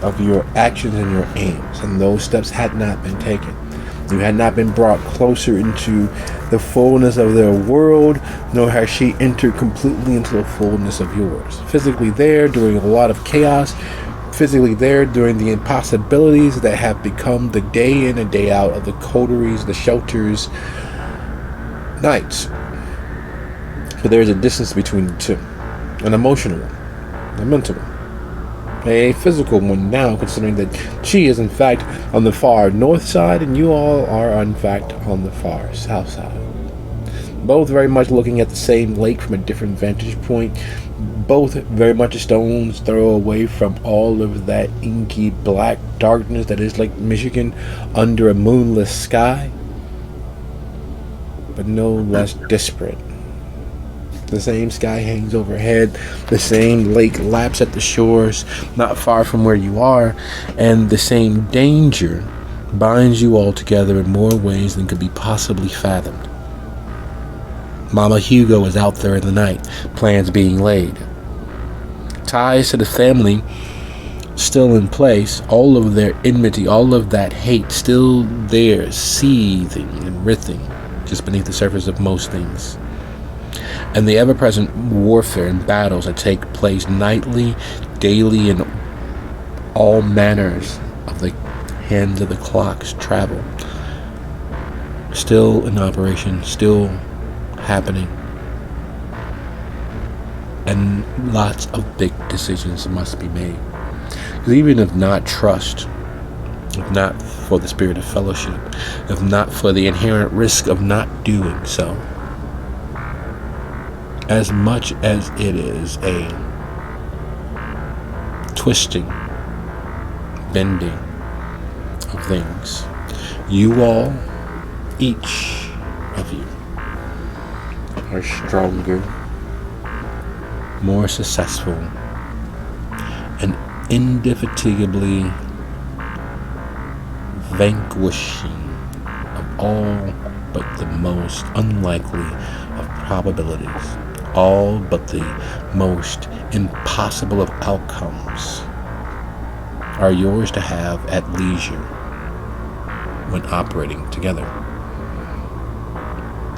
of your actions and your aims, and those steps had not been taken. You had not been brought closer into the fullness of their world, nor has she entered completely into the fullness of yours. Physically there during a lot of chaos, physically there during the impossibilities that have become the day in and day out of the coteries, the shelters, nights. But there's a distance between the two. An emotional one, a mental one, a physical one now, considering that she is in fact on the far north side and you all are in fact on the far south side. Both very much looking at the same lake from a different vantage point. Both very much a stone's throw away from all of that inky black darkness that is Lake Michigan under a moonless sky, but no less disparate. The same sky hangs overhead, the same lake laps at the shores not far from where you are, and the same danger binds you all together in more ways than could be possibly fathomed. Mama Hugo is out there in the night, plans being laid. Ties to the family still in place, all of their enmity, all of that hate still there, seething and writhing just beneath the surface of most things. And the ever-present warfare and battles that take place nightly, daily, and all manners of the hands of the clocks travel. Still in operation, still happening. And lots of big decisions must be made. Because even if not trust, if not for the spirit of fellowship, if not for the inherent risk of not doing so, as much as it is a twisting, bending of things, you all, each of you, are stronger, more successful, and indefatigably vanquishing of all but the most unlikely of probabilities, all but the most impossible of outcomes are yours to have at leisure when operating together.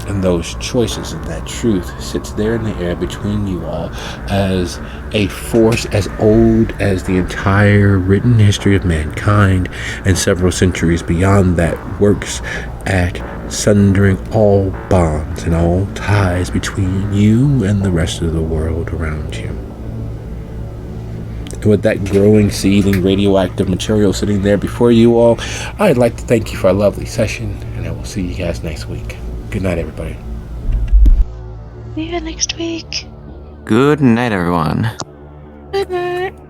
And those choices and that truth sits there in the air between you all as a force as old as the entire written history of mankind and several centuries beyond that works at sundering all bonds and all ties between you and the rest of the world around you. And with that growing, seething, radioactive material sitting there before you all, I'd like to thank you for a lovely session, and I will see you guys next week. Good night, everybody. See you next week. Good night, everyone. Good night.